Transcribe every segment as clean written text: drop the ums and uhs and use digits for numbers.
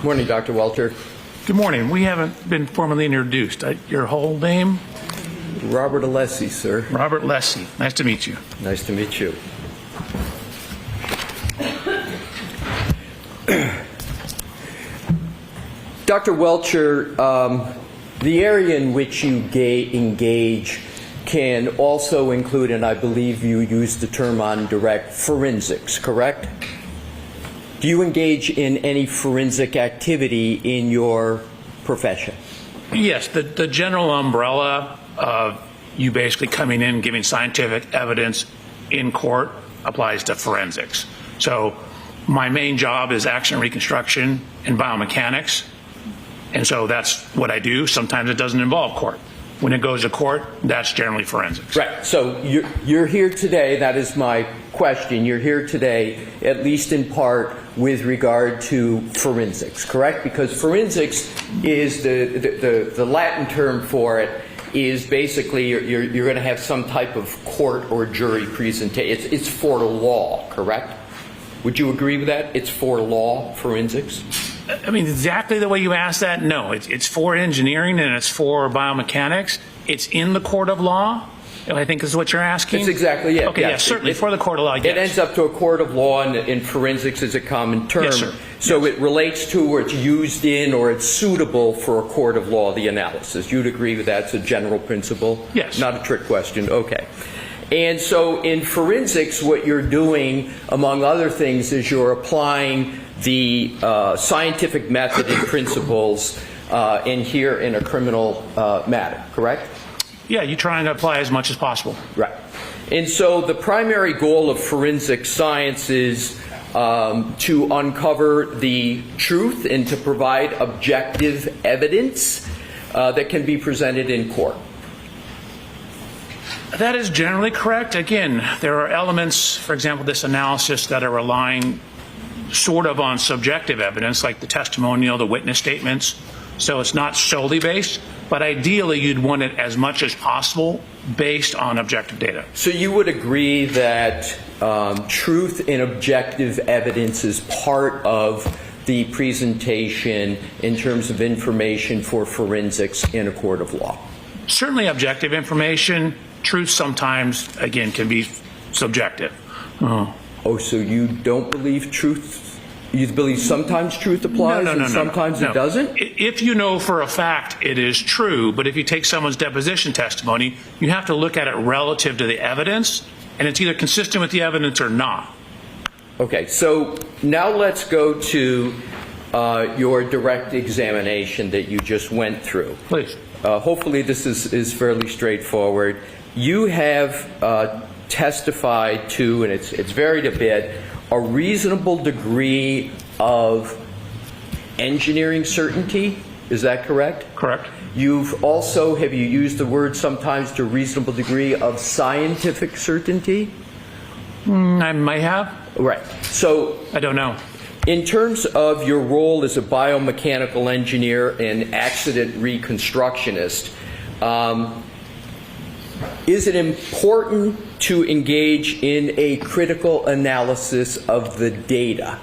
Morning, Dr. Welcher. Good morning. We haven't been formally introduced. Your whole name? Robert Alessi, sir. Robert Lessie. Nice to meet you. Nice to meet you. Dr. Welcher, the area in which you engage can also include, and I believe you used the term on direct, forensics, correct? Do you engage in any forensic activity in your profession? Yes, the general umbrella of you basically coming in, giving scientific evidence in court applies to forensics. So my main job is action reconstruction and biomechanics, and so that's what I do. Sometimes it doesn't involve court. When it goes to court, that's generally forensics. Right. So you're here today, that is my question, you're here today at least in part with regard to forensics, correct? Because forensics is the Latin term for it is basically you're going to have some type of court or jury presentation. It's for law, correct? Would you agree with that? It's for law, forensics? I mean, exactly the way you asked that, no. It's for engineering and it's for biomechanics. It's in the court of law, I think is what you're asking? That's exactly it. Okay, yes, certainly for the court of law, yes. It ends up to a court of law, and in forensics is a common term. Yes, sir. So it relates to, or it's used in, or it's suitable for a court of law, the analysis. You'd agree with that? It's a general principle? Yes. Not a trick question. Okay. And so in forensics, what you're doing, among other things, is you're applying the scientific method and principles in here in a criminal matter, correct? Yeah, you're trying to apply as much as possible. Right. And so the primary goal of forensic science is to uncover the truth and to provide objective evidence that can be presented in court. That is generally correct. Again, there are elements, for example, this analysis that are relying sort of on subjective evidence, like the testimonial, the witness statements. So it's not solely based, but ideally you'd want it as much as possible based on objective data. So you would agree that truth and objective evidence is part of the presentation in terms of information for forensics in a court of law? Certainly objective information. Truth sometimes, again, can be subjective. Oh, so you don't believe truth? You believe sometimes truth applies and sometimes it doesn't? If you know for a fact it is true, but if you take someone's deposition testimony, you have to look at it relative to the evidence, and it's either consistent with the evidence or not. Okay, so now let's go to your direct examination that you just went through. Please. Hopefully this is fairly straightforward. You have testified to, and it's varied a bit, a reasonable degree of engineering certainty. Is that correct? Correct. You've also, have you used the word sometimes to reasonable degree of scientific certainty? I may have. Right. So I don't know. in terms of your role as a biomechanical engineer and accident reconstructionist, is it important to engage in a critical analysis of the data?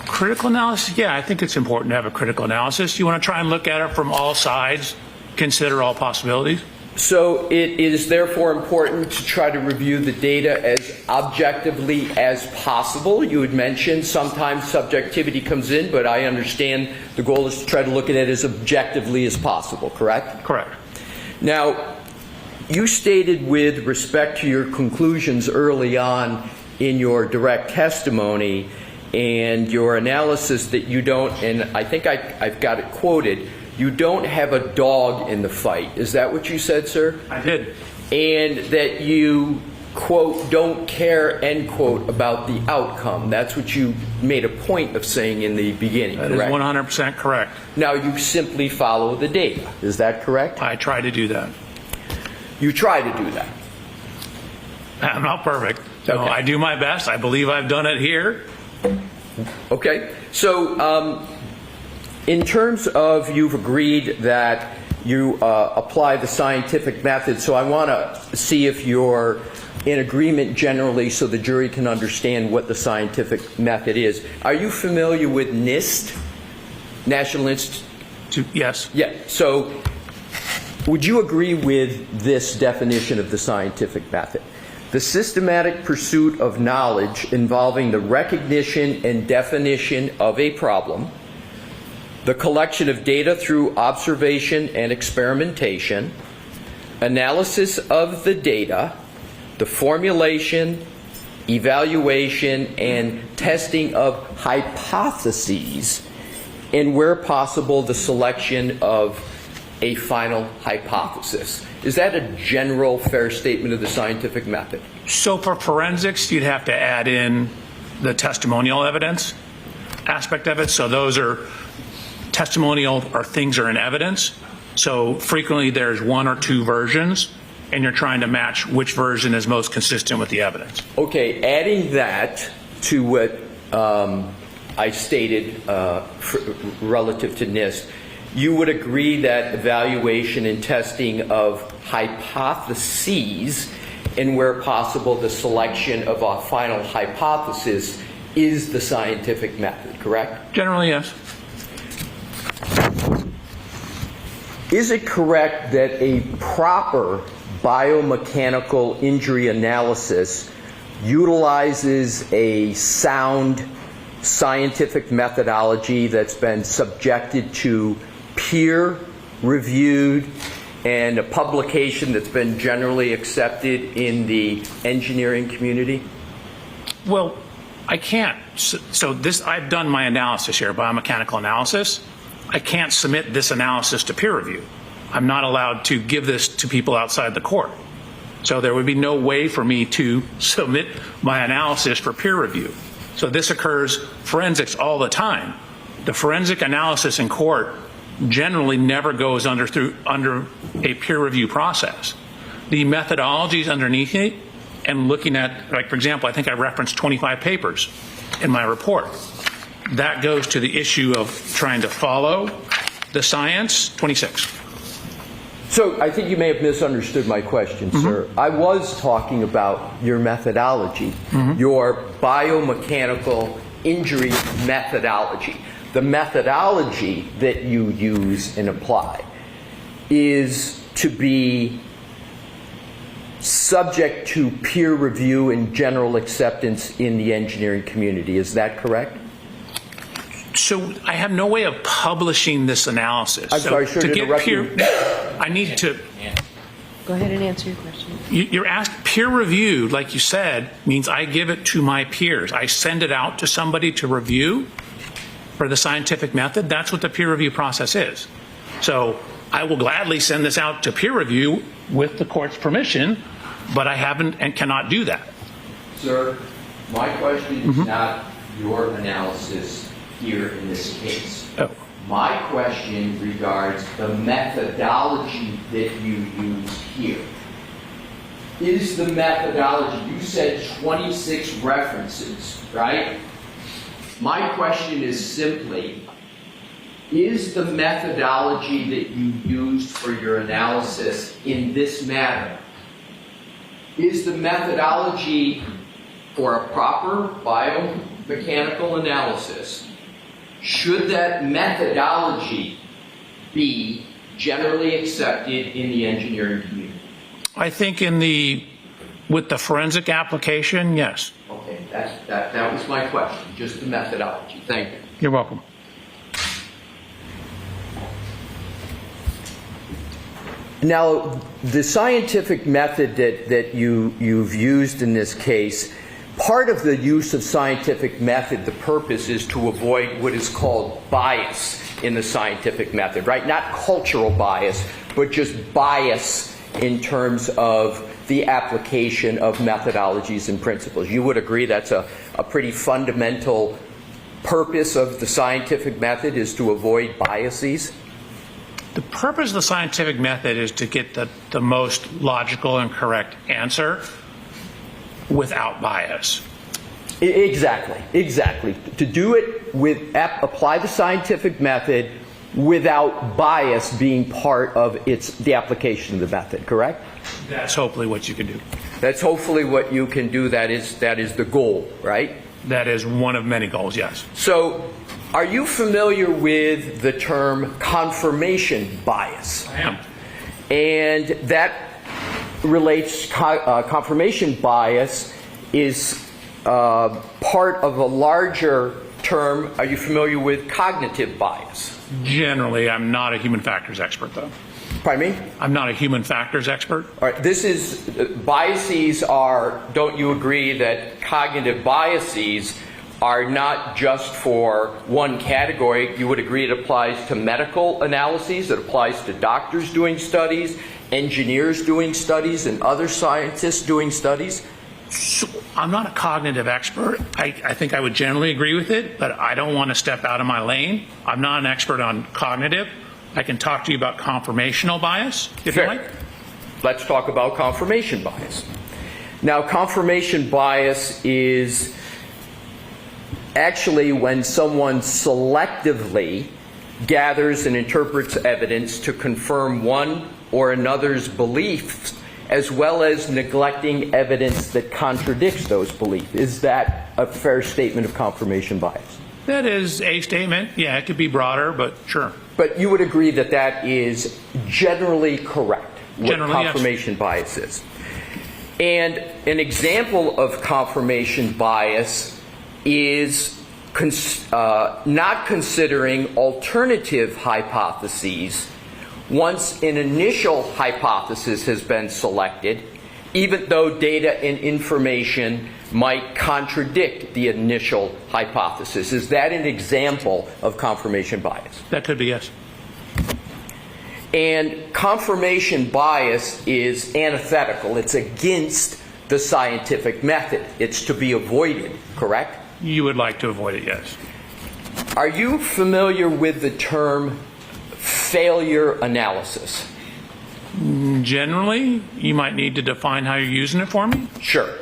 Critical analysis? Yeah, I think it's important to have a critical analysis. You want to try and look at it from all sides, consider all possibilities. So it is therefore important to try to review the data as objectively as possible. You had mentioned sometimes subjectivity comes in, but I understand the goal is to try to look at it as objectively as possible, correct? Correct. Now, you stated with respect to your conclusions early on in your direct testimony and your analysis that you don't, and I think I've got it quoted, you don't have a dog in the fight. Is that what you said, sir? I did. And that you, quote, don't care, end quote, about the outcome. That's what you made a point of saying in the beginning, That correct? is 100% correct. Now, you simply follow the data. Is that correct? I try to do that. You try to do that. I'm not perfect. So Okay. I do my best. I believe I've done it here. Okay. So, in terms of you've agreed that you apply the scientific method, so I want to see if you're in agreement generally so the jury can understand what the scientific method is. Are you familiar with NIST? National Institute? Yes. Yeah. So would you agree with this definition of the scientific method? The systematic pursuit of knowledge involving the recognition and definition of a problem, the collection of data through observation and experimentation, analysis of the data, the formulation, evaluation, and testing of hypotheses, and where possible, the selection of a final hypothesis. Is that a general fair statement of the scientific method? So for forensics, you'd have to add in the testimonial evidence aspect of it. So those are testimonial, or things are in evidence. So frequently there's one or two versions, and you're trying to match which version is most consistent with the evidence. Okay, adding that to what I stated relative to NIST, you would agree that evaluation and testing of hypotheses, and where possible the selection of a final hypothesis, is the scientific method, correct? Generally, yes. Is it correct that a proper biomechanical injury analysis utilizes a sound scientific methodology that's been subjected to peer-reviewed and a publication that's been generally accepted in the engineering community? Well, I can't. So this, I've done my analysis here, biomechanical analysis. I can't submit this analysis to peer review. I'm not allowed to give this to people outside the court. So there would be no way for me to submit my analysis for peer review. So this occurs forensics all the time. The forensic analysis in court generally never goes under a peer review process. The methodologies underneath it, and looking at, like, for example, I think I referenced 25 papers in my report. That goes to the issue of trying to follow the science. 26. So I think you may have misunderstood my question, sir. I was talking about your methodology, your biomechanical injury methodology. The methodology that you use and apply is to be subject to peer review and general acceptance in the engineering community. Is that correct? So I have no way of publishing this analysis. I'm sorry, to to get interrupt peer, you. I need to. Go ahead and answer your question. You're asked peer reviewed, like you said, means I give it to my peers. I send it out to somebody to review for the scientific method. That's what the peer review process is. So I will gladly send this out to peer review with the court's permission, but I haven't and cannot do that. Sir, my question is not your analysis here in this case. Oh. My question regards the methodology that you use here. Is the methodology, you said 26 references, right? My question is simply, is the methodology that you used for your analysis in this matter, is the methodology for a proper biomechanical analysis, should that methodology be generally accepted in the engineering community? I think with the forensic application, yes. Okay, that was my question, just the methodology. Thank you. You're welcome. Now, the scientific method that you've used in this case, part of the use of scientific method, the purpose is to avoid what is called bias in the scientific method, right? Not cultural bias, but just bias in terms of the application of methodologies and principles. You would agree that's a pretty fundamental purpose of the scientific method, is to avoid biases? The purpose of the scientific method is to get the most logical and correct answer without bias. Exactly. To do it apply the scientific method without bias being part of the application of the method, correct? That's hopefully what you can do. That's hopefully what you can do. That is the goal, right? That is one of many goals, yes. So Are you familiar with the term confirmation bias? I am. And that relates, confirmation bias is part of a larger term. Are you familiar with cognitive bias? Generally, I'm not a human factors expert, though. Pardon me? I'm not a human factors expert. All right, this is, biases are, don't you agree that cognitive biases are not just for one category? You would agree it applies to medical analyses, it applies to doctors doing studies, engineers doing studies, and other scientists doing studies? So I'm not a cognitive expert. I think I would generally agree with it, but I don't want to step out of my lane. I'm not an expert on cognitive. I can talk to you about confirmational bias, if you like. Let's talk about confirmation bias. Now, confirmation bias is actually when someone selectively gathers and interprets evidence to confirm one or another's beliefs, as well as neglecting evidence that contradicts those beliefs. Is that a fair statement of confirmation bias? That is a statement. Yeah, it could be broader, but sure. But you would agree that that is generally correct, what Generally, confirmation bias is. And an example of confirmation bias is not considering alternative hypotheses once an initial hypothesis has been selected, even though data and information might contradict the initial hypothesis. Is that an example of confirmation bias? That could be, yes. And confirmation bias is antithetical. It's against the scientific method. It's to be avoided, correct? You would like to avoid it, yes. Are you familiar with the term failure analysis? Generally, you might need to define how you're using it for me. Sure.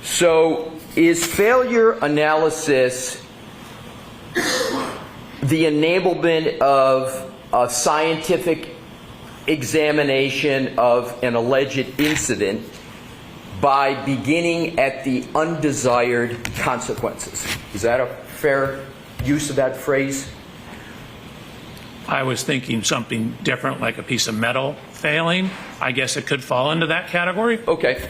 So is failure analysis the enablement of a scientific examination of an alleged incident by beginning at the undesired consequences? Is that a fair use of that phrase? I was thinking something different, like a piece of metal failing. I guess it could fall into that category. Okay.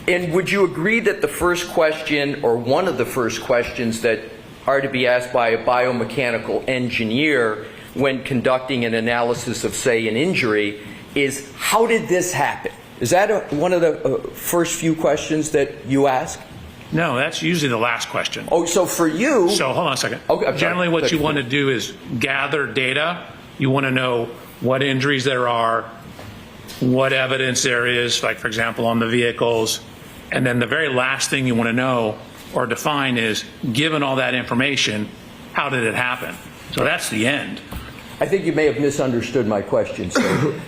And would you agree that the first question, or one of the first questions that are to be asked by a biomechanical engineer when conducting an analysis of, say, an injury, is how did this happen? Is that one of the first few questions that you ask? No, that's usually the last question. Oh, so for you... So hold on a second. Okay, I'm sorry. Generally what you want to do is gather data. You want to know what injuries there are, what evidence there is, like for example on the vehicles, and then the very last thing you want to know or define is, given all that information, how did it happen? So that's the end. I think you may have misunderstood my question, sir.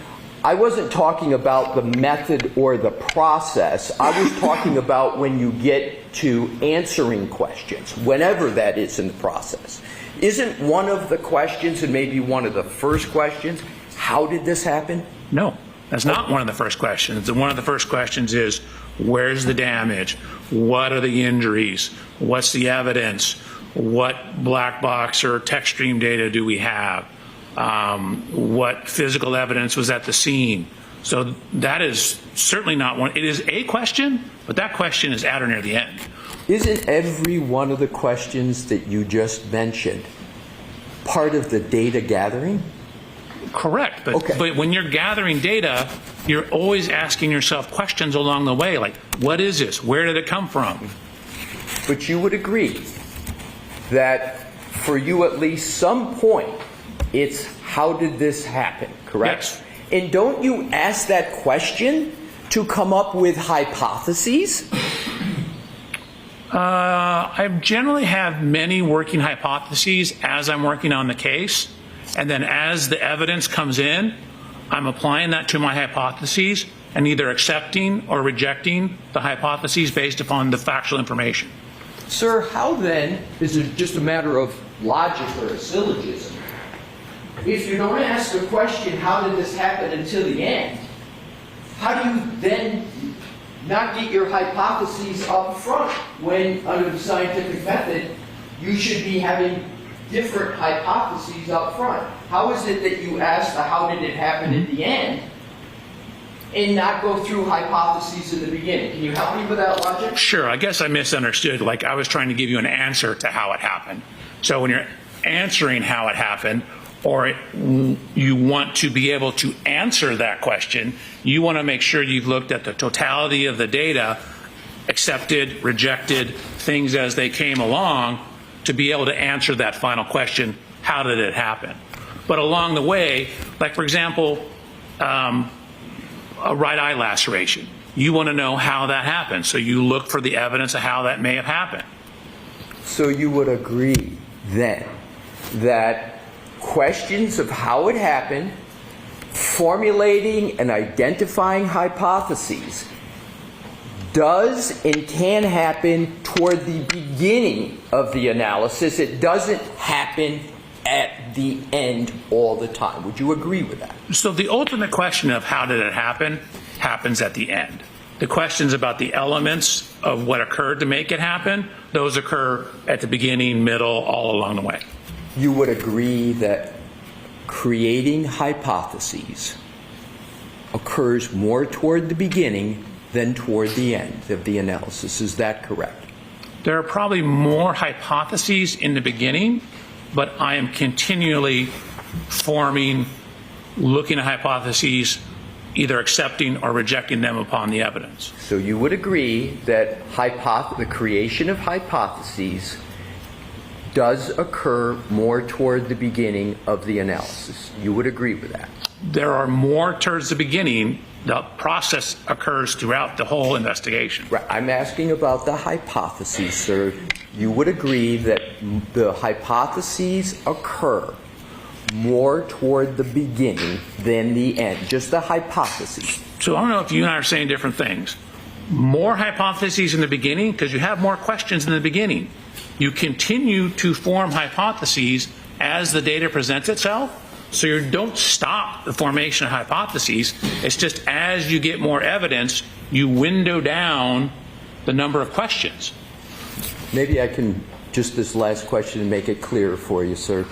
I wasn't talking about the method or the process. I was talking about when you get to answering questions, whenever that is in the process. Isn't one of the questions, and maybe one of the first questions, how did this happen? No, that's not one of the first questions. One of the first questions is, where's the damage? What are the injuries? What's the evidence? What black box or textstream data do we have? What physical evidence was at the scene? So that is certainly not one. It is a question, but that question is at or near the end. Isn't every one of the questions that you just mentioned part of the data gathering? Correct, but, Okay. but when you're gathering data, you're always asking yourself questions along the way, like, what is this? Where did it come from? But you would agree that for you at least some point, it's how did this happen, correct? Yes. And don't you ask that question to come up with hypotheses? I generally have many working hypotheses as I'm working on the case, and then as the evidence comes in, I'm applying that to my hypotheses and either accepting or rejecting the hypotheses based upon the factual information. Sir, how then is it just a matter of logic or a syllogism? If you don't ask the question, how did this happen, until the end, how do you then not get your hypotheses up front when, under the scientific method, you should be having different hypotheses up front. How is it that you ask the how did it happen at the end and not go through hypotheses in the beginning? Can you help me with that logic? Sure, I guess I misunderstood. Like I was trying to give you an answer to how it happened. So when you're answering how it happened, or you want to be able to answer that question, you want to make sure you've looked at the totality of the data, accepted, rejected, things as they came along, to be able to answer that final question, how did it happen? But along the way, like for example, a right eye laceration, you want to know how that happened, so you look for the evidence of how that may have happened. So you would agree then that questions of how it happened, formulating and identifying hypotheses, does and can happen toward the beginning of the analysis. It doesn't happen at the end all the time. Would you agree with that? So the ultimate question of how did it happen happens at the end. The questions about the elements of what occurred to make it happen, those occur at the beginning, middle, all along the way. You would agree that creating hypotheses occurs more toward the beginning than toward the end of the analysis. Is that correct? There are probably more hypotheses in the beginning, but I am continually forming, looking at hypotheses, either accepting or rejecting them upon the evidence. So you would agree that the creation of hypotheses does occur more toward the beginning of the analysis. You would agree with that? There are more towards the beginning. The process occurs throughout the whole investigation. Right. I'm asking about the hypotheses, sir. You would agree that the hypotheses occur more toward the beginning than the end, just the hypotheses. So I don't know if you and I are saying different things. More hypotheses in the beginning because you have more questions in the beginning. You continue to form hypotheses as the data presents itself, so you don't stop the formation of hypotheses. It's just as you get more evidence, you window down the number of questions. Maybe I can, just this last question, and make it clearer for you, sir.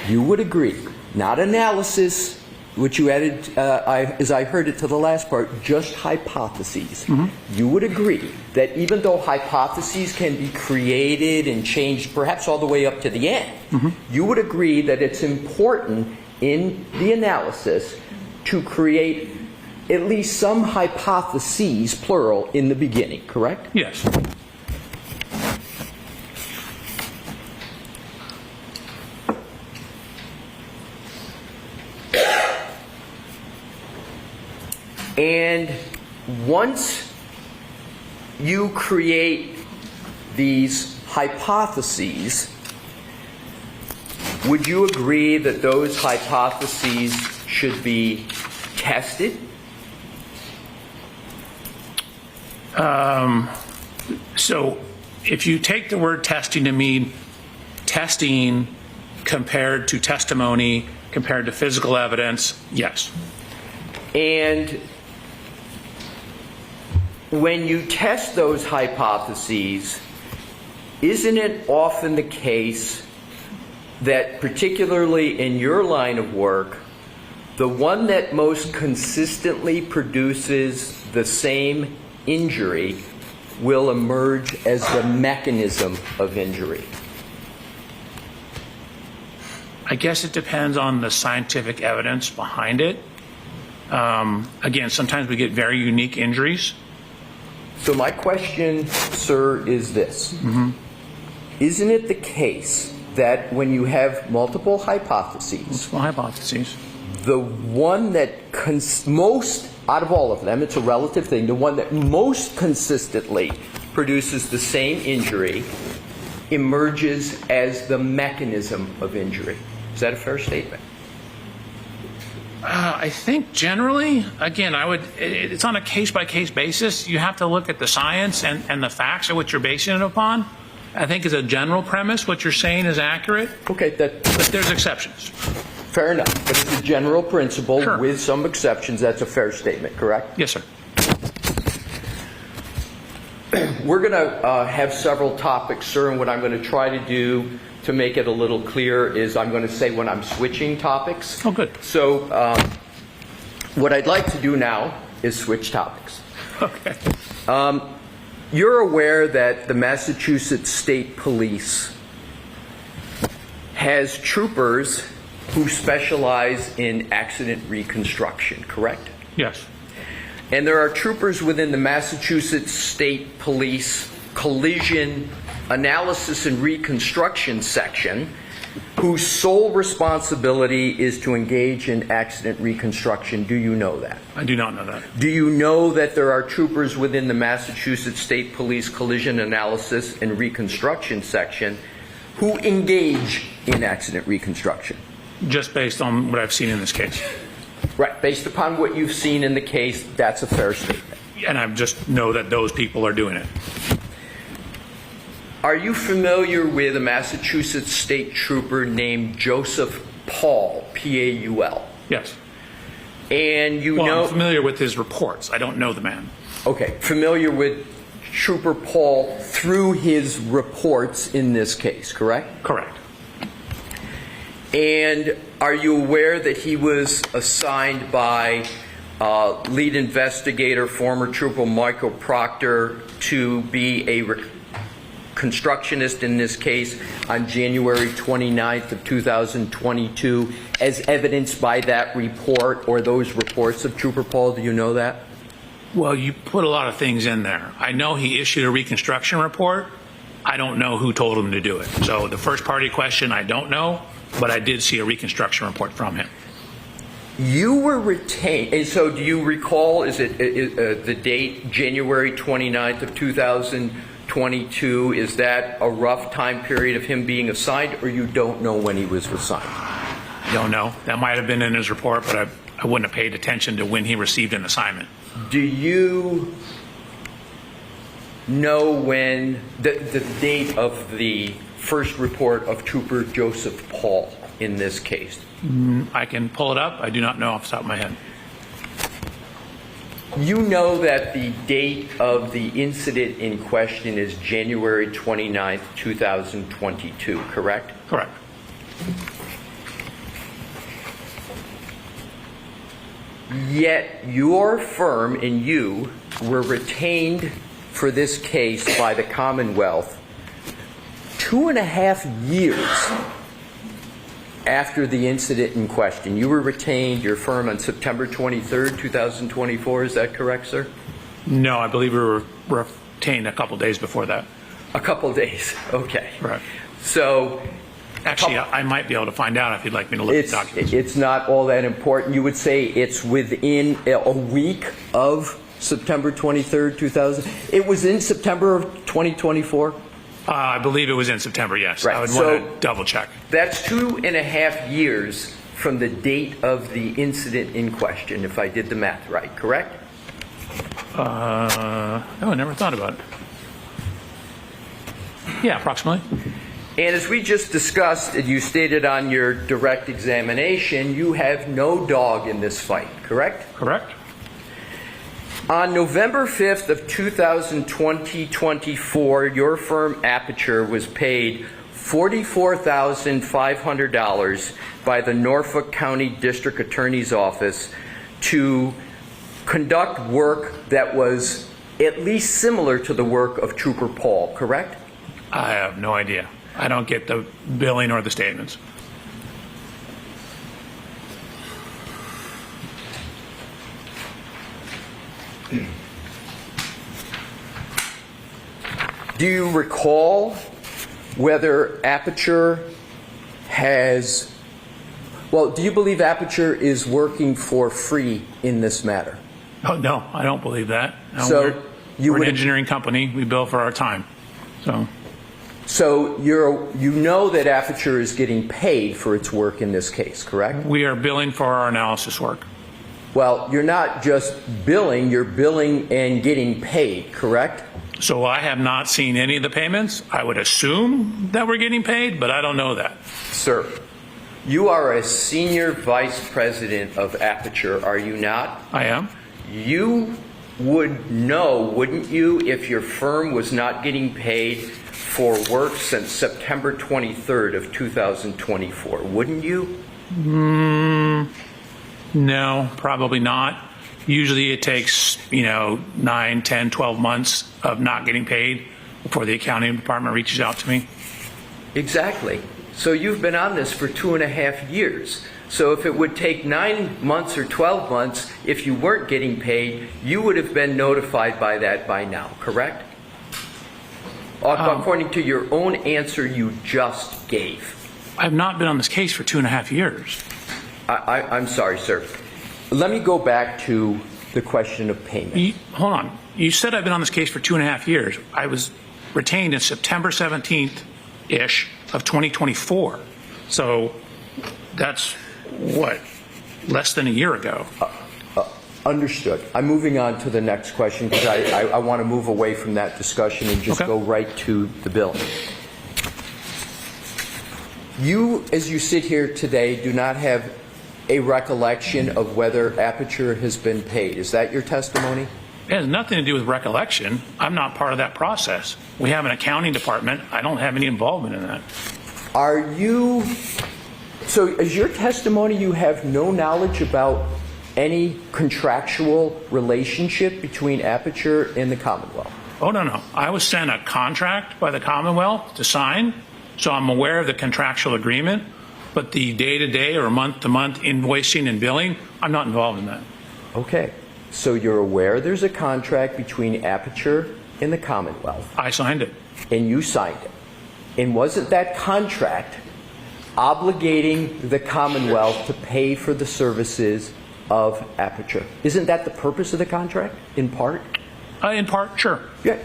You would agree, not analysis, which you added, as I heard it to the last part, just hypotheses. Mm-hmm. You would agree that even though hypotheses can be created and changed perhaps all the way up to the end, mm-hmm. you would agree that it's important in the analysis to create at least some hypotheses, plural, in the beginning, correct? Yes. And once you create these hypotheses, would you agree that those hypotheses should be tested? So if you take the word testing to mean testing compared to testimony, compared to physical evidence, yes. And when you test those hypotheses, isn't it often the case that, particularly in your line of work, the one that most consistently produces the same injury will emerge as the mechanism of injury? I guess it depends on the scientific evidence behind it. Again, sometimes we get very unique injuries. So my question, sir, is this. Mm-hmm. Isn't it the case that when you have multiple hypotheses, the one that most, out of all of them, it's a relative thing, the one that most consistently produces the same injury emerges as the mechanism of injury? Is that a fair statement? I think generally, again, it's on a case-by-case basis. You have to look at the science and the facts of what you're basing it upon. I think as a general premise, what you're saying is accurate. Okay. But there's exceptions. Fair enough. But it's a general principle Sure. with some exceptions. That's a fair statement, correct? Yes, sir. We're going to have several topics, sir, and what I'm going to try to do to make it a little clear is I'm going to say when I'm switching topics. Oh, good. So what I'd like to do now is switch topics. Okay. You're aware that the Massachusetts State Police has troopers who specialize in accident reconstruction, correct? Yes. And there are troopers within the Massachusetts State Police Collision Analysis and Reconstruction section whose sole responsibility is to engage in accident reconstruction. Do you know that? I do not know that. Do you know that there are troopers within the Massachusetts State Police Collision Analysis and Reconstruction section who engage in accident reconstruction? Just based on what I've seen in this case. Right. Based upon what you've seen in the case, that's a fair statement. And I just know that those people are doing it. Are you familiar with a Massachusetts state trooper named Joseph Paul, P-A-U-L? Yes. And you Well, know... I'm familiar with his reports. I don't know the man. Okay. Familiar with Trooper Paul through his reports in this case, correct? Correct. And are you aware that he was assigned by lead investigator, former Trooper Michael Proctor, to be a constructionist in this case on January 29th of 2022, as evidenced by that report or those reports of Trooper Paul? Do you know that? Well, you put a lot of things in there. I know he issued a reconstruction report. I don't know who told him to do it. So the first party question, I don't know, but I did see a reconstruction report from him. You were retained, and so do you recall, is it the date, January 29th of 2022, is that a rough time period of him being assigned, or you don't know when he was assigned? I don't know. That might have been in his report, but I wouldn't have paid attention to when he received an assignment. Do you know when the date of the first report of Trooper Joseph Paul in this case? I can pull it up. I do not know off the top of my head. You know that the date of the incident in question is January 29th, 2022, correct? Correct. Yet your firm and you were retained for this case by the Commonwealth 2.5 years after the incident in question. You were retained, your firm, on September 23rd, 2024. Is that correct, sir? No, I believe we were retained a couple days before that. A couple days. Okay. Right. So Actually, I might be able to find out if you'd like me to look at the documents. it's not all that important. You would say it's within a week of September 23rd, 2000. It was in September of 2024? I believe it was in September, yes. Right. I would So want to double check. That's 2.5 years from the date of the incident in question, if I did the math right, correct? No, I never thought about it. Yeah, approximately. And as we just discussed, and you stated on your direct examination, you have no dog in this fight, correct? Correct. On November 5th of 2024, your firm Aperture was paid $44,500 by the Norfolk County District Attorney's Office to conduct work that was at least similar to the work of Trooper Paul, correct? I have no idea. I don't get the billing or the statements. Do you recall whether Aperture has, well, do you believe Aperture is working for free in this matter? Oh, no, I don't believe that. No, So you we're an would- engineering company. We bill for our time. So you know that Aperture is getting paid for its work in this case, correct? We are billing for our analysis work. Well, you're not just billing, you're billing and getting paid, correct? So I have not seen any of the payments. I would assume that we're getting paid, but I don't know that. Sir, you are a senior vice president of Aperture, are you not? I am. You would know, wouldn't you, if your firm was not getting paid for work since September 23rd of 2024? Wouldn't you? No, probably not. Usually it takes, 9, 10, 12 months of not getting paid before the accounting department reaches out to me. Exactly. So you've been on this for 2.5 years. So if it would take 9 months or 12 months, if you weren't getting paid, you would have been notified by that by now, correct? According to your own answer you just gave. I've not been on this case for 2.5 years. I'm sorry, sir. Let me go back to the question of payment. Hold on. You said I've been on this case for 2.5 years. I was retained in September 17th-ish of 2024. So that's, less than a year ago. Understood. I'm moving on to the next question because I want to move away from that discussion and just go right to the bill. You, as you sit here today, do not have a recollection of whether Aperture has been paid. Is that your testimony? It has nothing to do with recollection. I'm not part of that process. We have an accounting department. I don't have any involvement in that. So is your testimony you have no knowledge about any contractual relationship between Aperture and the Commonwealth? Oh, no. I was sent a contract by the Commonwealth to sign, so I'm aware of the contractual agreement, but the day-to-day or month-to-month invoicing and billing, I'm not involved in that. Okay. So you're aware there's a contract between Aperture and the Commonwealth. I signed it. And you signed it. And wasn't that contract obligating the Commonwealth to pay for the services of Aperture? Isn't that the purpose of the contract, in part? In part, sure. Yeah,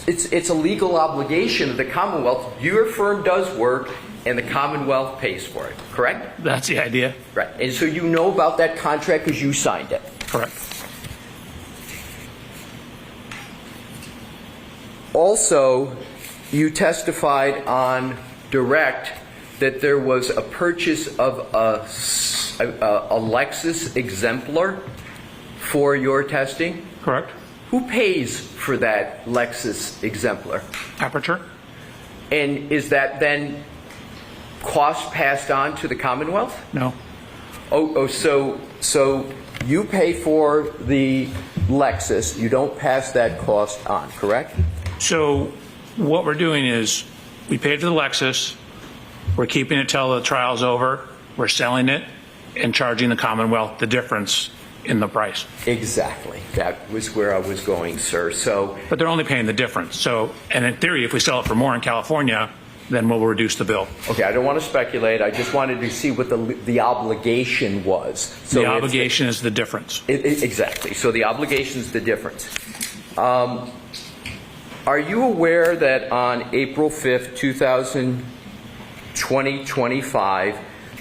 it's a legal obligation of the Commonwealth. Your firm does work, and the Commonwealth pays for it, correct? That's the idea. Right. And so you know about that contract because you signed it. Correct. Also, you testified on direct that there was a purchase of a Lexus exemplar for your testing. Correct. Who pays for that Lexus exemplar? Aperture. And is that then cost passed on to the Commonwealth? No. So you pay for the Lexus, you don't pass that cost on, correct? So what we're doing is we paid for the Lexus, we're keeping it till the trial's over, we're selling it and charging the Commonwealth the difference in the price. Exactly. That was where I was going, sir. But they're only paying the difference. So, and in theory, if we sell it for more in California, then we'll reduce the bill. Okay, I don't want to speculate. I just wanted to see what the obligation was. So the obligation is the difference. Exactly. So the obligation is the difference. Are you aware that on April 5th, 2025,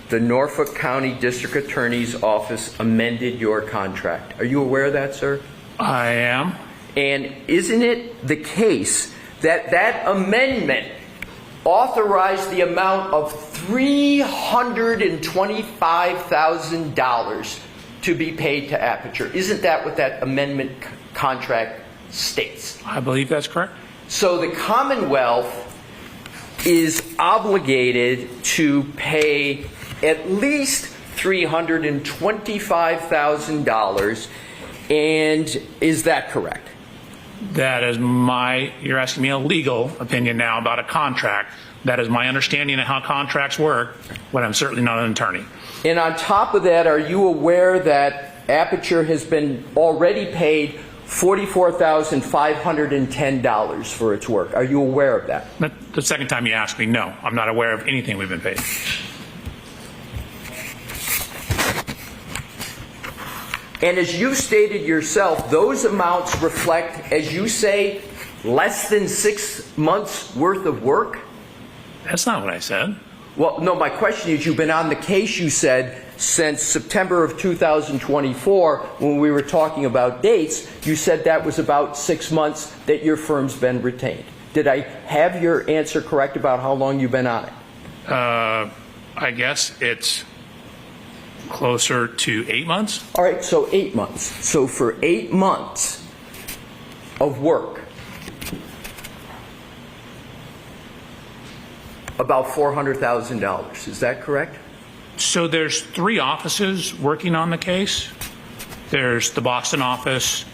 the Norfolk County District Attorney's Office amended your contract? Are you aware of that, sir? I am. And isn't it the case that that amendment authorized the amount of $325,000 to be paid to Aperture? Isn't that what that amendment contract states? I believe that's correct. So the Commonwealth is obligated to pay at least $325,000, and is that correct? That is you're asking me a legal opinion now about a contract. That is my understanding of how contracts work, but I'm certainly not an attorney. And on top of that, are you aware that Aperture has been already paid $44,510 for its work? Are you aware of that? The second time you asked me, no. I'm not aware of anything we've been paid. And as you stated yourself, those amounts reflect, as you say, less than 6 months worth of work? That's not what I said. Well, no, my question is, you've been on the case, you said, since September of 2024, when we were talking about dates. You said that was about 6 months that your firm's been retained. Did I have your answer correct about how long you've been on it? I guess it's closer to 8 months. All right, so 8 months. So for 8 months, of work. About $400,000. Is that correct? So there's 3 offices working on the case. There's the Boston office,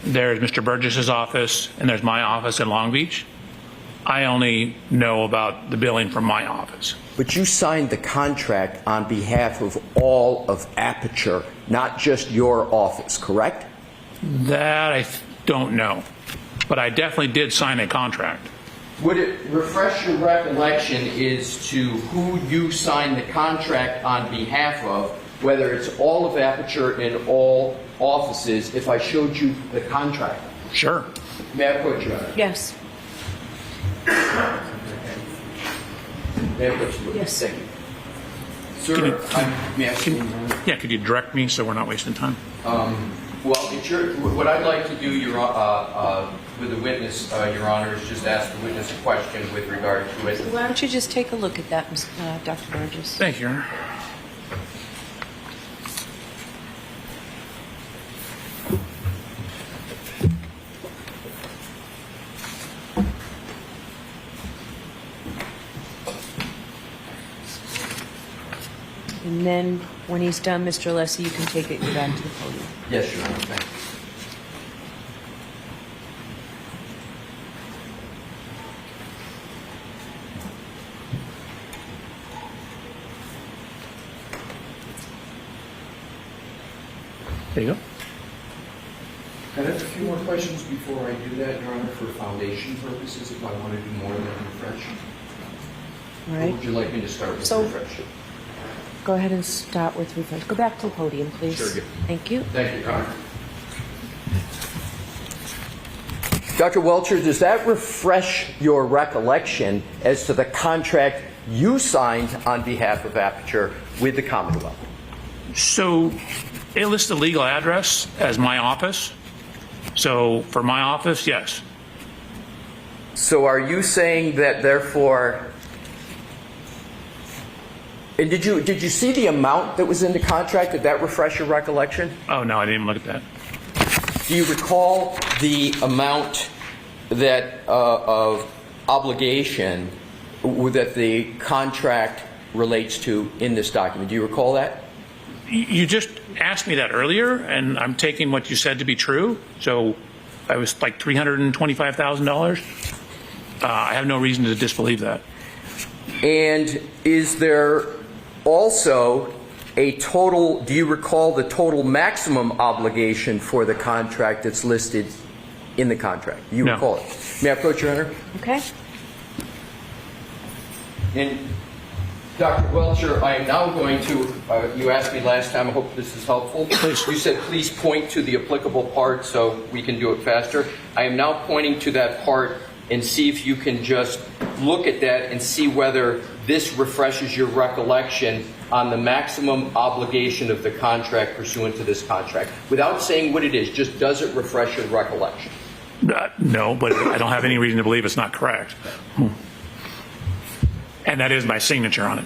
there's Mr. Burgess's office, and there's my office in Long Beach. I only know about the billing from my office. But you signed the contract on behalf of all of Aperture, not just your office, correct? That I don't know, but I definitely did sign a contract. Would it refresh your recollection as to who you signed the contract on behalf of, whether it's all of Aperture in all offices, if I showed you the contract? Sure. May I put you on it? Yes. May I put you on it? Yes. Thank you. Sir, may I ask you? Yeah, could you direct me so we're not wasting time? Well, what I'd like to do, with the witness, Your Honor, is just ask the witness a question with regard to it. Why don't you just take a look at that, Dr. Burgess? Thank you, Your Honor. And then, when he's done, Mr. Alessi, you can take it back to the podium. Yes, Your Honor. Thank you. There you go. Can I have a few more questions before I do that, Your Honor, for foundation purposes, if I want to do more than refresh? All Or right. would you like me to start with So- refresh? Go ahead and start with refresh. Go back to the podium, please. Sure, yeah. Thank you. Thank you, Your Honor. Dr. Welcher, does that refresh your recollection as to the contract you signed on behalf of Aperture with the Commonwealth? So it lists the legal address as my office. So for my office, yes. So are you saying that therefore, and did you see the amount that was in the contract? Did that refresh your recollection? Oh, no, I didn't even look at that. Do you recall the amount that of obligation that the contract relates to in this document? Do you recall that? You just asked me that earlier, and I'm taking what you said to be true. So I was like $325,000. I have no reason to disbelieve that. And is there also a total, do you recall the total maximum obligation for the contract that's listed in the contract? Do you No. recall it? May I approach, Your Honor? Okay. And Dr. Welcher, I am now going to, you asked me last time, I hope this is helpful. Please. You said please point to the applicable part so we can do it faster. I am now pointing to that part and see if you can just look at that and see whether this refreshes your recollection on the maximum obligation of the contract pursuant to this contract. Without saying what it is, just does it refresh your recollection? No, but I don't have any reason to believe it's not correct. And that is my signature on it.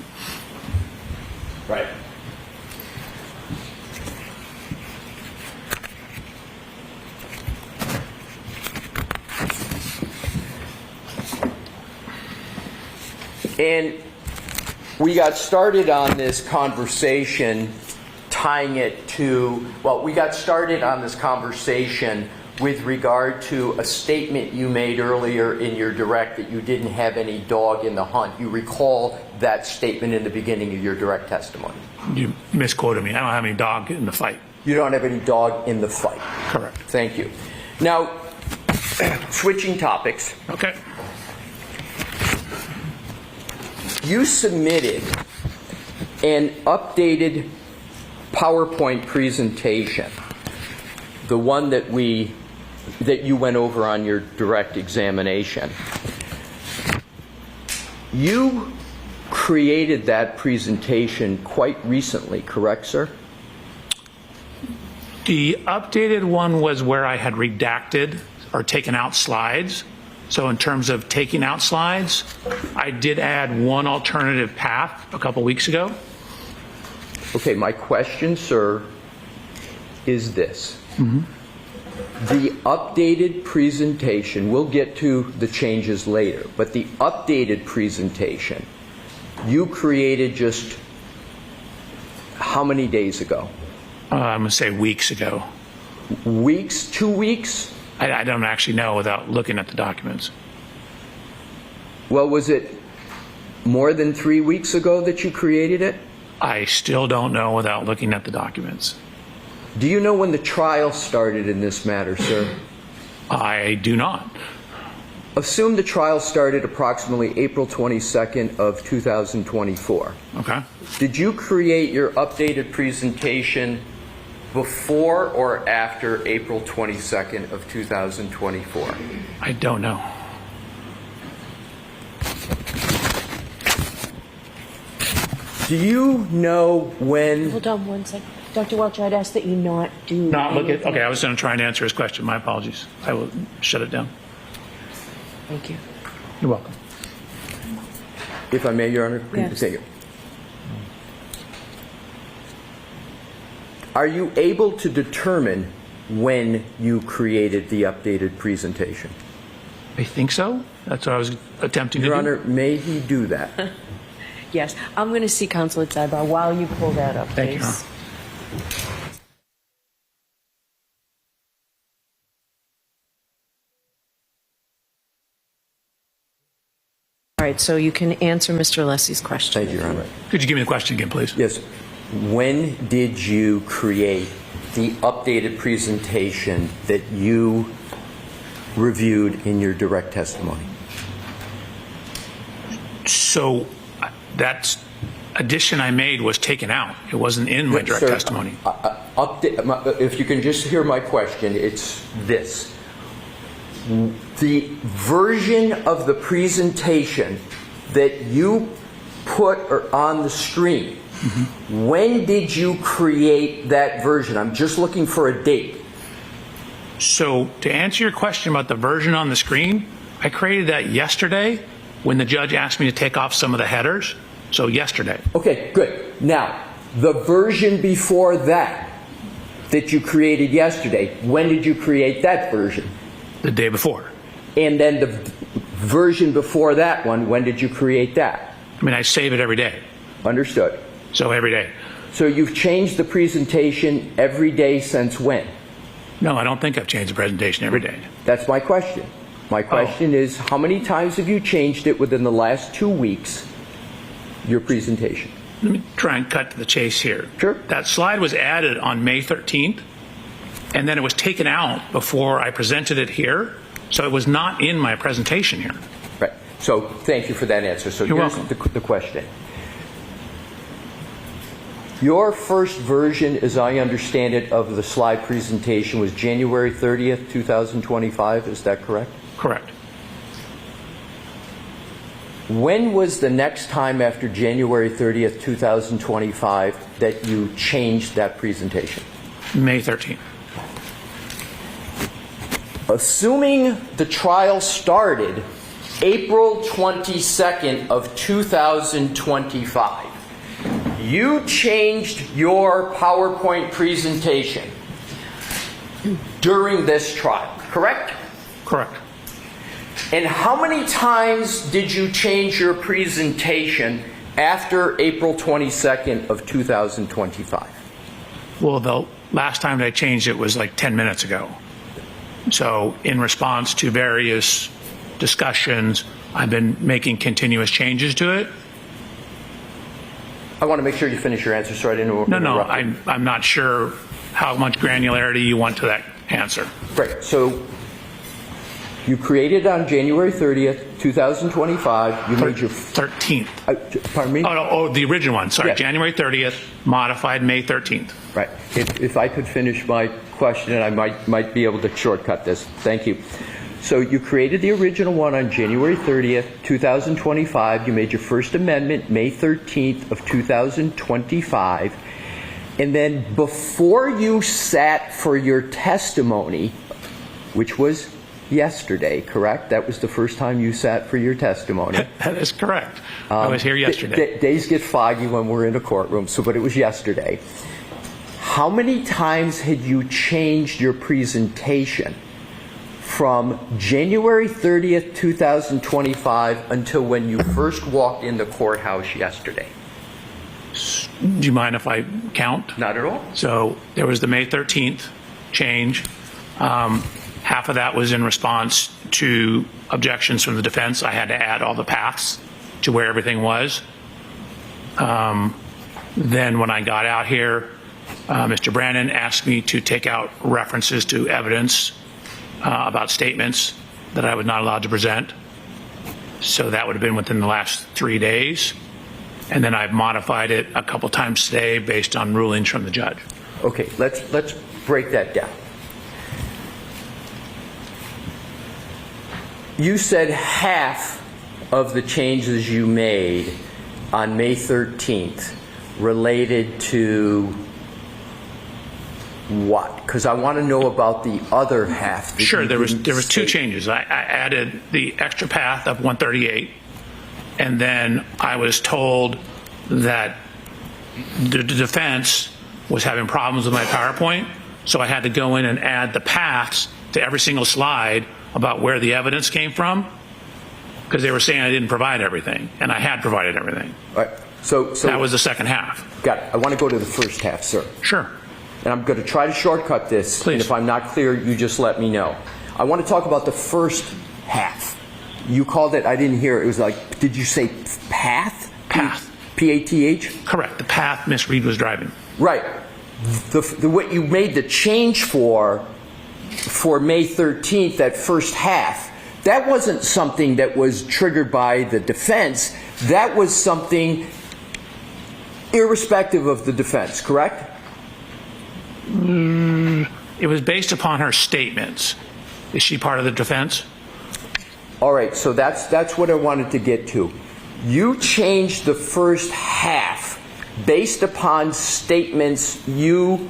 Right. And we got started on this conversation tying it to, well, we got started on this conversation with regard to a statement you made earlier in your direct that you didn't have any dog in the hunt. You recall that statement in the beginning of your direct testimony. You misquoted me. I don't have any dog in the fight. You don't have any dog in the fight. Correct. Thank you. Now, switching topics. Okay. You submitted an updated PowerPoint presentation, the one that you went over on your direct examination. You created that presentation quite recently, correct, sir? The updated one was where I had redacted or taken out slides. So in terms of taking out slides, I did add one alternative path a couple weeks ago. Okay, my question, sir, is this. The updated presentation, we'll get to the changes later, but the updated presentation, you created just how many days ago? I'm going to say weeks ago. Weeks? 2 weeks? I don't actually know without looking at the documents. Well, was it more than 3 weeks ago that you created it? I still don't know without looking at the documents. Do you know when the trial started in this matter, sir? I do not. Assume the trial started approximately April 22nd of 2024. Okay. Did you create your updated presentation before or after April 22nd of 2024? I don't know. Do you know when... Hold on one second. Dr. Welcher, I'd ask that you not do... Not look at... anything. Okay, I was going to try and answer his question. My apologies. I will shut it down. Thank you. You're welcome. If I may, Your Honor, Yes. continue. Are you able to determine when you created the updated presentation? I think so. That's what I was attempting to Your do. Honor, may he do that? Yes, I'm going to see Counsel at sidebar while you pull that up, Thank you, Your please. All right, so you can answer Mr. Alessi's question. Thank you, Your Honor. Could you give me the question again, please? Yes. When did you create the updated presentation that you reviewed in your direct testimony? So that addition I made was taken out. It wasn't in my direct Sir, testimony. If you can just hear my question, it's this. The version of the presentation that you put on the screen, when did you create that version? I'm just looking for a date. So to answer your question about the version on the screen, I created that yesterday when the judge asked me to take off some of the headers. So yesterday. Okay, good. Now, the version before that you created yesterday, when did you create that version? The day before. And then the version before that one, when did you create that? I mean, I save it every day. Understood. So every day. So you've changed the presentation every day since when? No, I don't think I've changed the presentation every day. That's my question. My question is, how many times have you changed it within the last 2 weeks, your presentation? Let me try and cut to the chase here. Sure. That slide was added on May 13th, and then it was taken out before I presented it here. So it was not in my presentation here. Right. So thank you for that answer. So You're here's welcome. the question. Your first version, as I understand it, of the slide presentation was January 30th, 2025. Is that correct? Correct. When was the next time after January 30th, 2025 that you changed that presentation? May 13th. Assuming the trial started April 22nd of 2025, you changed your PowerPoint presentation during this trial, correct? Correct. And how many times did you change your presentation after April 22nd of 2025? Well, the last time I changed it was like 10 minutes ago. So in response to various discussions, I've been making continuous changes to it. I want to make sure you finish your answer so I didn't interrupt. No, I'm not sure how much granularity you want to that answer. Right. So you created on January 30th, 2025. You made your 13th. pardon me? Oh, the original one. Sorry, Yeah. January 30th, modified May 13th. Right. If I could finish my question, and I might be able to shortcut this. Thank you. So you created the original one on January 30th, 2025. You made your first amendment May 13th of 2025. And then before you sat for your testimony, which was yesterday, correct? That was the first time you sat for your testimony. That is correct. I was here yesterday. Days get foggy when we're in a courtroom, but it was yesterday. how many times had you changed your presentation from January 30th, 2025 until when you first walked in the courthouse yesterday? Do you mind if I count? Not at all. So there was the May 13th change. Half of that was in response to objections from the defense. I had to add all the paths to where everything was. Then when I got out here, Mr. Brandon asked me to take out references to evidence about statements that I was not allowed to present. So that would have been within the last 3 days. And then I've modified it a couple times today based on rulings from the judge. Okay, let's break that down. You said half of the changes you made on May 13th related to what? Because I want to know about the other half. Sure, there was two changes. I added the extra path of 138, and then I was told that the defense was having problems with my PowerPoint, so I had to go in and add the paths to every single slide about where the evidence came from, because they were saying I didn't provide everything, and I had provided everything. All right. So that was the second half. Got it. I want to go to the first half, sir. Sure. And I'm going to try to shortcut this. Please. And if I'm not clear, you just let me know. I want to talk about the first half. You called it, I didn't hear it. It was like, did you say path? Path. P-A-T-H? Correct. The path Miss Reed was driving. Right. What you made the change for May 13th, that first half, that wasn't something that was triggered by the defense. That was something irrespective of the defense, correct? It was based upon her statements. Is she part of the defense? All right, so that's what I wanted to get to. You changed the first half based upon statements you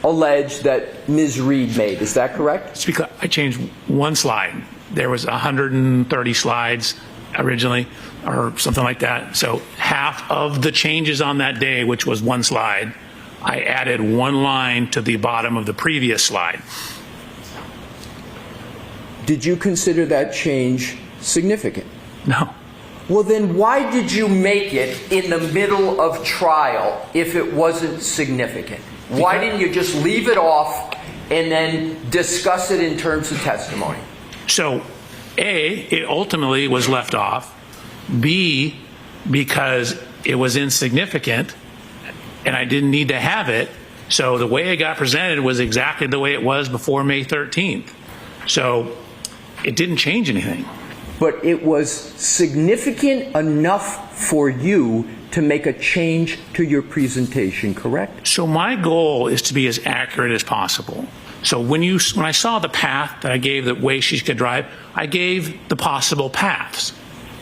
allege that Ms. Reed made. Is that correct? It's because I changed one slide. There was 130 slides originally, or something like that. So half of the changes on that day, which was one slide, I added one line to the bottom of the previous slide. Did you consider that change significant? No. Well, then why did you make it in the middle of trial if it wasn't significant? Why didn't you just leave it off and then discuss it in terms of testimony? So, A, it ultimately was left off. B, because it was insignificant and I didn't need to have it. So the way it got presented was exactly the way it was before May 13th. So it didn't change anything. But it was significant enough for you to make a change to your presentation, correct? So my goal is to be as accurate as possible. So when I saw the path that I gave, the way she could drive, I gave the possible paths.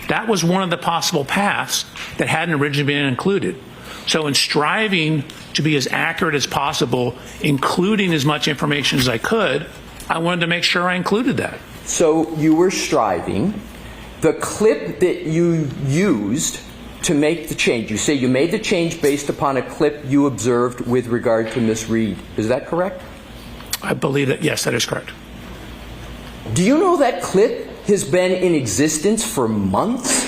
That was one of the possible paths that hadn't originally been included. So in striving to be as accurate as possible, including as much information as I could, I wanted to make sure I included that. So you were striving. The clip that you used to make the change, you say you made the change based upon a clip you observed with regard to Ms. Reed. Is that correct? I believe that, yes, that is correct. Do you know that clip has been in existence for months?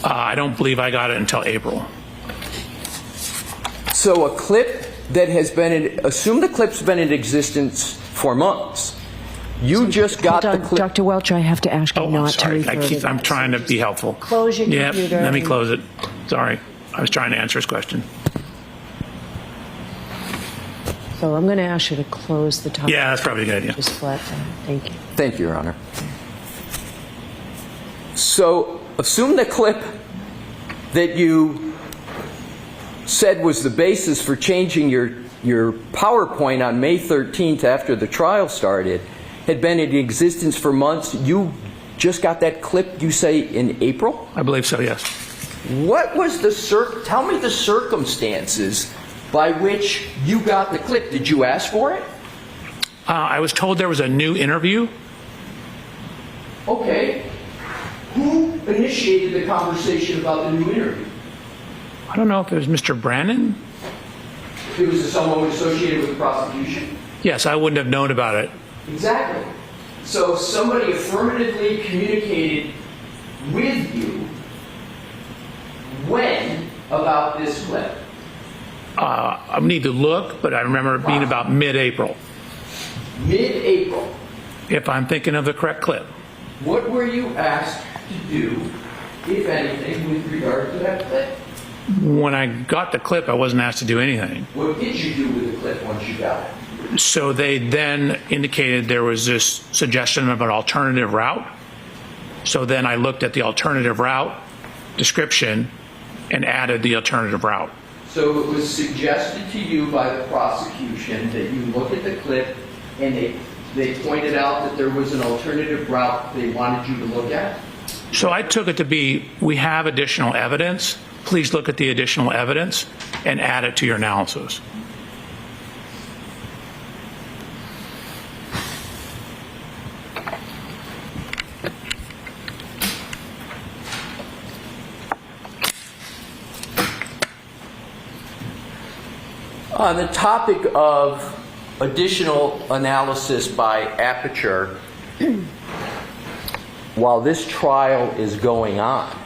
I don't believe I got it until April. So a clip that has been, assume the clip's been in existence for months. You just got the clip. Dr. Welcher, I have to ask you Oh, I'm not to sorry. refer to that. I'm trying to be helpful. Close your computer. Let me close it. Sorry. I was trying to answer his question. So I'm going to ask you to close the top. Yeah, that's probably a good idea. Just flat down. Thank you. Thank you, Your Honor. So assume the clip that you said was the basis for changing your PowerPoint on May 13th after the trial started had been in existence for months. You just got that clip, you say, in April? I believe so, yes. What was tell me the circumstances by which you got the clip. Did you ask for it? I was told there was a new interview. Okay. Who initiated the conversation about the new interview? I don't know if it was Mr. Brandon. It was someone associated with the prosecution? Yes, I wouldn't have known about it. Exactly. So somebody affirmatively communicated with you when about this clip? I need to look, but I remember it being about mid-April, Mid-April. if I'm thinking of the correct clip. What were you asked to do, if anything, with regard to that clip? When I got the clip, I wasn't asked to do anything. What did you do with the clip once you got it? So they then indicated there was this suggestion of an alternative route. So then I looked at the alternative route description and added the alternative route. So it was suggested to you by the prosecution that you look at the clip and they pointed out that there was an alternative route they wanted you to look at? So I took it to be, we have additional evidence. Please look at the additional evidence and add it to your analysis. On the topic of additional analysis by Aperture, while this trial is going on,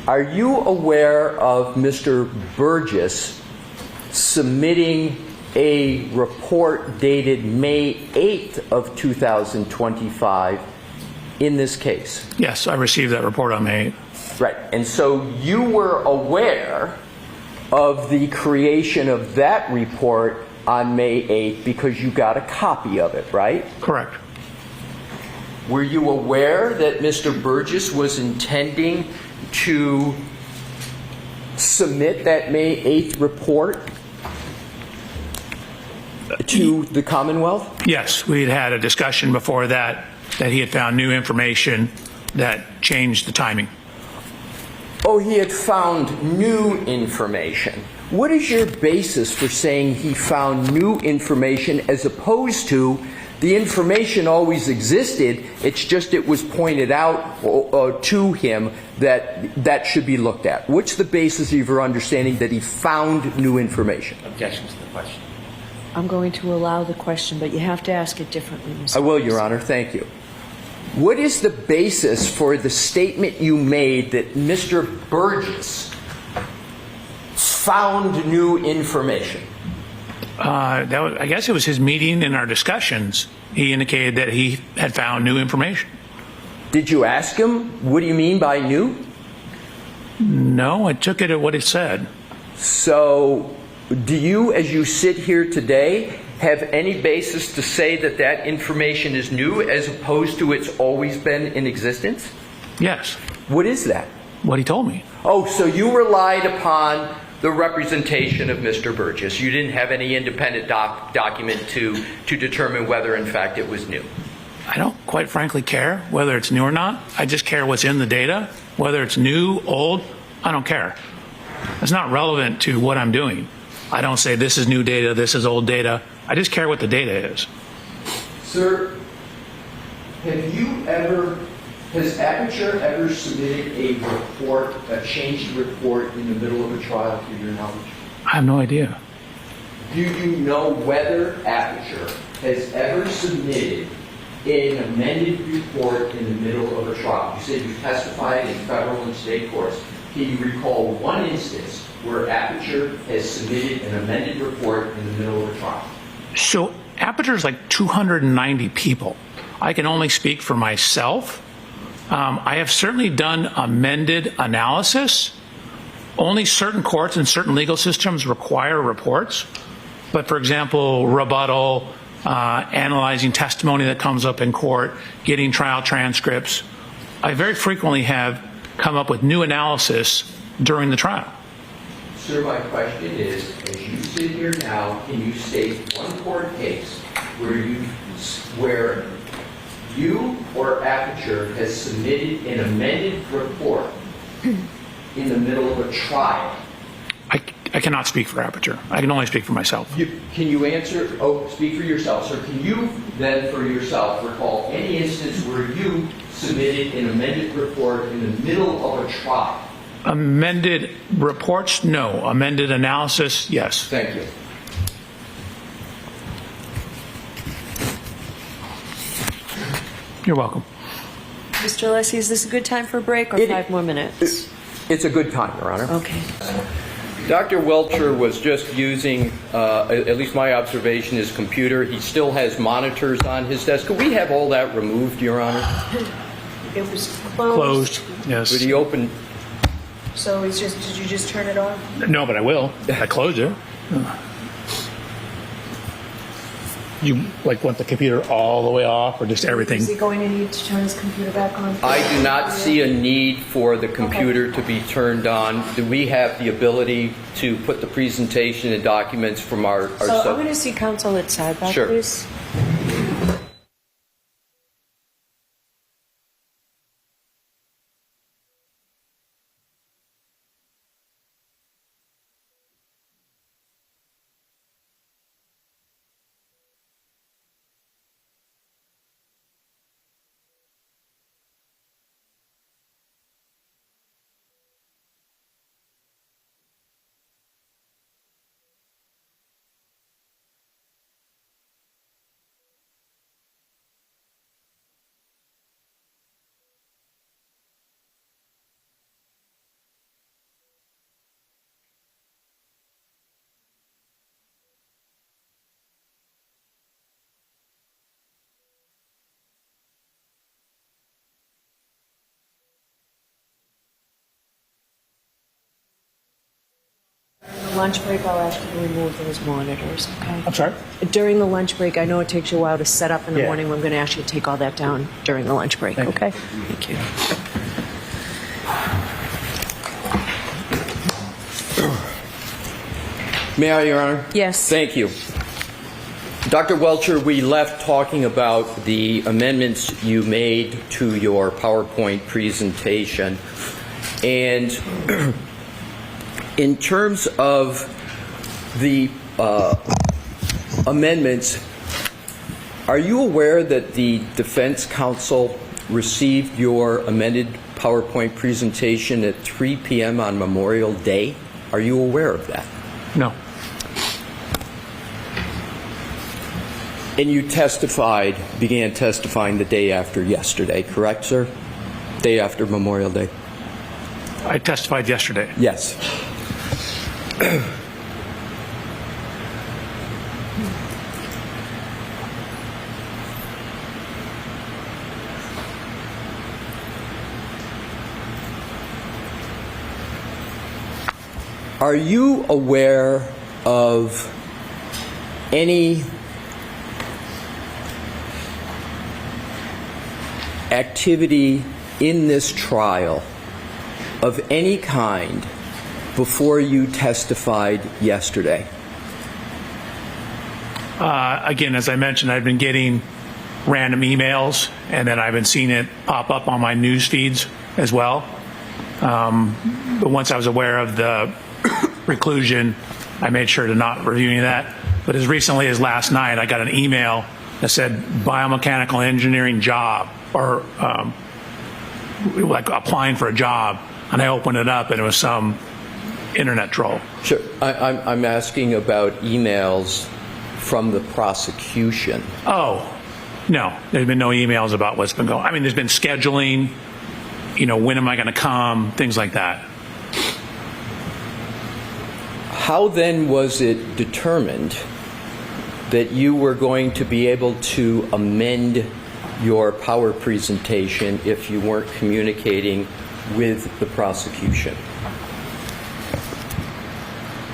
are you aware of Mr. Burgess submitting a report dated May 8th of 2025 in this case? Yes, I received that report on May 8th. Right. And so you were aware of the creation of that report on May 8th because you got a copy of it, right? Correct. Were you aware that Mr. Burgess was intending to submit that May 8th report to the Commonwealth? Yes, we had had a discussion before that he had found new information that changed the timing. Oh, he had found new information. What is your basis for saying he found new information as opposed to the information always existed, it's just it was pointed out to him that that should be looked at? What's the basis of your understanding that he found new information? Objection to the question. I'm going to allow the question, but you have to ask it differently, Mr. I will, Your Wilson. Honor. Thank you. What is the basis for the statement you made that Mr. Burgess found new information? I guess it was his meeting in our discussions. He indicated that he had found new information. Did you ask him, what do you mean by new? No, I took it at what he said. So, do you, as you sit here today, have any basis to say that that information is new as opposed to it's always been in existence? Yes, What is that? what he told me. Oh, so you relied upon the representation of Mr. Burgess. You didn't have any independent document to determine whether, in fact, it was new. I don't quite frankly care whether it's new or not. I just care what's in the data. Whether it's new, old, I don't care. It's not relevant to what I'm doing. I don't say this is new data, this is old data. I just care what the data is. Sir, has Aperture ever submitted a report, a changed report in the middle of a trial to your knowledge? I have no idea. Do you know whether Aperture has ever submitted an amended report in the middle of a trial? You said you testified in federal and state courts. Can you recall one instance where Aperture has submitted an amended report in the middle of a trial? So Aperture is like 290 people. I can only speak for myself. I have certainly done amended analysis. Only certain courts and certain legal systems require reports. But for example, rebuttal, analyzing testimony that comes up in court, getting trial transcripts. I very frequently have come up with new analysis during the trial. Sir, my question is, as you sit here now, can you state one court case where you or Aperture has submitted an amended report in the middle of a trial? I cannot speak for Aperture. I can only speak for myself. Can you answer? Oh, speak for yourself, sir. Can you then, for yourself, recall any instance where you submitted an amended report in the middle of a trial? Amended reports? No. Amended analysis? Yes. Thank you. You're welcome. Mr. Lessie, is this a good time for a break or 5 more minutes? It's a good time, Your Honor. Okay. Dr. Welcher was just using, at least my observation, his computer. He still has monitors on his desk. Could we have all that removed, Your Honor? It was closed. Yes. Would he open? So did you just turn it off? No, but I will. I closed it. You want the computer all the way off, or just everything? Is he going to need to turn his computer back on? I do not see a need for the computer to be turned on. Do we have the ability to put the presentation and documents from our So I'm going to see counsel at sidebar, Sure. please. Lunch break, I'll ask you to remove those monitors, okay? I'm sorry? During the lunch break, I know it takes you a while to set up in the Yeah. morning. I'm going to ask you to take all that down during the lunch break, Thank you. okay? Thank you. May I, Your Honor? Yes. Thank you. Dr. Welcher, we left talking about the amendments you made to your PowerPoint presentation. And in terms of the amendments, are you aware that the defense counsel received your amended PowerPoint presentation at 3 p.m. on Memorial Day? Are you aware of that? No. And you began testifying the day after yesterday, correct, sir? Day after Memorial Day? I testified yesterday. Yes. Are you aware of any activity in this trial of any kind before you testified yesterday? Again, as I mentioned, I've been getting random emails, and then I've been seeing it pop up on my news feeds as well. But once I was aware of the reclusion, I made sure to not review any of that. But as recently as last night, I got an email that said biomechanical engineering job, or like applying for a job, and I opened it up and it was some internet troll. Sure. I'm asking about emails from the prosecution. Oh, no, there's been no emails about what's been going on. I mean, there's been scheduling, when am I going to come, things like that. How then was it determined that you were going to be able to amend your power presentation if you weren't communicating with the prosecution?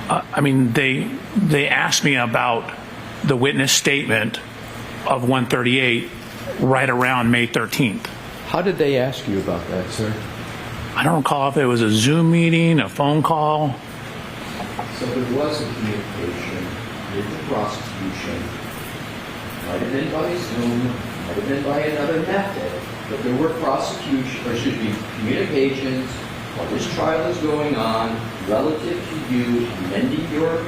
I mean, they asked me about the witness statement of 138 right around May 13th. How did they ask you about that, sir? I don't recall if it was a Zoom meeting, a phone call. So there was a communication with the prosecution. Might have been by Zoom, might have been by another method, but there were communications while this trial is going on relative to you amending your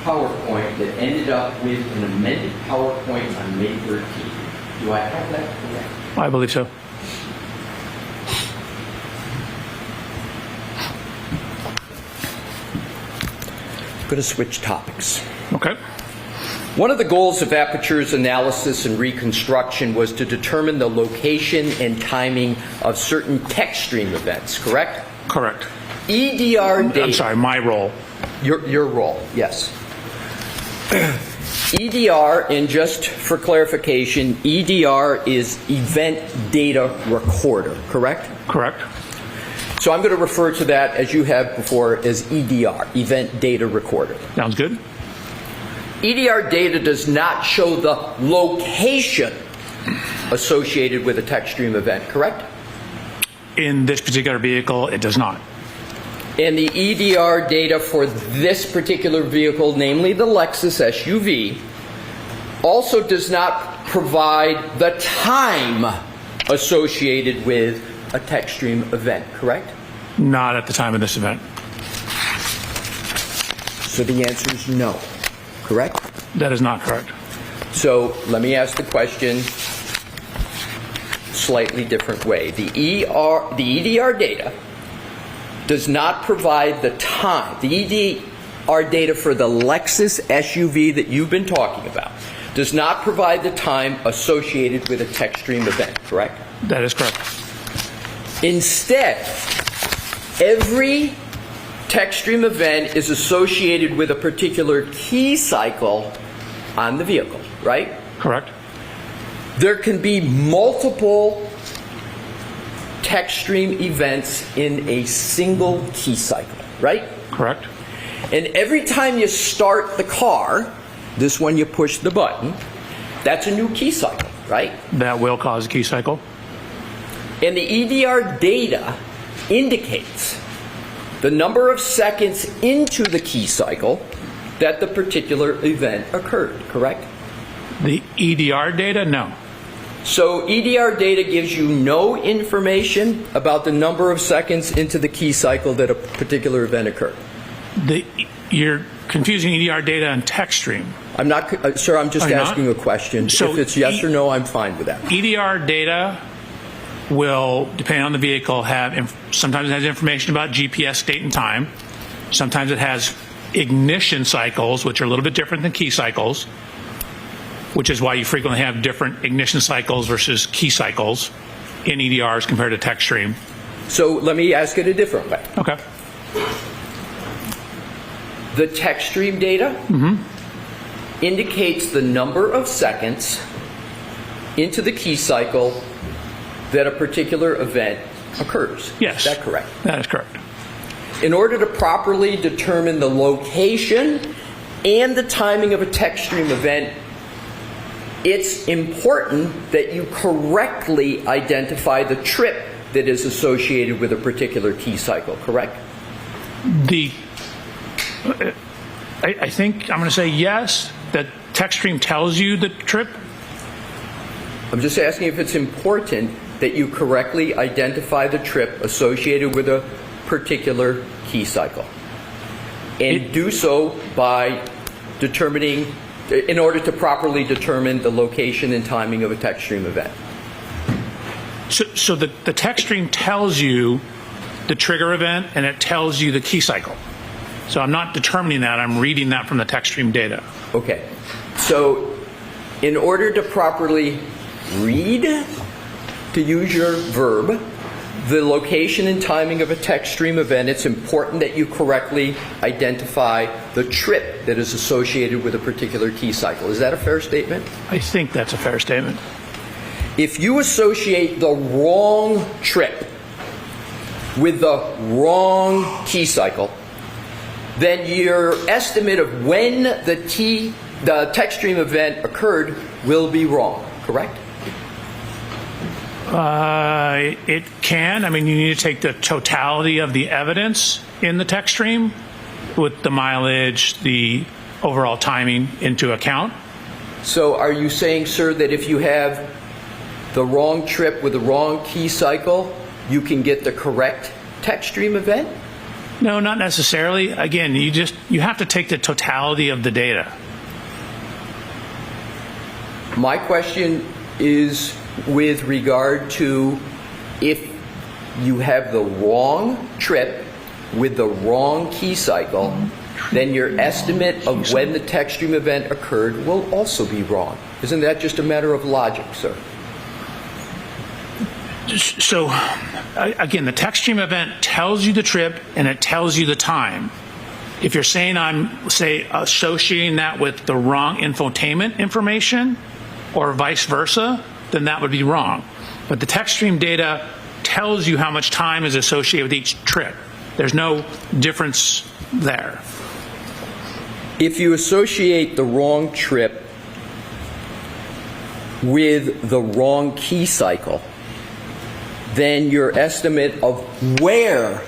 PowerPoint that ended up with an amended PowerPoint on May 13th. Do I have that correct? I believe so. I'm going to switch topics. Okay. One of the goals of Aperture's analysis and reconstruction was to determine the location and timing of certain text stream events, correct? Correct. EDR data... I'm sorry, my role. Your role, yes. EDR, and just for clarification, EDR is Event Data Recorder, correct? Correct. So I'm going to refer to that, as you have before, as EDR, Event Data Recorder. Sounds good. EDR data does not show the location associated with a text stream event, correct? In this particular vehicle, it does not. And the EDR data for this particular vehicle, namely the Lexus SUV, also does not provide the time associated with a text stream event, correct? Not at the time of this event. So the answer is no, correct? That is not correct. So let me ask the question slightly different way. The EDR data does not provide the time. The EDR data for the Lexus SUV that you've been talking about does not provide the time associated with a text stream event, correct? That is correct. Instead, every text stream event is associated with a particular key cycle on the vehicle, right? Correct. There can be multiple text stream events in a single key cycle, right? Correct. And every time you start the car, this one you push the button, that's a new key cycle, right? That will cause a key cycle. And the EDR data indicates the number of seconds into the key cycle that the particular event occurred, correct? The EDR data, no. So EDR data gives you no information about the number of seconds into the key cycle that a particular event occurred. You're confusing EDR data and text stream. I'm not, sir, I'm just asking a question. So if it's yes or no, I'm fine with that. EDR data will, depending on the vehicle, sometimes it has information about GPS date and time. Sometimes it has ignition cycles, which are a little bit different than key cycles, which is why you frequently have different ignition cycles versus key cycles in EDRs compared to text stream. So let me ask it a different way. Okay. The text stream data indicates the number of seconds into the key cycle that a particular event occurs. Yes. Is that correct? That is correct. In order to properly determine the location and the timing of a text stream event, it's important that you correctly identify the trip that is associated with a particular key cycle, correct? I think I'm going to say yes, that text stream tells you the trip. I'm just asking if it's important that you correctly identify the trip associated with a particular key cycle. And do so by determining, in order to properly determine the location and timing of a text stream event. So the text stream tells you the trigger event and it tells you the key cycle. So I'm not determining that, I'm reading that from the text stream data. Okay. So in order to properly read, to use your verb, the location and timing of a text stream event, it's important that you correctly identify the trip that is associated with a particular key cycle. Is that a fair statement? I think that's a fair statement. If you associate the wrong trip with the wrong key cycle, then your estimate of when the text stream event occurred will be wrong, correct? It can. I mean, you need to take the totality of the evidence in the text stream with the mileage, the overall timing into account. So are you saying, sir, that if you have the wrong trip with the wrong key cycle, you can get the correct text stream event? No, not necessarily. Again, you have to take the totality of the data. My question is with regard to if you have the wrong trip with the wrong key cycle then your estimate of when the text stream event occurred will also be wrong. Isn't that just a matter of logic, sir? So, again, the text stream event tells you the trip and it tells you the time. If you're saying I'm, say, associating that with the wrong infotainment information or vice versa, then that would be wrong. But the text stream data tells you how much time is associated with each trip. There's no difference there. If you associate the wrong trip with the wrong key cycle, then your estimate of where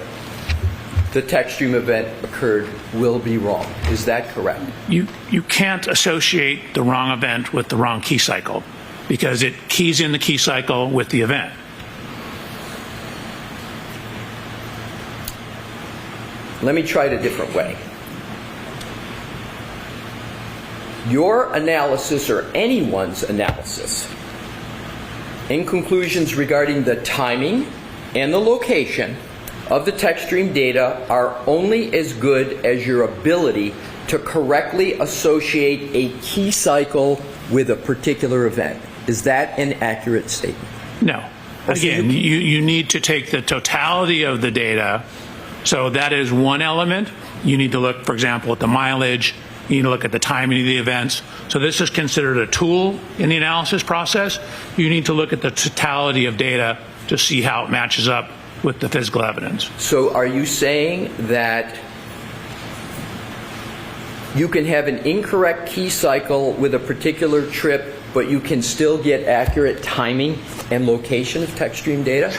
the text stream event occurred will be wrong. Is that correct? You can't associate the wrong event with the wrong key cycle because it keys in the key cycle with the event. Let me try it a different way. Your analysis, or anyone's analysis, in conclusions regarding the timing and the location of the text stream data are only as good as your ability to correctly associate a key cycle with a particular event. Is that an accurate statement? No. Again, you need to take the totality of the data. So that is one element. You need to look, for example, at the mileage. You need to look at the timing of the events. So this is considered a tool in the analysis process. You need to look at the totality of data to see how it matches up with the physical evidence. So are you saying that you can have an incorrect key cycle with a particular trip, but you can still get accurate timing and location of text stream data?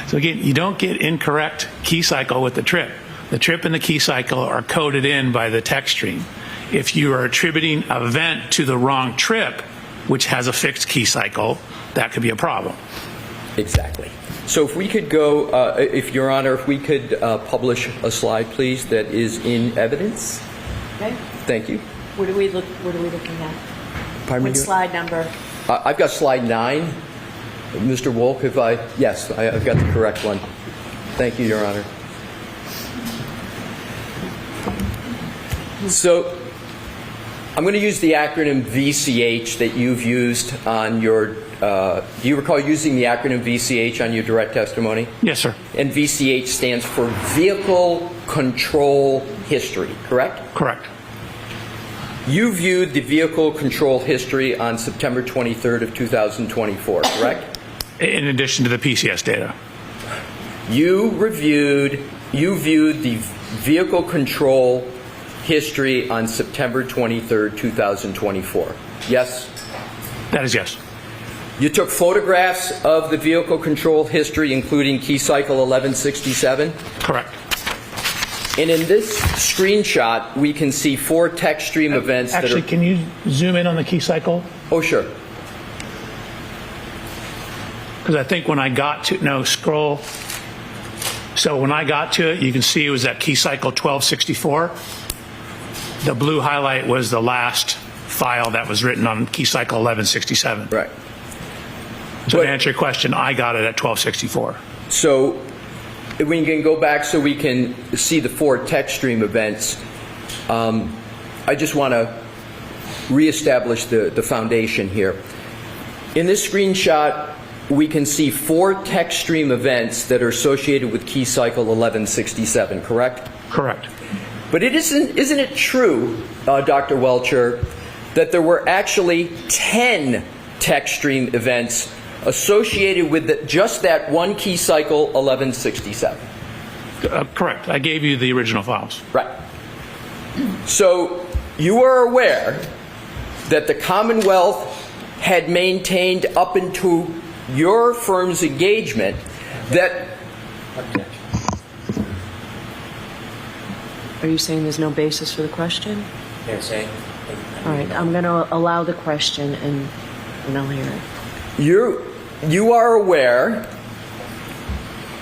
So again, you don't get incorrect key cycle with the trip. The trip and the key cycle are coded in by the text stream. If you are attributing an event to the wrong trip, which has a fixed key cycle, that could be a problem. Exactly. So if we could go, if Your Honor, if we could publish a slide, please, that is in evidence. Okay. Thank you. What are we looking at? Pardon me? What slide number? I've got slide 9. Mr. Wolk, yes, I've got the correct one. Thank you, Your Honor. So I'm going to use the acronym VCH that you've used on your, do you recall using the acronym VCH on your direct testimony? Yes, sir. And VCH stands for Vehicle Control History, correct? Correct. You viewed the vehicle control history on September 23rd of 2024, correct? In addition to the PCS data. You viewed the vehicle control history on September 23rd, 2024. Yes? That is yes. You took photographs of the vehicle control history, including key cycle 1167? Correct. And in this screenshot, we can see 4 text stream events that are... Actually, can you zoom in on the key cycle? Oh, sure. Because I think when I got to, no, scroll. So when I got to it, you can see it was at key cycle 1264. The blue highlight was the last file that was written on key cycle 1167. Right. So to answer your question, I got it at 1264. So if we can go back so we can see the 4 text stream events, I just want to reestablish the foundation here. In this screenshot, we can see 4 text stream events that are associated with key cycle 1167, correct? Correct. But isn't it true, Dr. Welcher, that there were actually 10 text stream events associated with just that one key cycle 1167? Correct. I gave you the original files. Right. So you are aware that the Commonwealth had maintained up into your firm's engagement that... Are you saying there's no basis for the question? They're saying. All right, I'm going to allow the question and I'll hear it. You are aware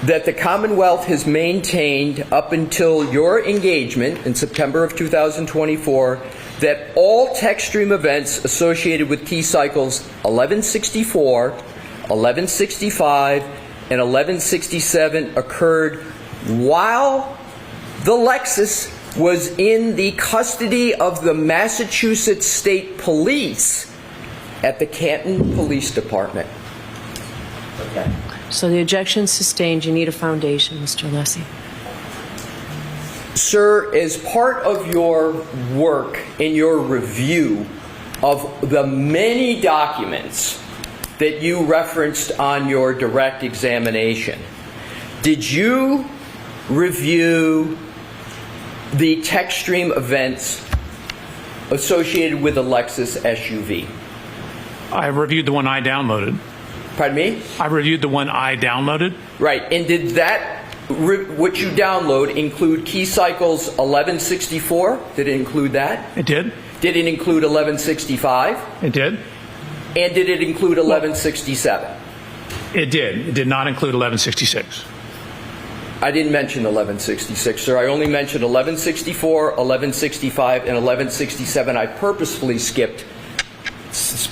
that the Commonwealth has maintained up until your engagement in September of 2024 that all text stream events associated with key cycles 1164, 1165, and 1167 occurred while the Lexus was in the custody of the Massachusetts State Police at the Canton Police Department. Okay. So the objection sustained. You need a foundation, Mr. Lessie. Sir, as part of your work in your review of the many documents that you referenced on your direct examination, did you review the textstream events associated with the Lexus SUV? I reviewed the one I downloaded. Pardon me? I reviewed the one I downloaded. Right. And did that, what you download, include key cycles 1164? Did it include that? It did. Did it include 1165? It did. And did it include 1167? It did. It did not include 1166. I didn't mention 1166, sir. I only mentioned 1164, 1165, and 1167. I purposefully skipped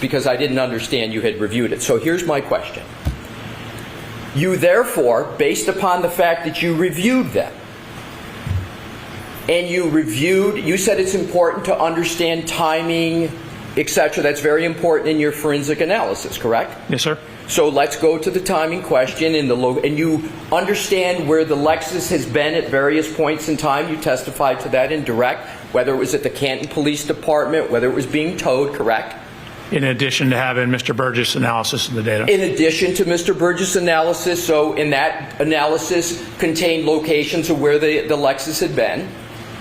because I didn't understand you had reviewed it. So here's my question. You therefore, based upon the fact that you reviewed them, and you said it's important to understand timing, etc. That's very important in your forensic analysis, correct? Yes, sir. So let's go to the timing question, and you understand where the Lexus has been at various points in time. You testified to that in direct, whether it was at the Canton Police Department, whether it was being towed, correct? In addition to having Mr. Burgess' analysis of the data. In addition to Mr. Burgess' analysis, so in that analysis contained locations of where the Lexus had been.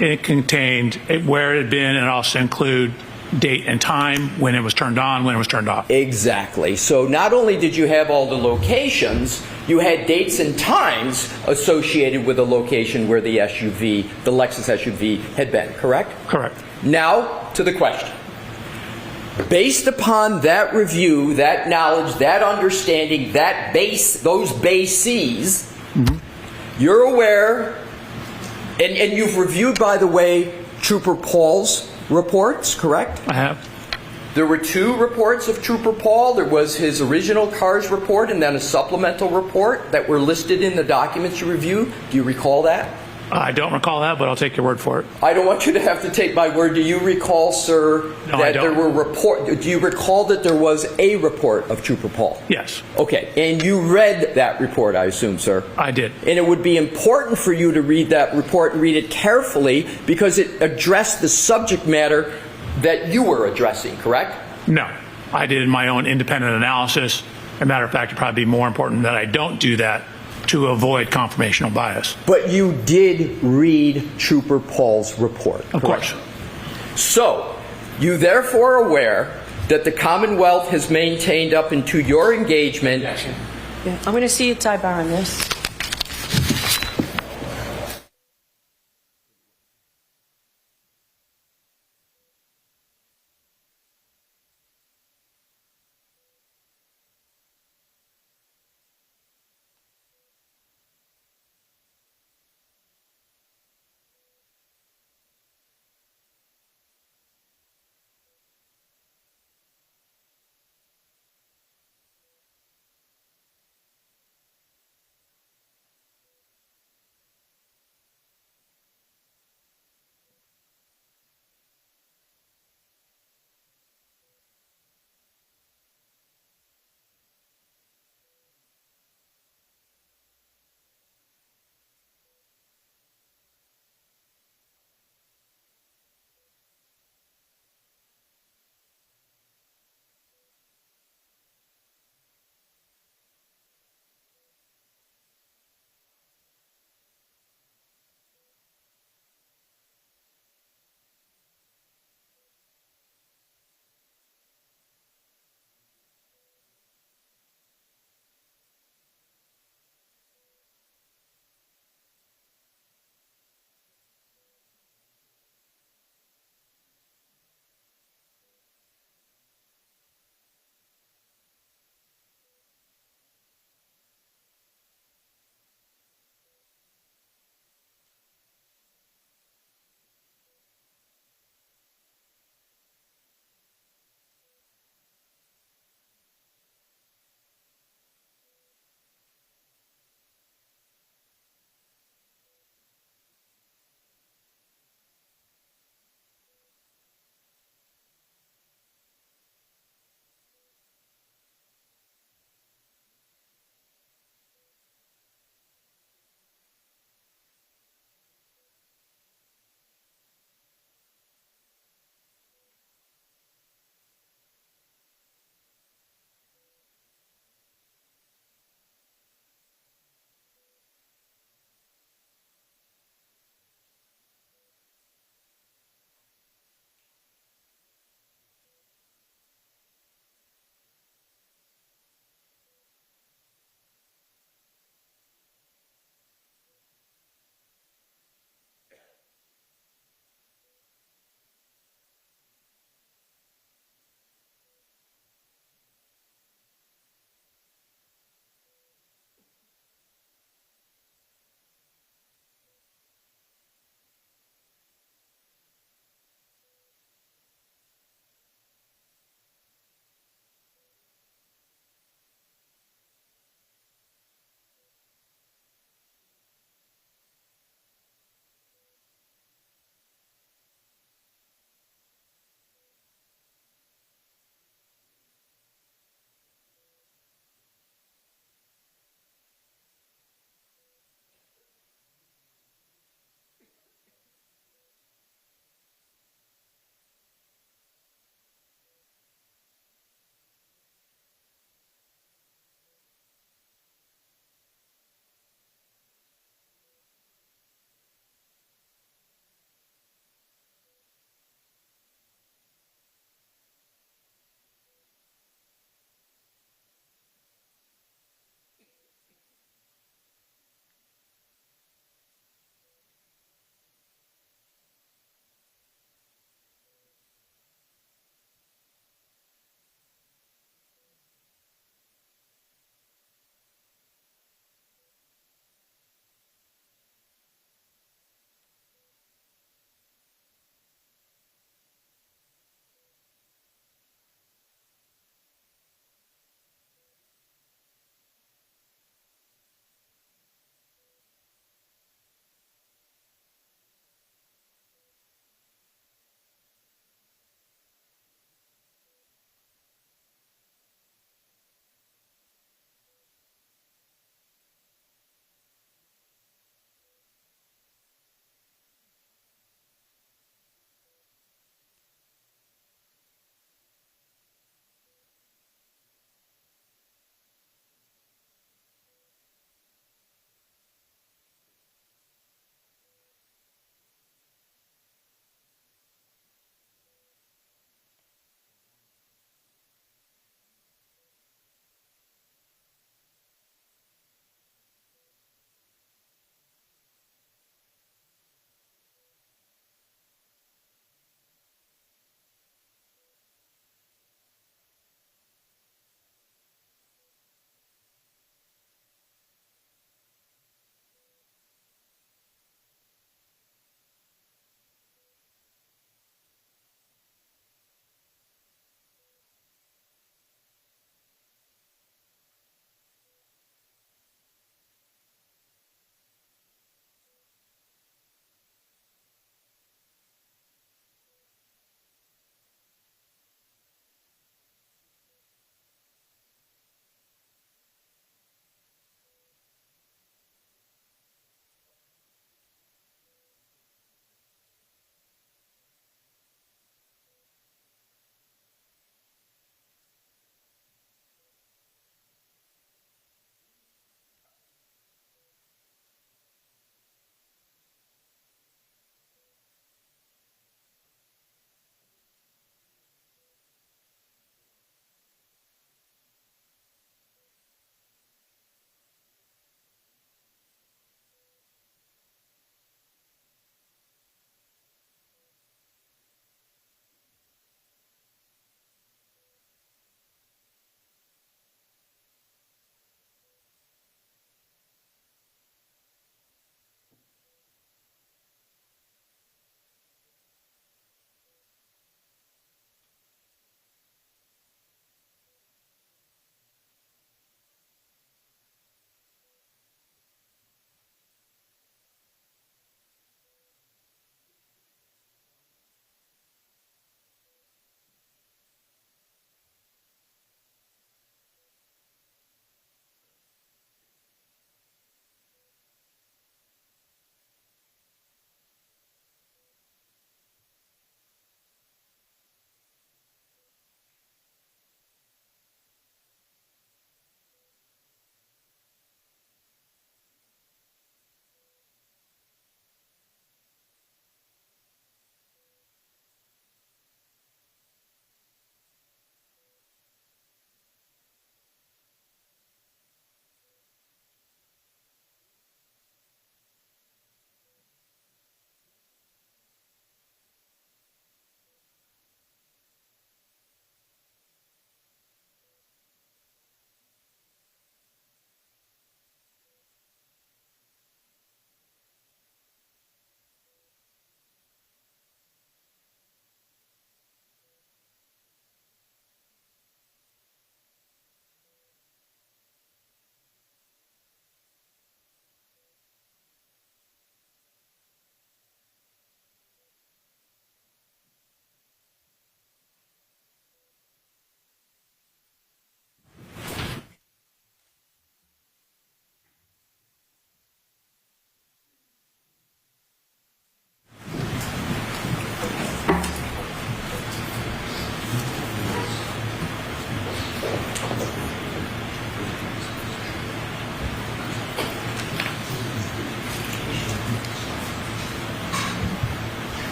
It contained where it had been, and also include date and time, when it was turned on, when it was turned off. Exactly. So not only did you have all the locations, you had dates and times associated with the location where the SUV, the Lexus SUV, had been, correct? Correct. Now to the question. Based upon that review, that knowledge, that understanding, those bases, you're aware, and you've reviewed, by the way, Trooper Paul's reports, correct? I have. There were two reports of Trooper Paul. There was his original CARS report and then a supplemental report that were listed in the documents you reviewed. Do you recall that? I don't recall that, but I'll take your word for it. I don't want you to have to take my word. Do you recall, sir, No, I don't. Do you recall that there was a report of Trooper Paul? Yes. Okay, and you read that report, I assume, sir? I did. And it would be important for you to read that report and read it carefully because it addressed the subject matter that you were addressing, correct? No. I did my own independent analysis. As a matter of fact, it'd probably be more important that I don't do that to avoid confirmational bias. But you did read Trooper Paul's report, Of correct? course. So, you therefore are aware that the Commonwealth has maintained up into your engagement. Yeah. I'm going to see a tie bar on this.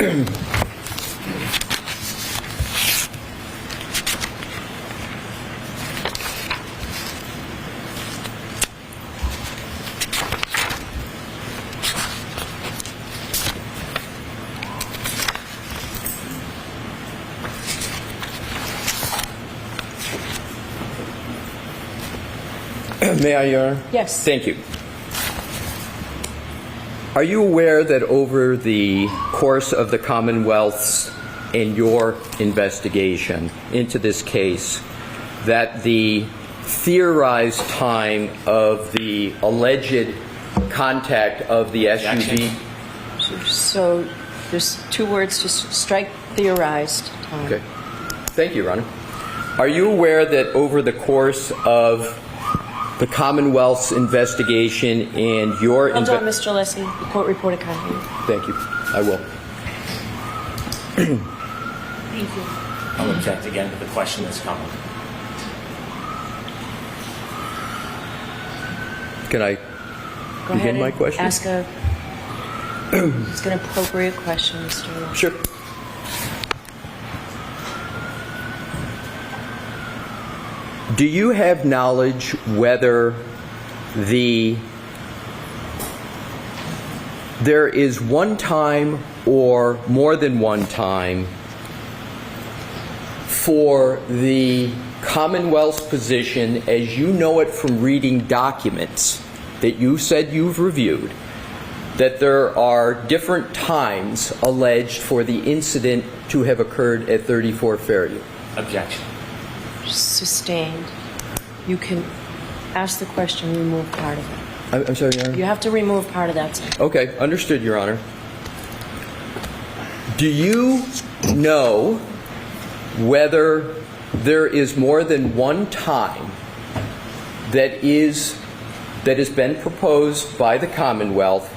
May I, Your Honor? Yes. Thank you. Are you aware that over the course of the Commonwealth's and your investigation into this case, that the theorized time of the alleged contact of the SUV... So there's two words, just strike theorized time. Okay. Thank you, Your Honor. Are you aware that over the course of the Commonwealth's investigation and your... Hold on, Mr. Leslie. The court reporter can't hear you. Thank you. I will. Thank you. I'll object again to the question that's coming. Can I Go begin ahead my and question? ask an appropriate question, Mr. Welcher. Sure. Do you have knowledge whether there is one time or more than one time for the Commonwealth's position, as you know it from reading documents that you said you've reviewed, that there are different times alleged for the incident to have occurred at 34 Fairview? Objection. Sustained. You can ask the question, remove part of it. I'm sorry, Your Honor? You have to remove part of that sentence. Okay, understood, Your Honor. Do you know whether there is more than one time that has been proposed by the Commonwealth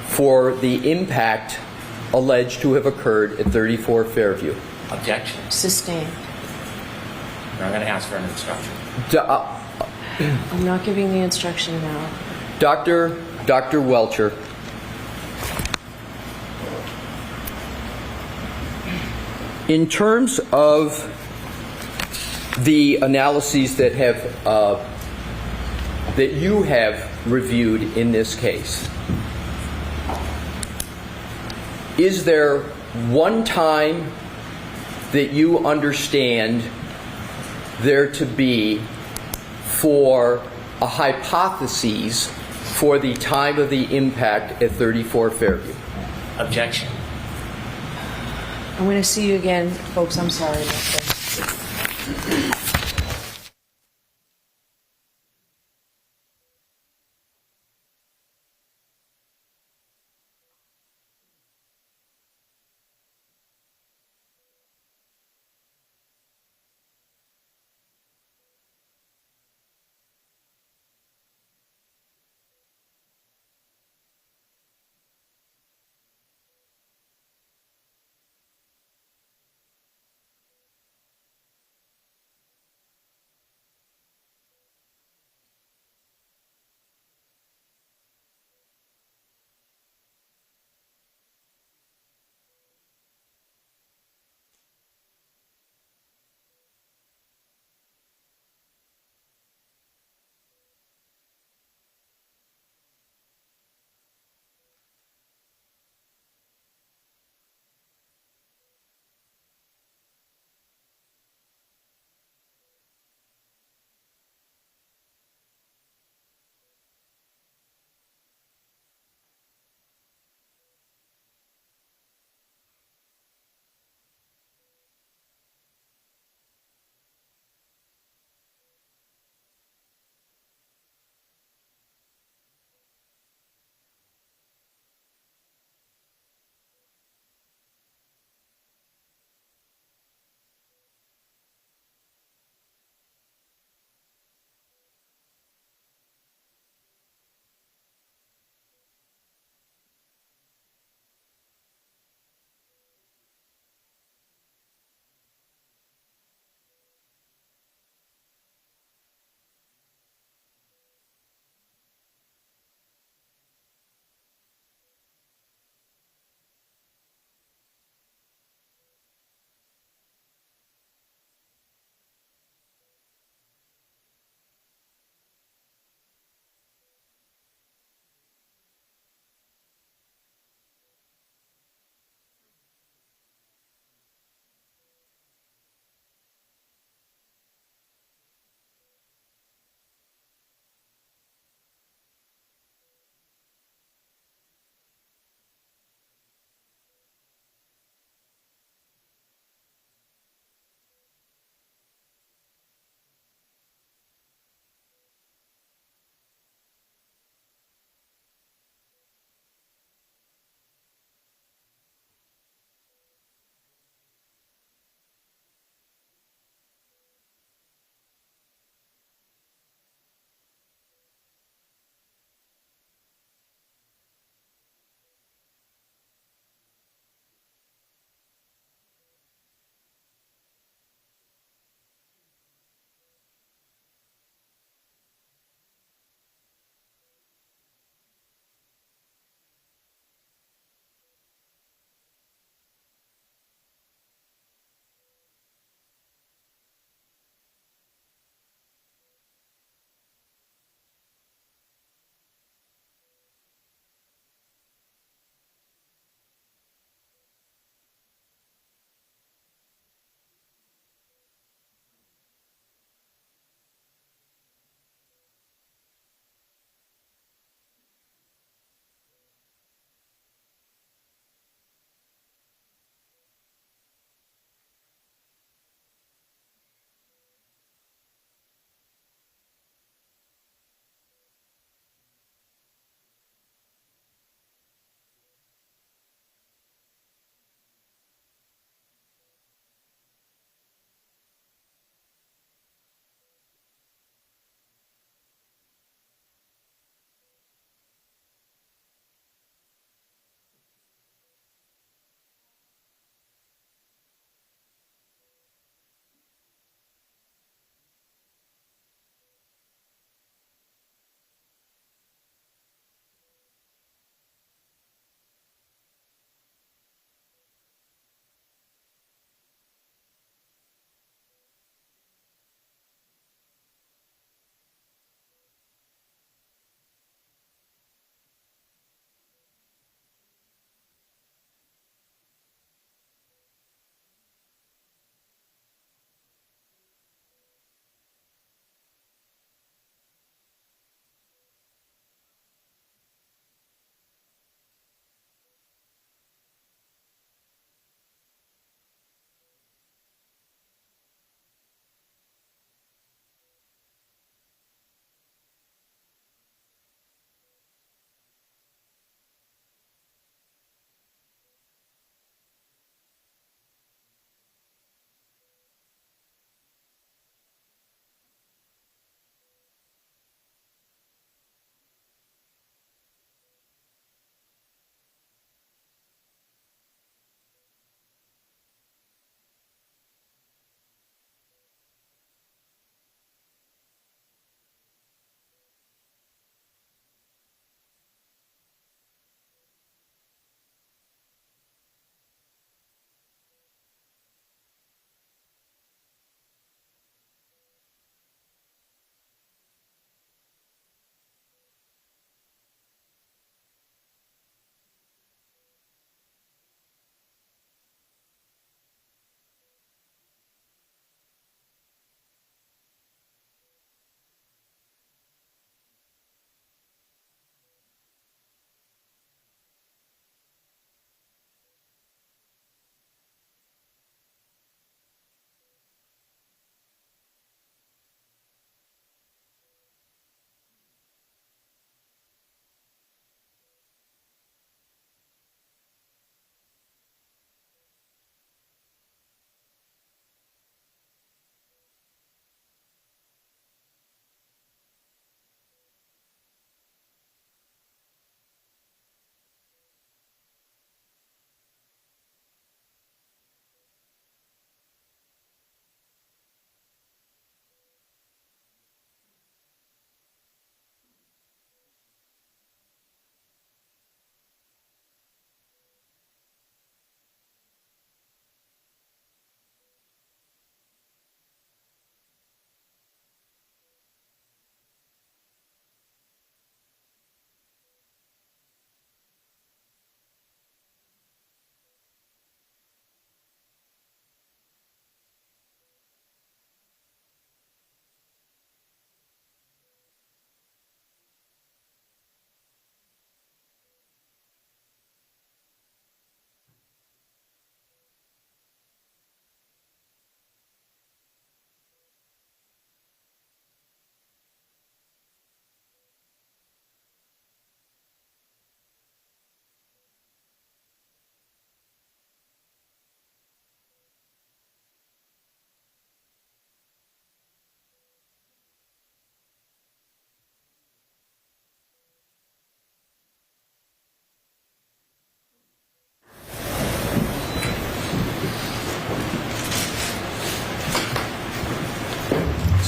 for the impact alleged to have occurred at 34 Fairview? Objection. Sustained. I'm going to ask for an instruction. I'm not giving the instruction now. Dr. Welcher, in terms of the analyses that you have reviewed in this case, is there one time that you understand there to be for a hypothesis for the time of the impact at 34 Fairview? Objection. I'm going to see you again, folks. I'm sorry about that.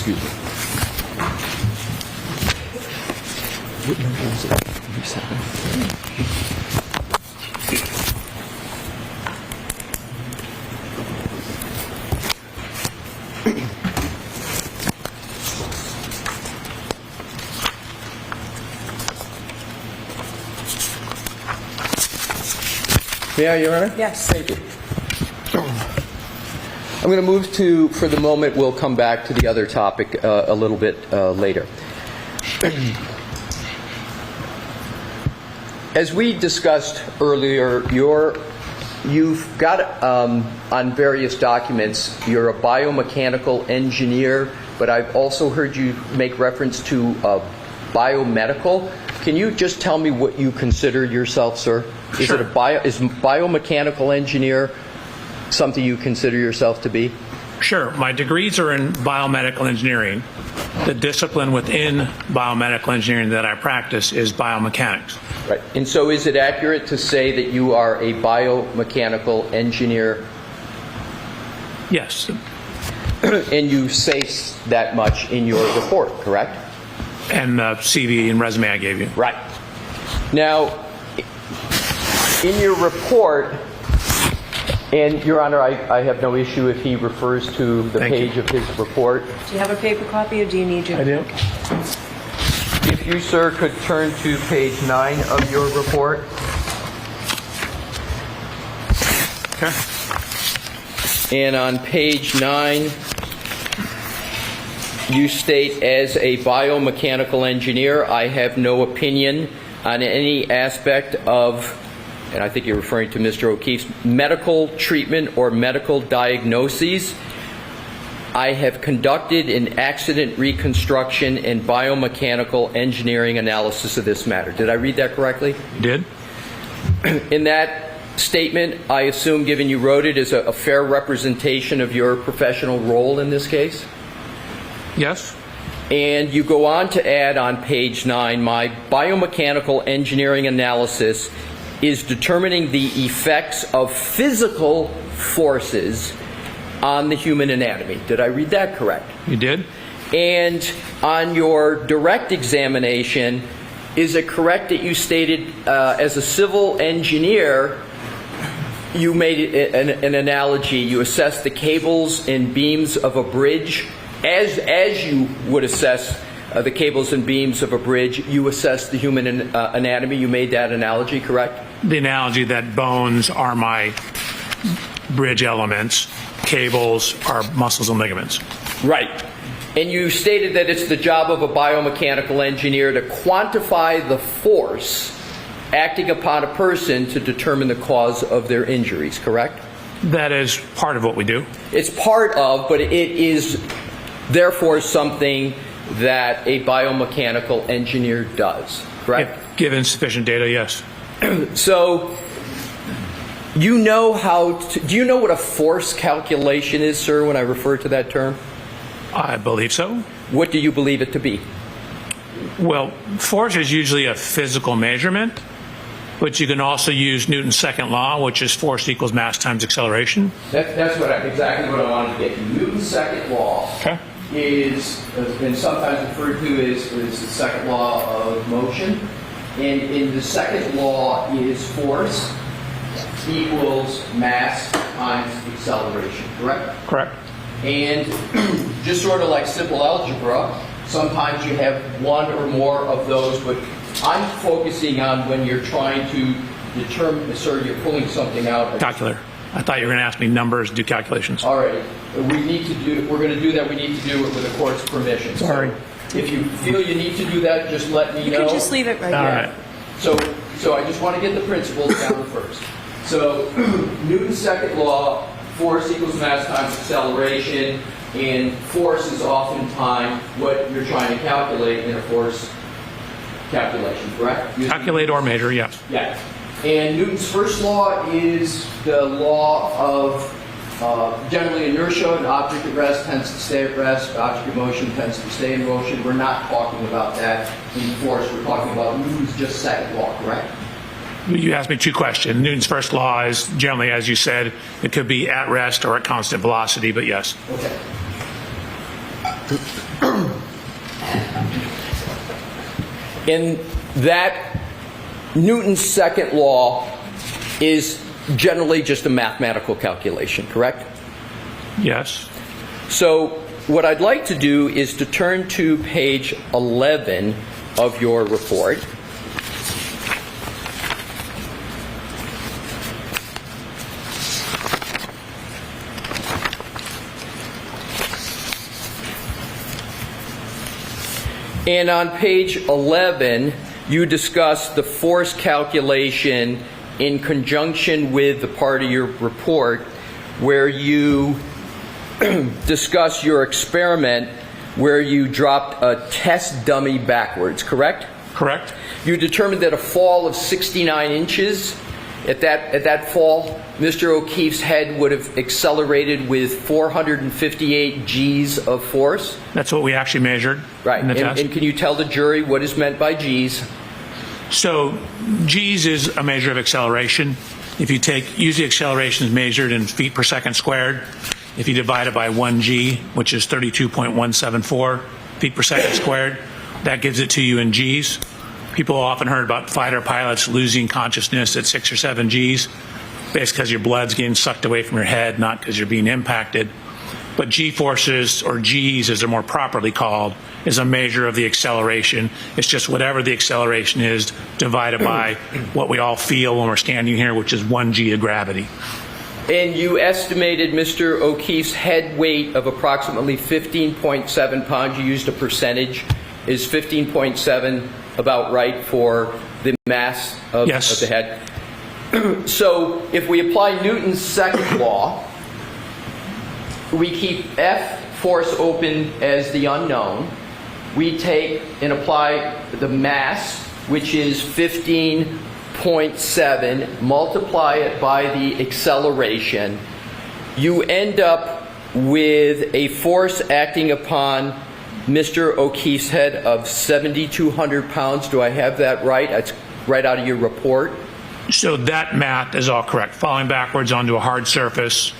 Excuse me. What number was it? 37. May I, Your Honor? Yes. Thank you. I'm going to move to, for the moment, we'll come back to the other topic a little bit later. As we discussed earlier, you've got on various documents, you're a biomechanical engineer, but I've also heard you make reference to biomedical. Can you just tell me what you consider yourself, sir? Is Sure. is biomechanical engineer something you consider yourself to be? Sure. My degrees are in biomedical engineering. The discipline within biomedical engineering that I practice is biomechanics. Right. And so is it accurate to say that you are a biomechanical engineer? Yes. And you say that much in your report, correct? And the CV and resume I gave you. Right. Now, in your report, and Your Honor, I have no issue if he refers to the Thank page you. of his report. Do you have a paper copy, or do you need your? I do. If you, sir, could turn to page 9 of your report. Okay. And on page 9, you state, as a biomechanical engineer, I have no opinion on any aspect of, and I think you're referring to Mr. O'Keefe's, medical treatment or medical diagnoses. I have conducted an accident reconstruction and biomechanical engineering analysis of this matter. Did I read that correctly? You did? In that statement, I assume, given you wrote it, is a fair representation of your professional role in this case? Yes. And you go on to add on page 9, my biomechanical engineering analysis is determining the effects of physical forces on the human anatomy. Did I read that correct? You did? And on your direct examination, is it correct that you stated as a civil engineer, you made an analogy, you assessed the cables and beams of a bridge as you would assess the cables and beams of a bridge, you assess the human anatomy. You made that analogy, correct? The analogy that bones are my bridge elements, cables are muscles and ligaments. Right. And you stated that it's the job of a biomechanical engineer to quantify the force acting upon a person to determine the cause of their injuries, correct? That is part of what we do. It's part of, but it is therefore something that a biomechanical engineer does, correct? If given sufficient data, yes. So, you know do you know what a force calculation is, sir, when I refer to that term? I believe so. What do you believe it to be? Well, force is usually a physical measurement, but you can also use Newton's second law, which is force equals mass times acceleration. That's exactly what I wanted to get to. Newton's second law has been sometimes referred to as the second law of motion. And in the second law is force equals mass times acceleration, correct? Correct. And just sort of like simple algebra, sometimes you have one or more of those, but I'm focusing on when you're trying to determine, sir, you're pulling something out. Calculator. I thought you were going to ask me numbers, do calculations. All right. We're going to do that. We need to do it with the court's permission. Sorry. So if you feel you need to do that, just let me know. You can just leave it right All here. right. So I just want to get the principles down first. So Newton's second law, force equals mass times acceleration, and force is oftentimes what you're trying to calculate in a force calculation, correct? Calculate or measure, yes. Yeah. And Newton's first law is the law of generally inertia. An object at rest tends to stay at rest. Object in motion tends to stay in motion. We're not talking about that in force. We're talking about Newton's just second law, correct? You asked me two questions. Newton's first law is generally, as you said, it could be at rest or at constant velocity, but yes. Okay. And that Newton's second law is generally just a mathematical calculation, correct? Yes. So what I'd like to do is to turn to page 11 of your report. And on page 11, you discuss the force calculation in conjunction with the part of your report where you discuss your experiment where you dropped a test dummy backwards, correct? Correct. You determined that a fall of 69 inches, at that fall, Mr. O'Keefe's head would have accelerated with 458 G's of force? That's what we actually measured Right. in the test. And can you tell the jury what is meant by G's? So G's is a measure of acceleration. If you usually acceleration is measured in feet per second squared. If you divide it by 1 G, which is 32.174 feet per second squared, that gives it to you in G's. People often heard about fighter pilots losing consciousness at 6 or 7 G's, basically because your blood's getting sucked away from your head, not because you're being impacted. But G-forces, or G's as they're more properly called, is a measure of the acceleration. It's just whatever the acceleration is divided by what we all feel when we're standing here, which is 1 G of gravity. And you estimated Mr. O'Keefe's head weight of approximately 15.7 pounds. You used a percentage. Is 15.7 about right for the mass of, Yes. of the head? So if we apply Newton's second law, we keep F force open as the unknown. We take and apply the mass, which is 15.7, multiply it by the acceleration. You end up with a force acting upon Mr. O'Keefe's head of 7,200 pounds. Do I have that right? That's right out of your report. So that math is all correct. Falling backwards onto a hard surface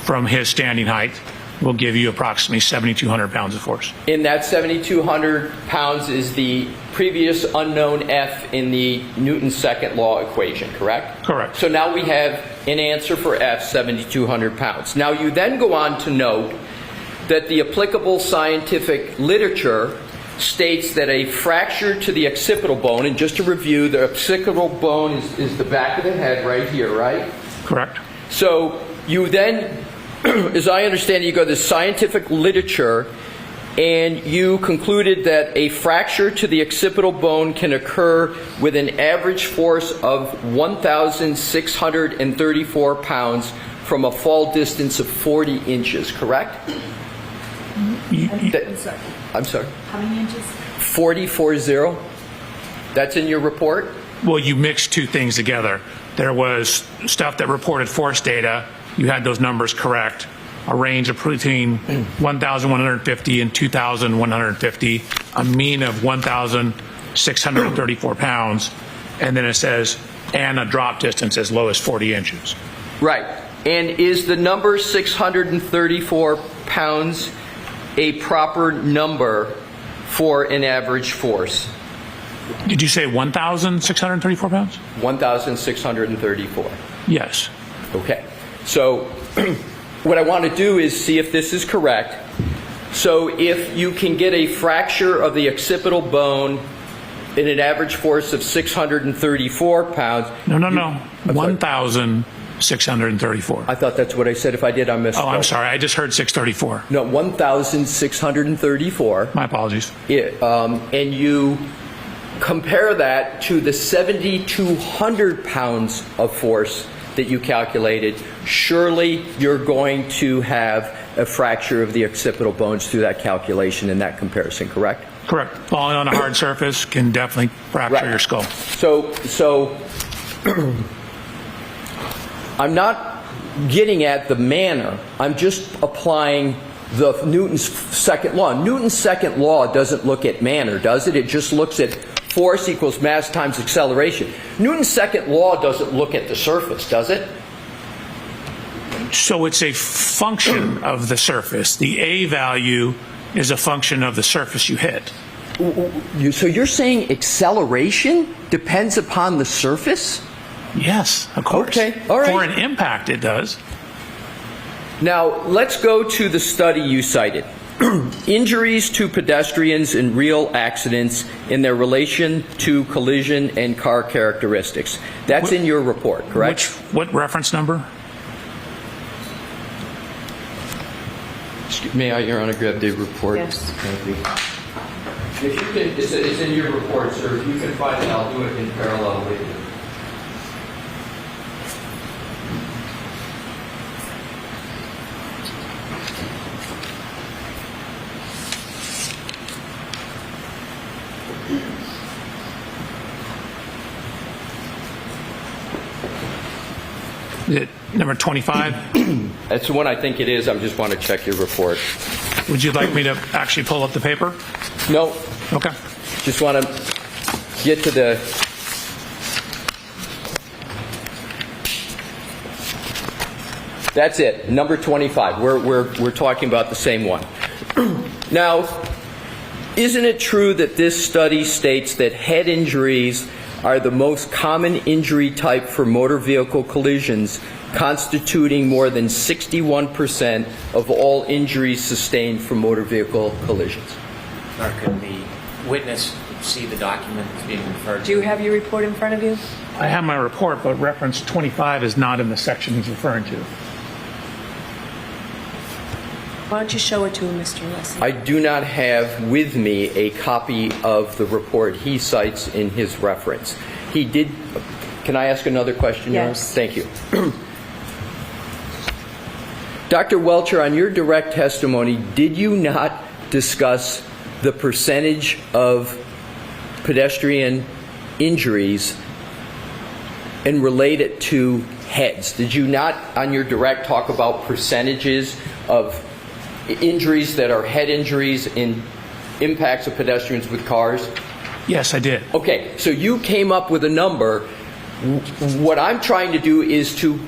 from his standing height will give you approximately 7,200 pounds of force. And that 7,200 pounds is the previous unknown F in the Newton's second law equation, correct? Correct. So now we have an answer for F, 7,200 pounds. Now you then go on to note that the applicable scientific literature states that a fracture to the occipital bone, and just to review, the occipital bone is the back of the head right here, right? Correct. So you then, as I understand it, you go to the scientific literature and you concluded that a fracture to the occipital bone can occur with an average force of 1,634 pounds from a fall distance of 40 inches, correct? I'm sorry? How many inches? 40. That's in your report? Well, you mixed two things together. There was stuff that reported force data. You had those numbers correct. A range of between 1,150 and 2,150, a mean of 1,634 pounds, and then it says, and a drop distance as low as 40 inches. Right. And is the number 634 pounds a proper number for an average force? Did you say 1,634 pounds? 1,634. Yes. Okay. So what I want to do is see if this is correct. So if you can get a fracture of the occipital bone in an average force of 634 pounds. No. 1,634. I thought that's what I said. If I did, I missed. Oh, I'm sorry. I just heard 634. No, 1,634. My apologies. And you compare that to the 7,200 pounds of force that you calculated, surely you're going to have a fracture of the occipital bones through that calculation in that comparison, correct? Correct. Falling on a hard surface can definitely fracture your skull. So I'm not getting at the manner. I'm just applying the Newton's second law. Newton's second law doesn't look at manner, does it? It just looks at force equals mass times acceleration. Newton's second law doesn't look at the surface, does it? So it's a function of the surface. The A value is a function of the surface you hit. So you're saying acceleration depends upon the surface? Yes, of course. Okay, all right. For an impact, it does. Now, let's go to the study you cited. Injuries to pedestrians in real accidents in their relation to collision and car characteristics. That's in your report, correct? What reference number? May I, Your Honor, grab the report? Yes. Thank you. If you can, it's in your report, sir. If you can find it, I'll do it in parallel with you. Is it number 25? That's the one I think it is. I just want to check your report. Would you like me to actually pull up the paper? No, Okay. just want to get to the... That's it, number 25. We're talking about the same one. Now, isn't it true that this study states that head injuries are the most common injury type for motor vehicle collisions, constituting more than 61% of all injuries sustained from motor vehicle collisions? Or could the witness see the document that's being referred to? Do you have your report in front of you? I have my report, but reference 25 is not in the section he's referring to. Why don't you show it to him, Mr. Leslie? I do not have with me a copy of the report he cites in his reference. He did... Can I ask another question? Your Honor? Yes. Thank you. Dr. Welcher, on your direct testimony, did you not discuss the percentage of pedestrian injuries and relate it to heads? Did you not, on your direct, talk about percentages of injuries that are head injuries in impacts of pedestrians with cars? Yes, I did. Okay, so you came up with a number. What I'm trying to do is to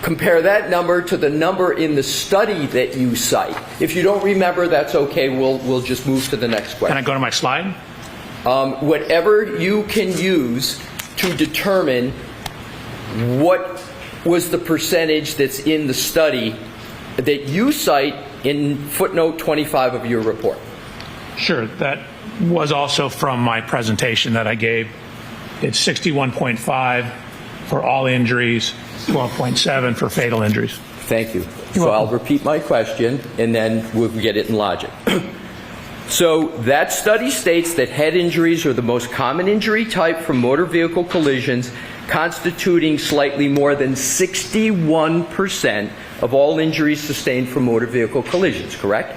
compare that number to the number in the study that you cite. If you don't remember, that's okay. We'll just move to the next question. Can I go to my slide? Whatever you can use to determine what was the percentage that's in the study that you cite in footnote 25 of your report. Sure. That was also from my presentation that I gave. It's 61.5 for all injuries, 12.7 for fatal injuries. Thank you. So I'll repeat my question, and then we'll get it in logic. So that study states that head injuries are the most common injury type from motor vehicle collisions, constituting slightly more than 61% of all injuries sustained from motor vehicle collisions, correct?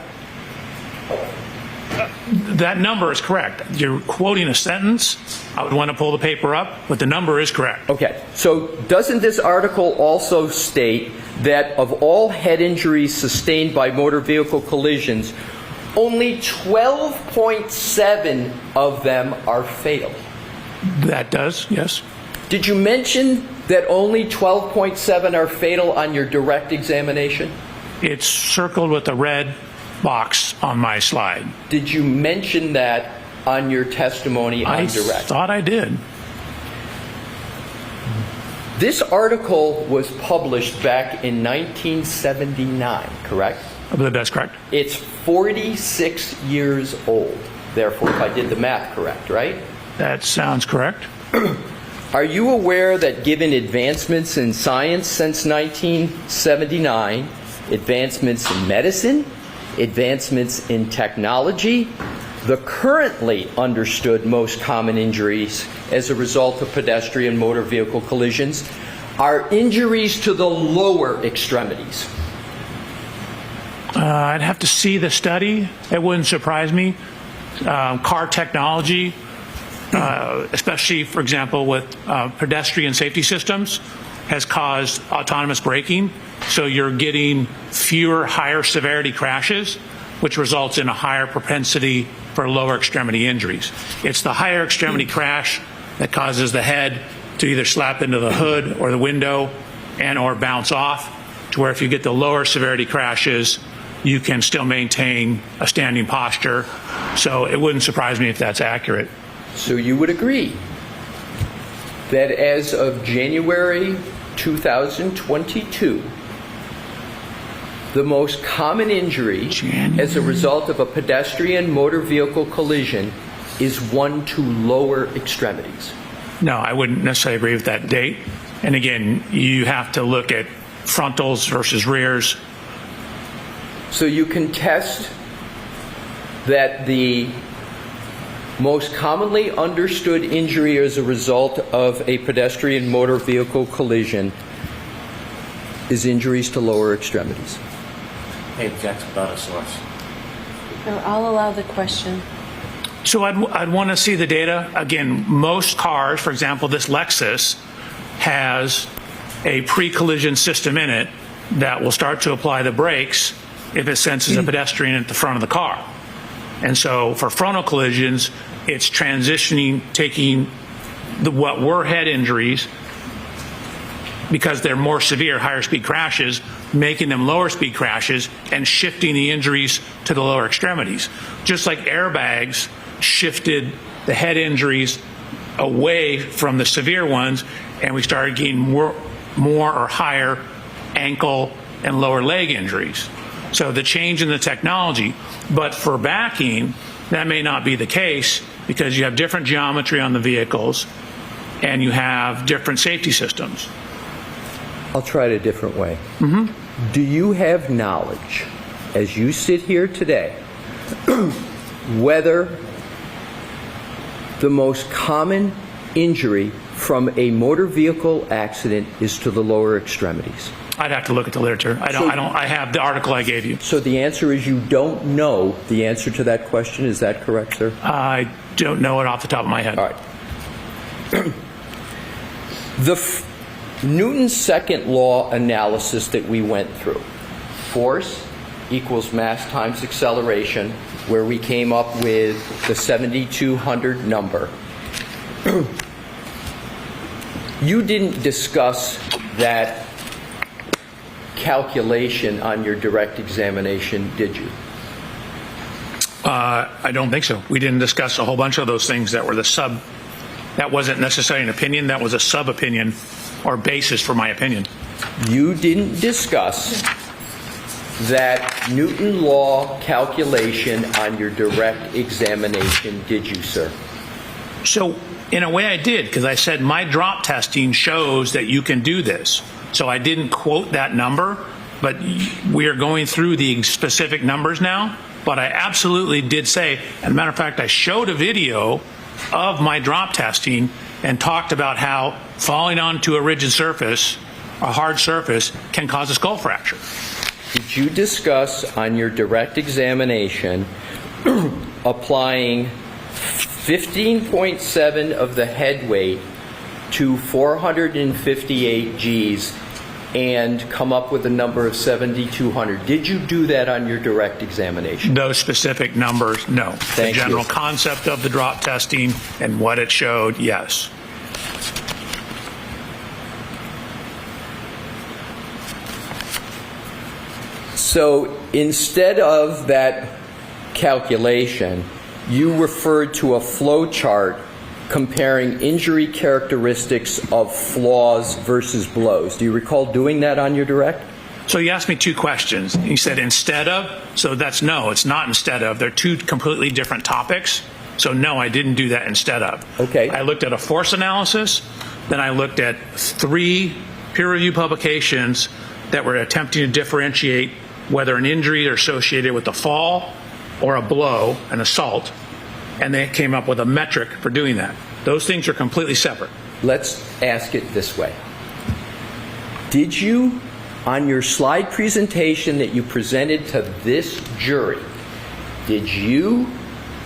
That number is correct. You're quoting a sentence. I would want to pull the paper up, but the number is correct. Okay. So doesn't this article also state that of all head injuries sustained by motor vehicle collisions, only 12.7 of them are fatal? That does, yes. Did you mention that only 12.7 are fatal on your direct examination? It's circled with a red box on my slide. Did you mention that on your testimony on I direct? thought I did. This article was published back in 1979, correct? I believe that's correct. It's 46 years old, therefore, if I did the math correct, right? That sounds correct. Are you aware that given advancements in science since 1979, advancements in medicine, advancements in technology, the currently understood most common injuries as a result of pedestrian motor vehicle collisions are injuries to the lower extremities? I'd have to see the study. It wouldn't surprise me. Car technology, especially, for example, with pedestrian safety systems, has caused autonomous braking. So you're getting fewer higher severity crashes, which results in a higher propensity for lower extremity injuries. It's the higher extremity crash that causes the head to either slap into the hood or the window and or bounce off, to where if you get the lower severity crashes, you can still maintain a standing posture. So it wouldn't surprise me if that's accurate. So you would agree that as of January 2022, the most common injury as a result of a pedestrian motor vehicle collision is one to lower extremities? No, I wouldn't necessarily agree with that date. And again, you have to look at frontals versus rears. So you contest that the most commonly understood injury as a result of a pedestrian motor vehicle collision is injuries to lower extremities? Hey, objects without a source. I'll allow the question. So I'd want to see the data. Again, most cars, for example, this Lexus, has a pre-collision system in it that will start to apply the brakes if it senses a pedestrian at the front of the car. And so for frontal collisions, it's transitioning, taking what were head injuries, because they're more severe, higher speed crashes, making them lower speed crashes and shifting the injuries to the lower extremities. Just like airbags shifted the head injuries away from the severe ones, and we started getting more or higher ankle and lower leg injuries. So the change in the technology, but for backing, that may not be the case because you have different geometry on the vehicles and you have different safety systems. I'll try it a different way. Do you have knowledge, as you sit here today, whether the most common injury from a motor vehicle accident is to the lower extremities? I'd have to look at the literature. I have the article I gave you. So the answer is you don't know the answer to that question. Is that correct, sir? I don't know it off the top of my head. All right. Newton's second law analysis that we went through, force equals mass times acceleration, where we came up with the 7,200 number. You didn't discuss that calculation on your direct examination, did you? I don't think so. We didn't discuss a whole bunch of those things that were that wasn't necessarily an opinion, that was a sub-opinion or basis for my opinion. You didn't discuss that Newton law calculation on your direct examination, did you, sir? So in a way I did, because I said my drop testing shows that you can do this. So I didn't quote that number, but we are going through the specific numbers now. But I absolutely did say, as a matter of fact, I showed a video of my drop testing and talked about how falling onto a rigid surface, a hard surface, can cause a skull fracture. Did you discuss on your direct examination applying 15.7 of the head weight to 458 G's and come up with a number of 7,200? Did you do that on your direct examination? Those specific numbers, no. Thank the general you. concept of the drop testing and what it showed, yes. So instead of that calculation, you referred to a flow chart comparing injury characteristics of flaws versus blows. Do you recall doing that on your direct? So you asked me two questions. You said instead of, so that's no, it's not instead of. They're two completely different topics. So no, I didn't do that instead of. Okay. I looked at a force analysis, then I looked at 3 peer-reviewed publications that were attempting to differentiate whether an injury is associated with a fall or a blow, an assault, and they came up with a metric for doing that. Those things are completely separate. Let's ask it this way. Did you, on your slide presentation that you presented to this jury, did you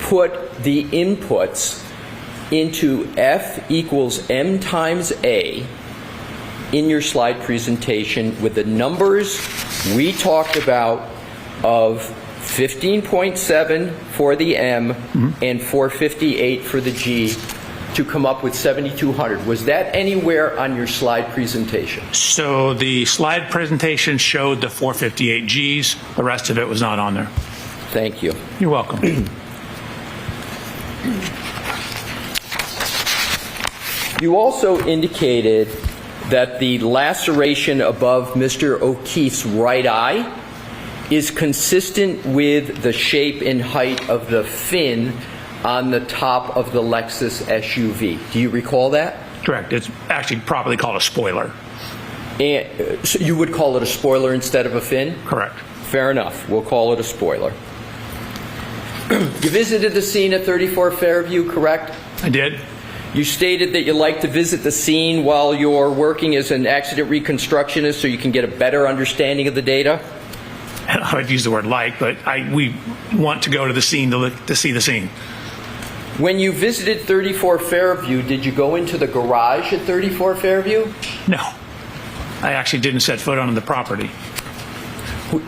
put the inputs into F equals M times A in your slide presentation with the numbers we talked about of 15.7 for the M and 458 for the G to come up with 7,200. Was that anywhere on your slide presentation? So the slide presentation showed the 458 Gs. The rest of it was not on there. Thank you. You're welcome. You also indicated that the laceration above Mr. O'Keefe's right eye is consistent with the shape and height of the fin on the top of the Lexus SUV. Do you recall that? Correct. It's actually properly called a spoiler. And so you would call it a spoiler instead of a fin? Correct. Fair enough. We'll call it a spoiler. You visited the scene at 34 Fairview, correct? I did. You stated that you like to visit the scene while you're working as an accident reconstructionist so you can get a better understanding of the data? I would use the word like, but we want to go to the scene to see the scene. When you visited 34 Fairview, did you go into the garage at 34 Fairview? No. I actually didn't set foot on the property.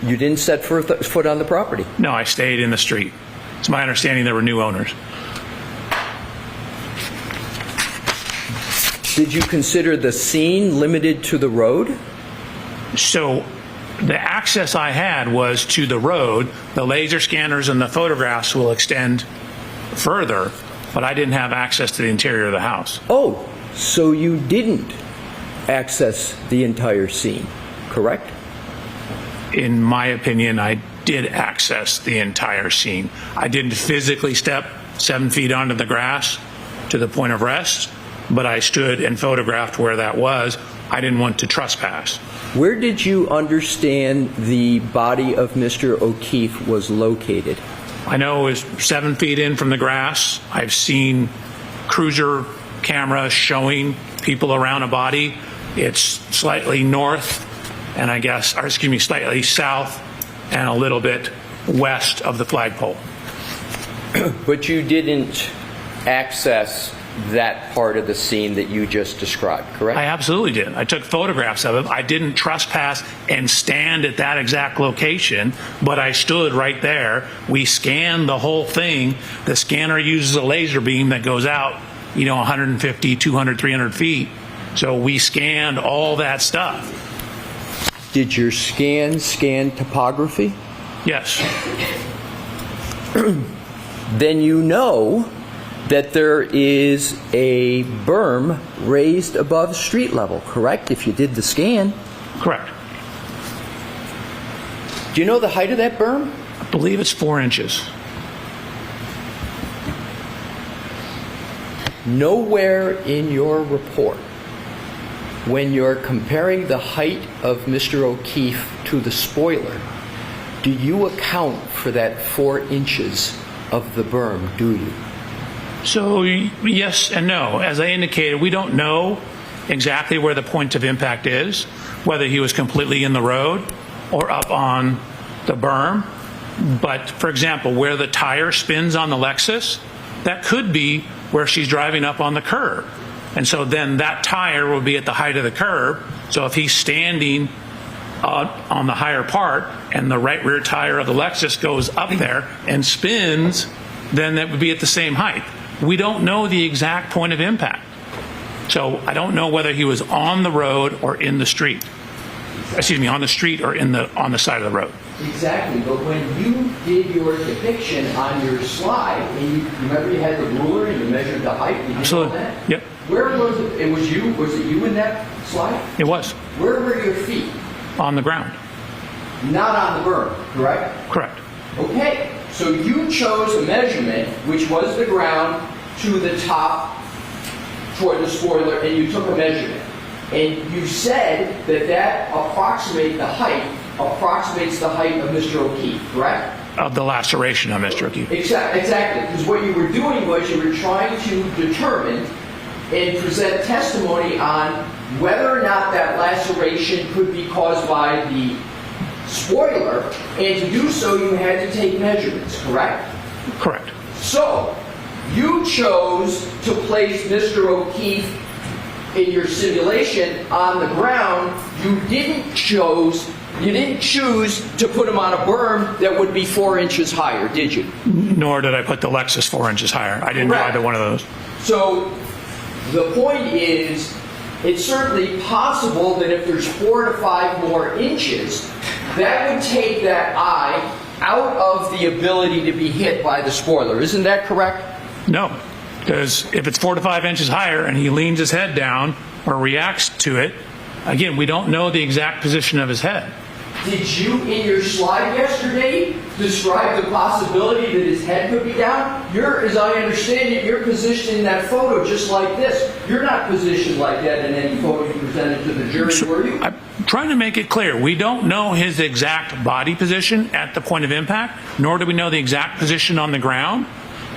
You didn't set foot on the property? No, I stayed in the street. It's my understanding there were new owners. Did you consider the scene limited to the road? So the access I had was to the road. The laser scanners and the photographs will extend further, but I didn't have access to the interior of the house. Oh, so you didn't access the entire scene, correct? In my opinion, I did access the entire scene. I didn't physically step 7 feet onto the grass to the point of rest, but I stood and photographed where that was. I didn't want to trespass. Where did you understand the body of Mr. O'Keefe was located? I know it was 7 feet in from the grass. I've seen cruiser cameras showing people around a body. It's slightly north and slightly south and a little bit west of the flagpole. But you didn't access that part of the scene that you just described, correct? I absolutely did. I took photographs of it. I didn't trespass and stand at that exact location, but I stood right there. We scanned the whole thing. The scanner uses a laser beam that goes out, 150, 200, 300 feet. So we scanned all that stuff. Did your scan topography? Yes. Then you know that there is a berm raised above street level, correct? If you did the scan. Correct. Do you know the height of that berm? I believe it's 4 inches. Nowhere in your report, when you're comparing the height of Mr. O'Keefe to the spoiler, do you account for that 4 inches of the berm, do you? So yes and no. As I indicated, we don't know exactly where the point of impact is, whether he was completely in the road or up on the berm. But for example, where the tire spins on the Lexus, that could be where she's driving up on the curb. And so then that tire will be at the height of the curb. So if he's standing on the higher part and the right rear tire of the Lexus goes up there and spins, then that would be at the same height. We don't know the exact point of impact. So I don't know whether he was on the road or in the street. Excuse me, on the street or on the side of the road. Exactly, but when you did your depiction on your slide, and you remember you had the ruler and you measured the height, you did all Absolutely. that? Yep. Where was it? It was you? Was it you in that slide? It was. Where were your feet? On the ground. Not on the berm, correct? Correct. Okay, so you chose a measurement, which was the ground, to the top toward the spoiler, and you took a measurement. And you said that approximates the height of Mr. O'Keefe, correct? Of the laceration of Mr. O'Keefe. Exactly, because what you were doing was you were trying to determine and present testimony on whether or not that laceration could be caused by the spoiler, and to do so you had to take measurements, correct? Correct. So, you chose to place Mr. O'Keefe in your simulation on the ground. You didn't choose to put him on a berm that would be 4 inches higher, did you? Nor did I put the Lexus 4 inches higher. I didn't do Correct. either one of those. So, The point is, it's certainly possible that if there's 4 to 5 more inches, that would take that eye out of the ability to be hit by the spoiler. Isn't that correct? No, because if it's 4 to 5 inches higher and he leans his head down or reacts to it, again, we don't know the exact position of his head. Did you, in your slide yesterday, describe the possibility that his head could be down? As I understand it, you're positioned in that photo just like this. You're not positioned like that in any photo you presented to the jury, were you? I'm trying to make it clear. We don't know his exact body position at the point of impact, nor do we know the exact position on the ground.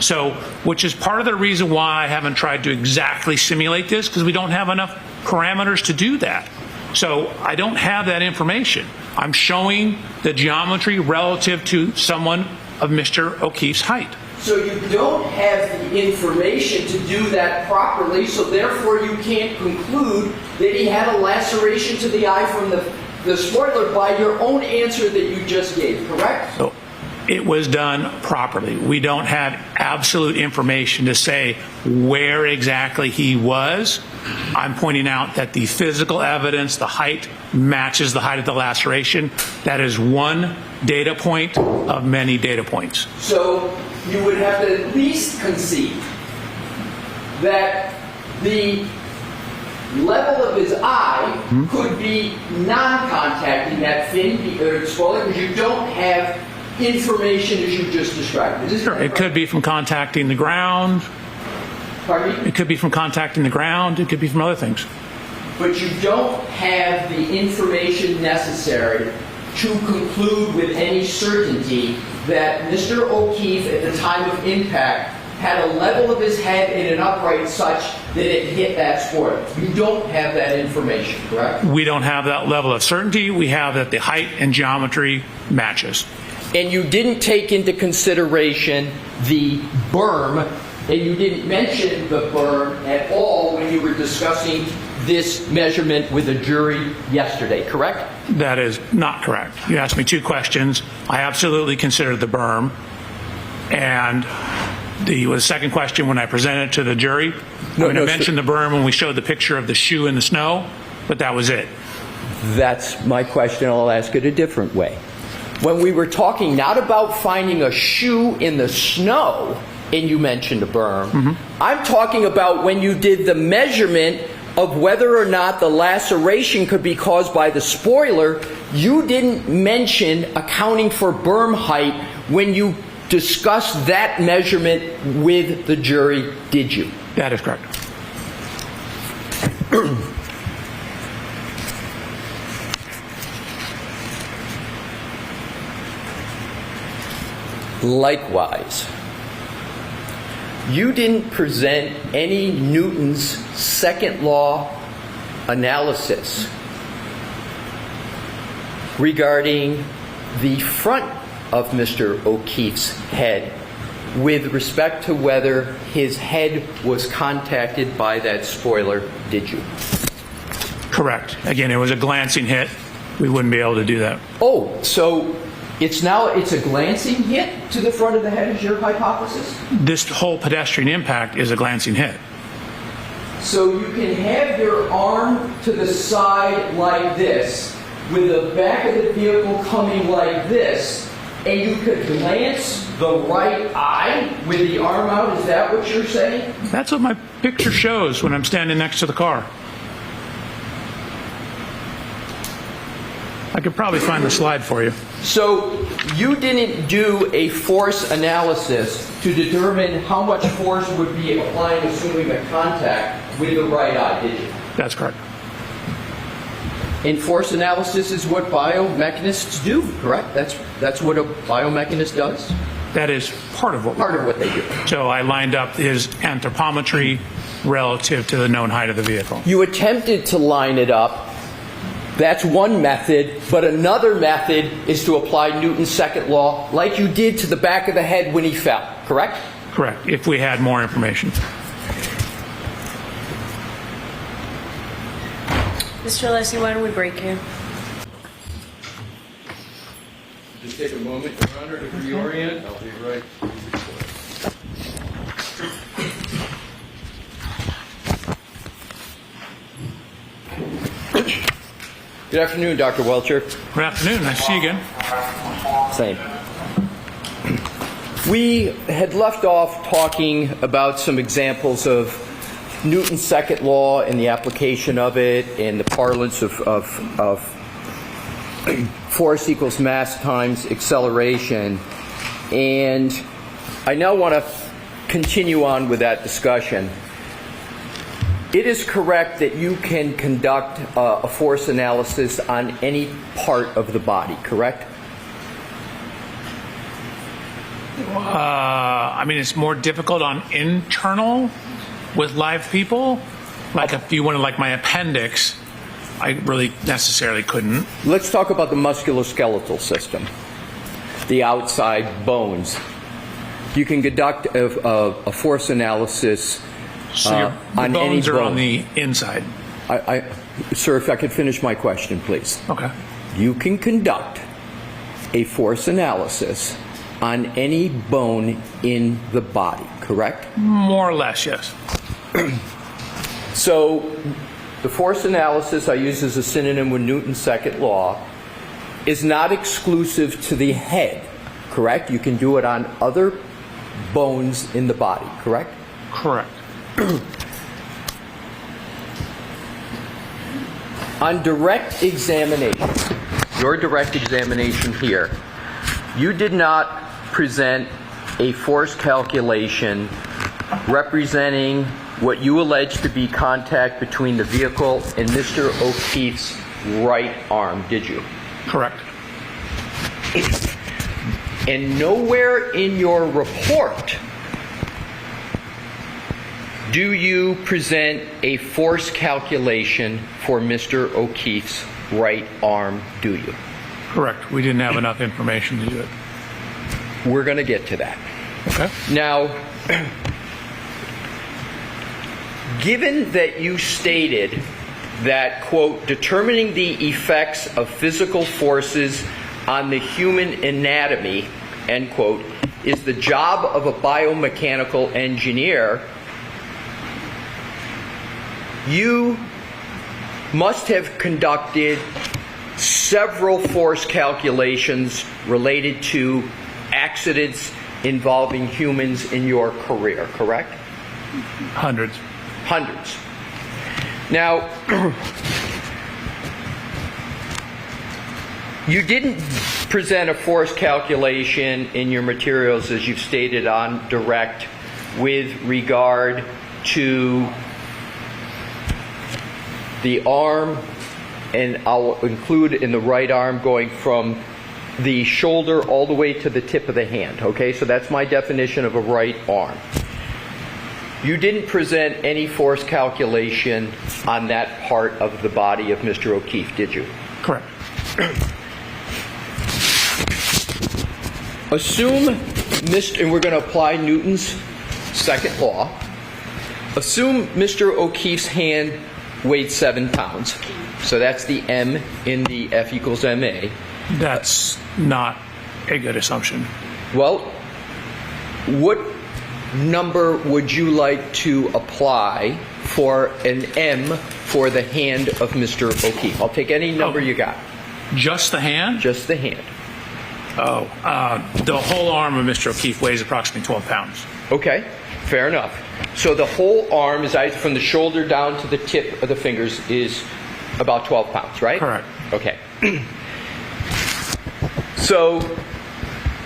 So, which is part of the reason why I haven't tried to exactly simulate this, because we don't have enough parameters to do that. So I don't have that information. I'm showing the geometry relative to someone of Mr. O'Keefe's height. So you don't have the information to do that properly, so therefore you can't conclude that he had a laceration to the eye from the spoiler by your own answer that you just gave, correct? So it was done properly. We don't have absolute information to say where exactly he was. I'm pointing out that the physical evidence, the height, matches the height of the laceration. That is one data point of many data points. So you would have to at least concede that the level of his eye could be non-contacting that fin or spoiler, because you don't have information as you just described. Sure, it could be from contacting the ground. Pardon me? It could be from contacting the ground. It could be from other things. But you don't have the information necessary to conclude with any certainty that Mr. O'Keefe at the time of impact had a level of his head in an upright such that it hit that spoiler. You don't have that information, correct? We don't have that level of certainty. We have that the height and geometry matches. And you didn't take into consideration the berm, and you didn't mention the berm at all when you were discussing this measurement with the jury yesterday, correct? That is not correct. You asked me 2 questions. I absolutely considered the berm. And the second question when I presented it to the jury, I mentioned the berm when we showed the picture of the shoe in the snow, but that was it. That's my question. I'll ask it a different way. When we were talking not about finding a shoe in the snow, and you mentioned a berm, I'm talking about when you did the measurement of whether or not the laceration could be caused by the spoiler. You didn't mention accounting for berm height when you discussed that measurement with the jury, did you? That is correct. Likewise, you didn't present any Newton's second law analysis regarding the front of Mr. O'Keefe's head with respect to whether his head was contacted by that spoiler, did you? Correct. Again, it was a glancing hit. We wouldn't be able to do that. Oh, so it's a glancing hit to the front of the head is your hypothesis? This whole pedestrian impact is a glancing hit. So you can have your arm to the side like this, with the back of the vehicle coming like this, and you could glance the right eye with the arm out? Is that what you're saying? That's what my picture shows when I'm standing next to the car. I could probably find the slide for you. So you didn't do a force analysis to determine how much force would be applying assuming a contact with the right eye, did you? That's correct. And force analysis is what biomechanists do, correct? That's what a biomechanist does? That is part of what they do. So I lined up his anthropometry relative to the known height of the vehicle. You attempted to line it up. That's one method, but another method is to apply Newton's second law like you did to the back of the head when he fell, correct? Correct, if we had more information. Mr. Leslie, why don't we break here? Just take a moment, Your Honor, to reorient. I'll be right. Good afternoon, Dr. Welcher. Good afternoon. Nice to see you again. Same. We had left off talking about some examples of Newton's second law and the application of it in the parlance of force equals mass times acceleration. And I now want to continue on with that discussion. It is correct that you can conduct a force analysis on any part of the body, correct? I mean, it's more difficult on internal with live people. Like if you wanted like my appendix, I really necessarily couldn't. Let's talk about the musculoskeletal system, the outside bones. You can conduct a force analysis So on the any bones are bone. on the inside. Sir, if I could finish my question, please. Okay. You can conduct a force analysis on any bone in the body, correct? More or less, yes. So the force analysis I use as a synonym with Newton's second law is not exclusive to the head, correct? You can do it on other bones in the body, correct? Correct. On direct examination, your direct examination here, you did not present a force calculation representing what you allege to be contact between the vehicle and Mr. O'Keefe's right arm, did you? Correct. And nowhere in your report do you present a force calculation for Mr. O'Keefe's right arm, do you? Correct. We didn't have enough information to do it. We're going to get to that. Okay. Now, given that you stated that, quote, determining the effects of physical forces on the human anatomy, end quote, is the job of a biomechanical engineer, you must have conducted several force calculations related to accidents involving humans in your career, correct? Hundreds. Hundreds. Now, you didn't present a force calculation in your materials, as you've stated on direct, with regard to the arm, and I'll include in the right arm going from the shoulder all the way to the tip of the hand, okay? So that's my definition of a right arm. You didn't present any force calculation on that part of the body of Mr. O'Keefe, did you? Correct. Assume, and we're going to apply Newton's second law. Assume Mr. O'Keefe's hand weighed 7 pounds. So that's the M in the F equals MA. That's not a good assumption. Well, what number would you like to apply for an M for the hand of Mr. O'Keefe? I'll take any number you got. Just the hand? Just the hand. The whole arm of Mr. O'Keefe weighs approximately 12 pounds. Okay, fair enough. So the whole arm, is from the shoulder down to the tip of the fingers, is about 12 pounds, right? Correct. Okay. So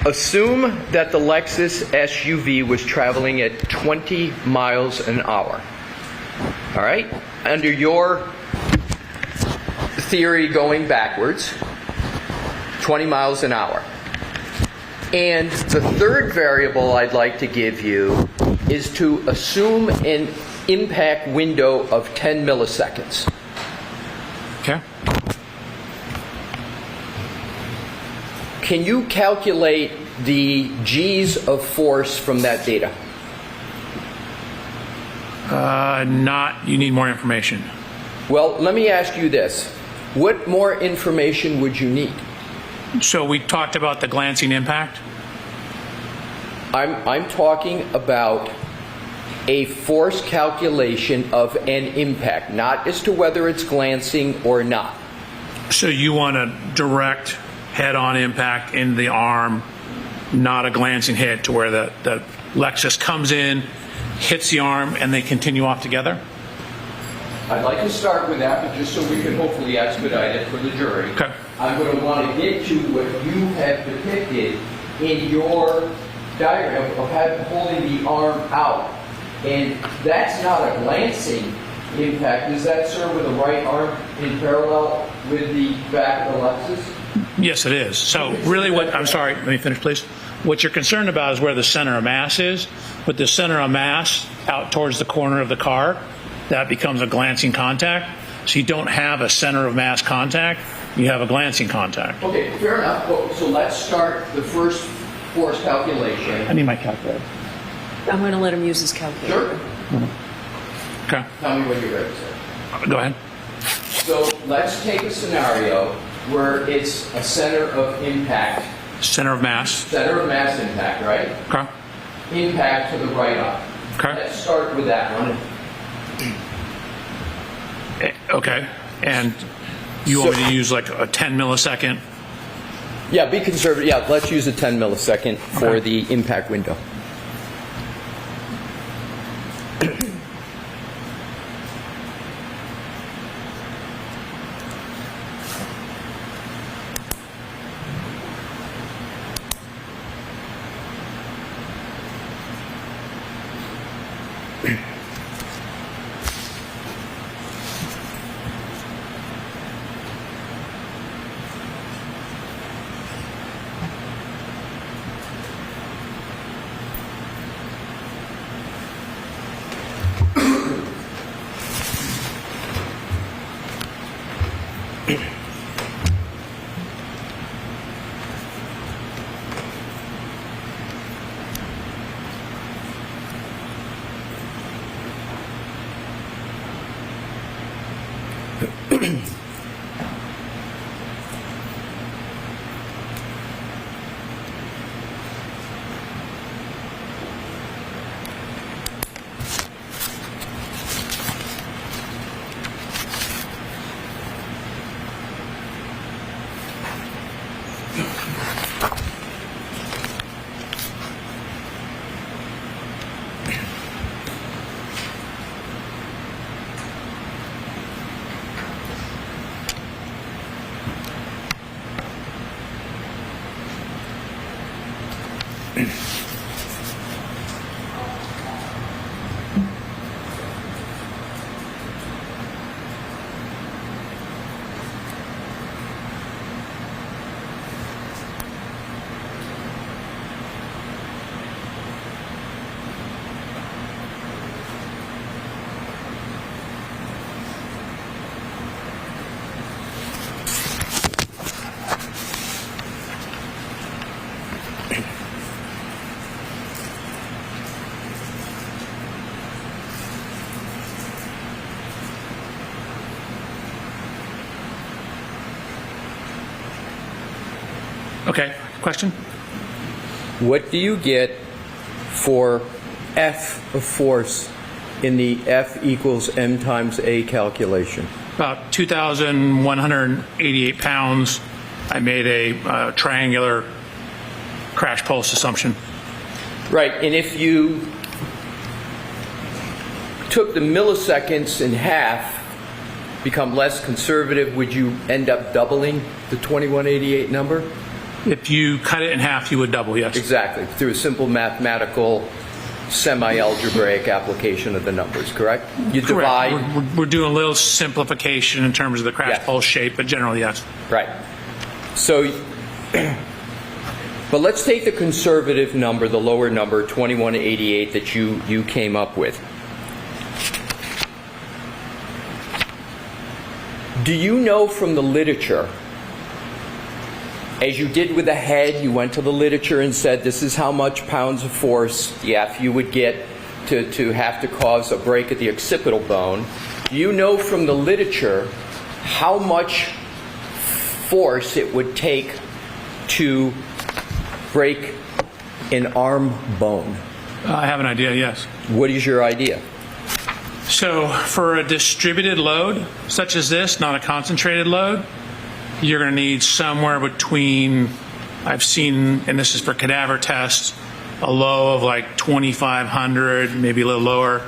assume that the Lexus SUV was traveling at 20 miles an hour. All right? Under your theory going backwards, 20 miles an hour. And the third variable I'd like to give you is to assume an impact window of 10 milliseconds. Okay. Can you calculate the G's of force from that data? You need more information. Well, let me ask you this. What more information would you need? So we talked about the glancing impact? I'm talking about a force calculation of an impact, not as to whether it's glancing or not. So you want a direct head-on impact in the arm, not a glancing hit to where the Lexus comes in, hits the arm, and they continue off together? I'd like to start with that, but just so we can hopefully expedite it for the jury. Okay. I'm going to want to get to what you have depicted in your diagram of holding the arm out. And that's not a glancing impact. Is that, sir, with the right arm in parallel with the back of the Lexus? Yes, it is. So really I'm sorry, let me finish, please. What you're concerned about is where the center of mass is. With the center of mass out towards the corner of the car, that becomes a glancing contact. So you don't have a center of mass contact, you have a glancing contact. Okay, fair enough. Well, so let's start the first force calculation. I need my calculator. I'm going to let him use his calculator. Sure. Okay. Tell me when you're ready, sir. Go ahead. So let's take a scenario where it's a center of impact. Center of mass. Center of mass impact, right? Okay. Impact to the right arm. Okay. Let's start with that one. Okay. And you want me to use like a 10 millisecond? Yeah, be conservative. Yeah, let's use a 10 millisecond for the impact window. Okay. Question? What do you get for F of force in the F equals M times A calculation? About 2,188 pounds. I made a triangular crash pulse assumption. Right, and if you took the milliseconds in half, become less conservative, would you end up doubling the 2188 number? If you cut it in half, you would double, yes. Exactly, through a simple mathematical, semi-algebraic application of the numbers, correct? You divide. Correct. We're doing a little simplification in terms of the crash Yes. pulse shape, but generally, yes. Right. So, but let's take the conservative number, the lower number, 2188, that you came up with. Do you know from the literature, as you did with the head, you went to the literature and said this is how much pounds of force the F you would get to have to cause a break at the occipital bone. Do you know from the literature how much force it would take to break an arm bone? I have an idea, yes. What is your idea? So for a distributed load, such as this, not a concentrated load, you're going to need somewhere between, I've seen, and this is for cadaver tests, a low of like 2,500, maybe a little lower,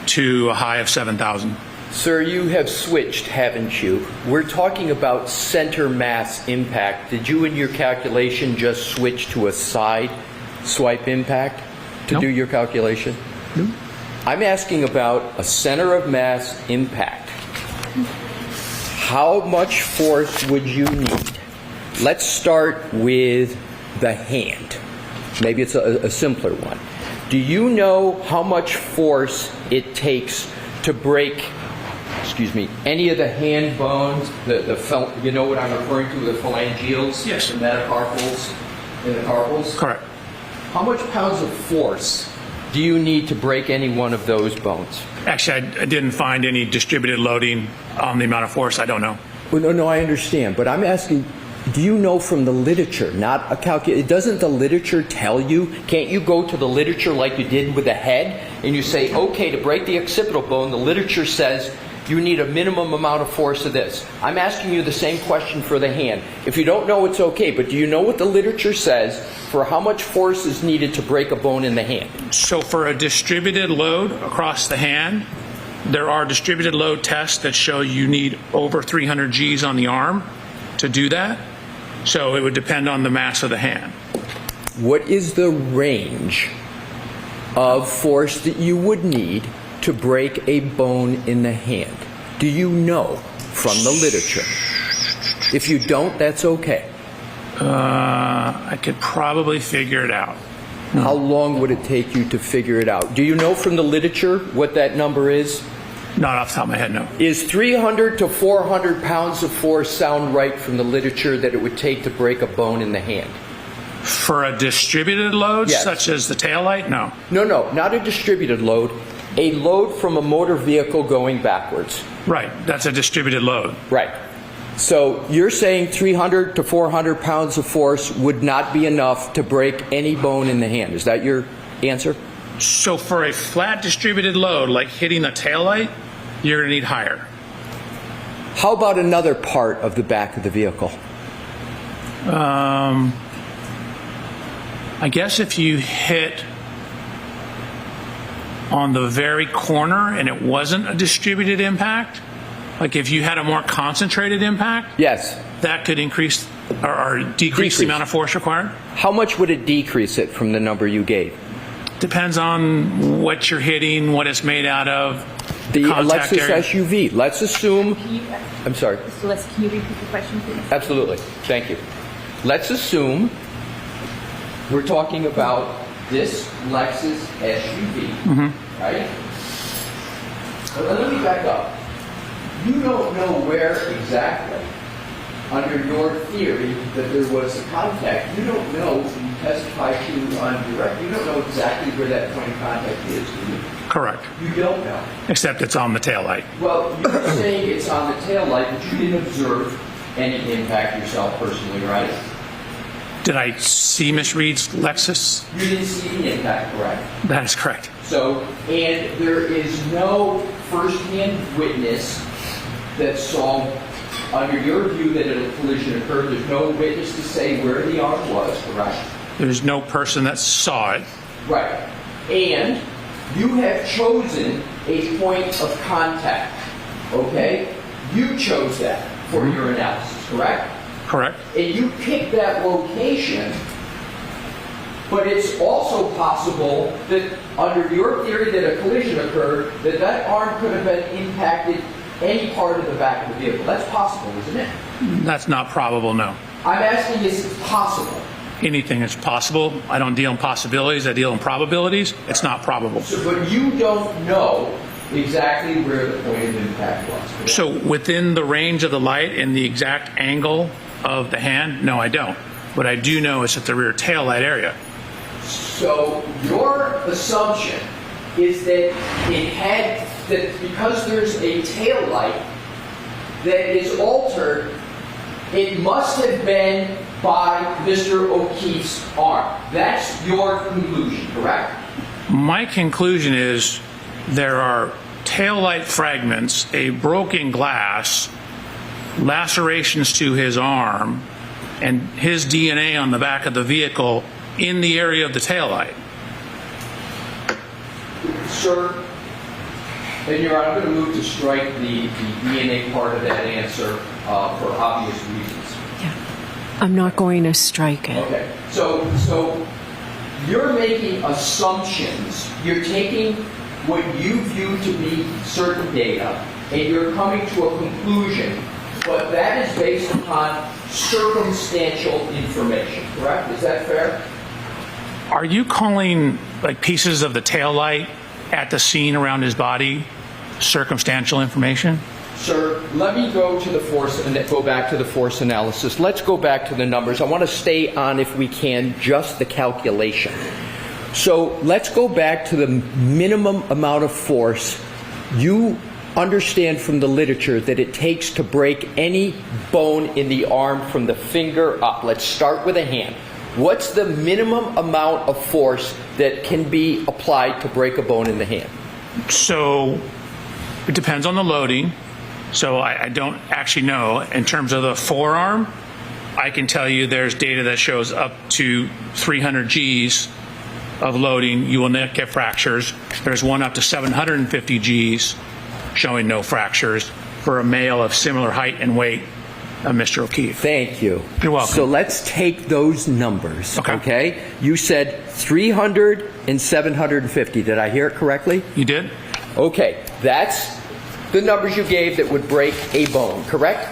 to a high of 7,000. Sir, you have switched, haven't you? We're talking about center mass impact. Did you in your calculation just switch to a side swipe impact to No. do your calculation? No. I'm asking about a center of mass impact. How much force would you need? Let's start with the hand. Maybe it's a simpler one. Do you know how much force it takes to break, any of the hand bones, you know what I'm referring to, the phalangeals? Yes. The metacarpals, and the carpals? Correct. How much pounds of force do you need to break any one of those bones? Actually, I didn't find any distributed loading on the amount of force. I don't know. Well, no, I understand, but I'm asking, do you know from the literature, not a calculation? Doesn't the literature tell you? Can't you go to the literature like you did with the head, and you say, okay, to break the occipital bone, the literature says you need a minimum amount of force of this. I'm asking you the same question for the hand. If you don't know, it's okay, but do you know what the literature says for how much force is needed to break a bone in the hand? So for a distributed load across the hand, there are distributed load tests that show you need over 300 Gs on the arm to do that. So it would depend on the mass of the hand. What is the range of force that you would need to break a bone in the hand? Do you know from the literature? If you don't, that's okay. I could probably figure it out. How long would it take you to figure it out? Do you know from the literature what that number is? Not off the top of my head, no. Is 300 to 400 pounds of force sound right from the literature that it would take to break a bone in the hand? For a distributed load, Yes. such as the taillight, no. No, not a distributed load. A load from a motor vehicle going backwards. Right, that's a distributed load. Right. So you're saying 300 to 400 pounds of force would not be enough to break any bone in the hand. Is that your answer? So for a flat distributed load, like hitting a taillight, you're going to need higher. How about another part of the back of the vehicle? I guess if you hit on the very corner and it wasn't a distributed impact, like if you had a more concentrated impact, Yes. that could increase or decrease the amount of force required. How much would it decrease it from the number you gave? Depends on what you're hitting, what it's made out of, The contact Lexus area. SUV. Let's assume. I'm sorry. So can you repeat the question, please? Absolutely. Thank you. Let's assume we're talking about this Lexus SUV, right? But let me back up. You don't know where exactly, under your theory, that there was a contact. You don't know, you testified to on direct, you don't know exactly where that point of contact is, do you? Correct. You don't know. Except it's on the taillight. Well, you're saying it's on the taillight, but you didn't observe any impact yourself personally, right? Did I see Miss Reed's Lexus? You didn't see the impact, correct? That is correct. So, and there is no first-hand witness that saw, under your view, that a collision occurred. There's no witness to say where the arm was, correct? There's no person that saw it. Right. And you have chosen a point of contact, okay? You chose that for your analysis, correct? Correct. And you picked that location, but it's also possible that under your theory that a collision occurred, that that arm could have been impacted any part of the back of the vehicle. That's possible, isn't it? That's not probable, no. I'm asking, is it possible? Anything is possible. I don't deal in possibilities, I deal in probabilities. It's not probable. So, but you don't know exactly where the point of impact was, correct? So within the range of the light and the exact angle of the hand, no, I don't. What I do know is at the rear tail light area. So your assumption is that it had, that because there's a tail light that is altered, it must have been by Mr. O'Keefe's arm. That's your conclusion, correct? My conclusion is there are taillight fragments, a broken glass, lacerations to his arm, and his DNA on the back of the vehicle in the area of the taillight. Sir, and Your Honor, I'm going to move to strike the DNA part of that answer for obvious reasons. Yeah. I'm not going to strike it. Okay. So you're making assumptions. You're taking what you view to be certain data, and you're coming to a conclusion, but that is based upon circumstantial information, correct? Is that fair? Are you calling like pieces of the taillight at the scene around his body circumstantial information? Sir, let me go to the force and go back to the force analysis. Let's go back to the numbers. I want to stay on, if we can, just the calculation. So let's go back to the minimum amount of force you understand from the literature that it takes to break any bone in the arm from the finger up. Let's start with a hand. What's the minimum amount of force that can be applied to break a bone in the hand? So it depends on the loading. So I don't actually know. In terms of the forearm, I can tell you there's data that shows up to 300 Gs of loading, you will not get fractures. There's one up to 750 Gs showing no fractures for a male of similar height and weight of Mr. O'Keefe. Thank you. You're welcome. So let's take those numbers, Okay. okay? You said 300 and 750. Did I hear it correctly? You did? Okay, that's the numbers you gave that would break a bone, correct?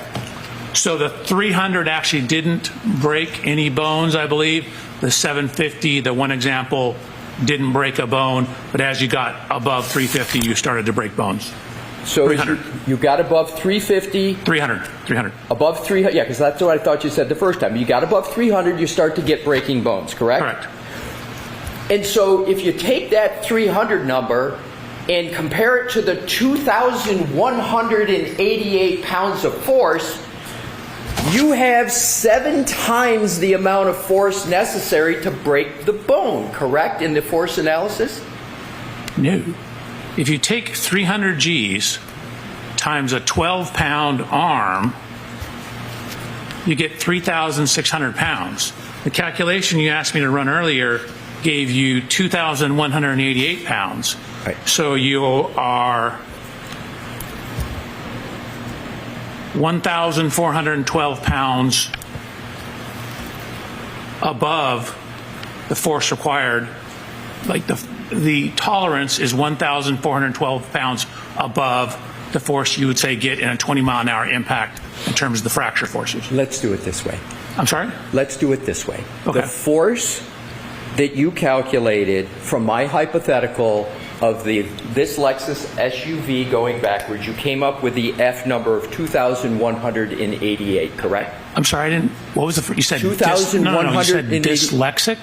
So the 300 actually didn't break any bones, I believe. The 750, the one example, didn't break a bone, but as you got above 350, you started to break bones. So 300. you got above 350. 300. Above 300, yeah, because that's what I thought you said the first time. You got above 300, you start to get breaking bones, correct? Correct. And so if you take that 300 number and compare it to the 2,188 pounds of force, you have 7 times the amount of force necessary to break the bone, correct, in the force analysis? No. If you take 300 Gs times a 12-pound arm, you get 3,600 pounds. The calculation you asked me to run earlier gave you 2,188 pounds. Right. So you are 1,412 pounds above the force required. Like the tolerance is 1,412 pounds above the force you would say get in a 20-mile-an-hour impact in terms of the fracture forces. Let's do it this way. I'm sorry? Let's do it this way. Okay. The force that you calculated from my hypothetical of this Lexus SUV going backwards, you came up with the F number of 2,188, correct? I'm sorry, I didn't. What was the? You said 2,180. You said dyslexic,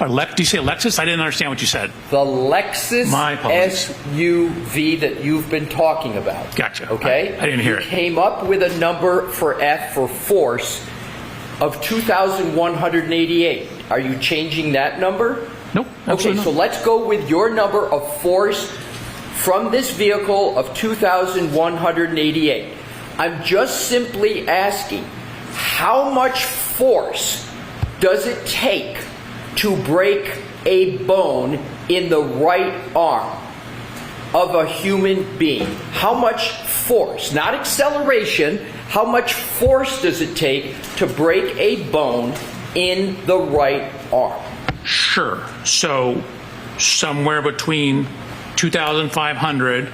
or do you say Lexus? I didn't understand what you said. The Lexus My apologies. SUV that you've been talking about. Gotcha. Okay, I didn't hear it. You came up with a number for F for force of 2,188. Are you changing that number? Nope. Okay, so let's go with your number of force from this vehicle of 2,188. I'm just simply asking, how much force does it take to break a bone in the right arm of a human being? How much force, not acceleration, how much force does it take to break a bone in the right arm? Sure. So somewhere between 2,500,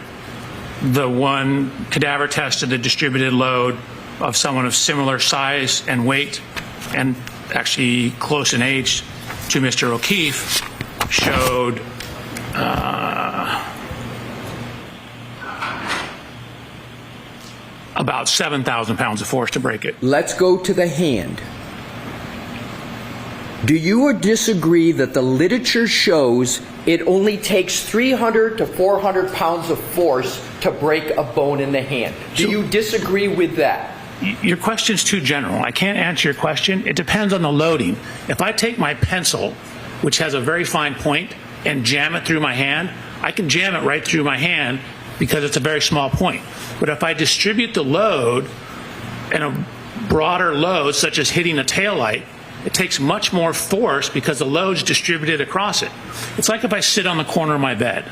the one cadaver tested the distributed load of someone of similar size and weight, and actually close in age to Mr. O'Keefe, showed about 7,000 pounds of force to break it. Let's go to the hand. Do you disagree that the literature shows it only takes 300 to 400 pounds of force to break a bone in the hand? Do you disagree with that? Your question's too general. I can't answer your question. It depends on the loading. If I take my pencil, which has a very fine point, and jam it through my hand, I can jam it right through my hand because it's a very small point. But if I distribute the load and a broader load, such as hitting a taillight, it takes much more force because the load's distributed across it. It's like if I sit on the corner of my bed.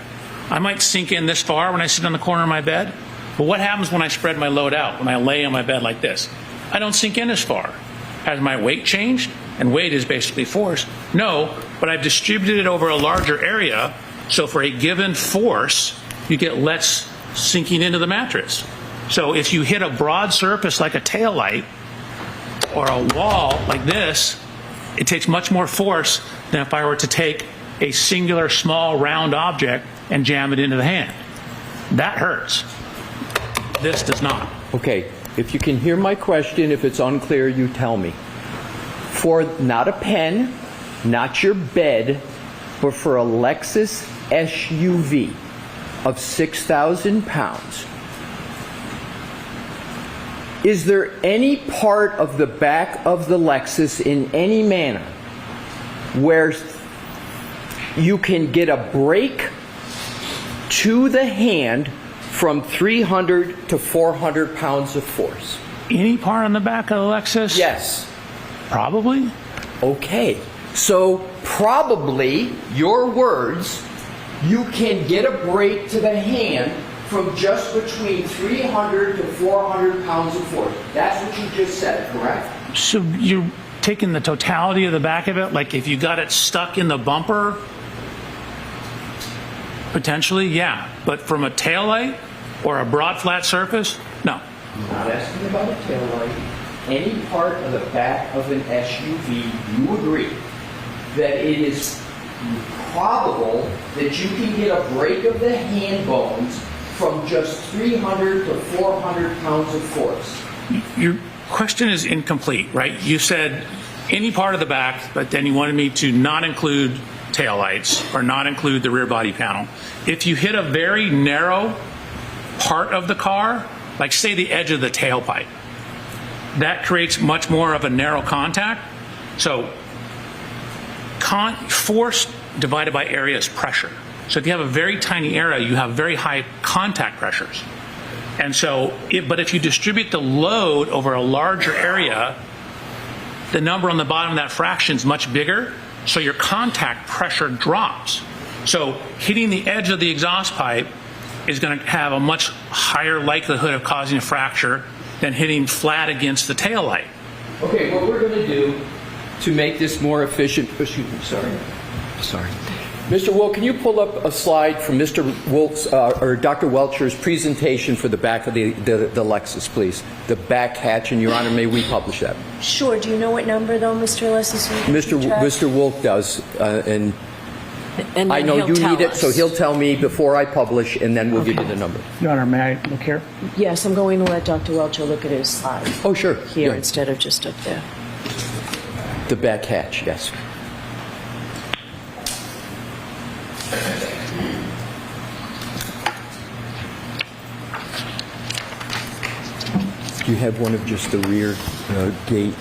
I might sink in this far when I sit on the corner of my bed, but what happens when I spread my load out, when I lay on my bed like this? I don't sink in as far. Has my weight changed? And weight is basically force. No, but I've distributed it over a larger area, so for a given force, you get less sinking into the mattress. So if you hit a broad surface like a taillight or a wall like this, it takes much more force than if I were to take a singular small round object and jam it into the hand. That hurts. This does not. Okay, if you can hear my question, if it's unclear, you tell me. For not a pen, not your bed, but for a Lexus SUV of 6,000 pounds, is there any part of the back of the Lexus in any manner where you can get a brake to the hand from 300 to 400 pounds of force? Any part on the back of the Lexus? Yes. Probably. Okay. So probably, your words, you can get a brake to the hand from just between 300 to 400 pounds of force. That's what you just said, correct? So you're taking the totality of the back of it? Like if you got it stuck in the bumper? Potentially, yeah. But from a taillight or a broad flat surface? No. I'm not asking about a taillight. Any part of the back of an SUV, you agree that it is probable that you can get a break of the hand bones from just 300 to 400 pounds of force. Your question is incomplete, right? You said any part of the back, but then you wanted me to not include taillights or not include the rear body panel. If you hit a very narrow part of the car, like say the edge of the tailpipe, that creates much more of a narrow contact. So force divided by area is pressure. So if you have a very tiny area, you have very high contact pressures. And so, but if you distribute the load over a larger area, the number on the bottom of that fraction is much bigger, so your contact pressure drops. So hitting the edge of the exhaust pipe is going to have a much higher likelihood of causing a fracture than hitting flat against the tail light. Okay, what we're going to do to make this more efficient, excuse me, sorry. Mr. Will, can you pull up a slide from Mr. Wolf's, or Dr. Welcher's presentation for the back of the Lexus, please? The back hatch, and Your Honor, may we publish that? Sure. Do you know what number, though, Mr. Lexus? Mr. Wolf does, and And I know he'll you tell need it, us. so he'll tell me before I publish, and then we'll give you the number. Your Honor, may I look here? Yes, I'm going to let Dr. Welcher look at his slide Oh, sure. here Yeah. instead of just up there. The back hatch, yes. Do you have one of just the rear gate?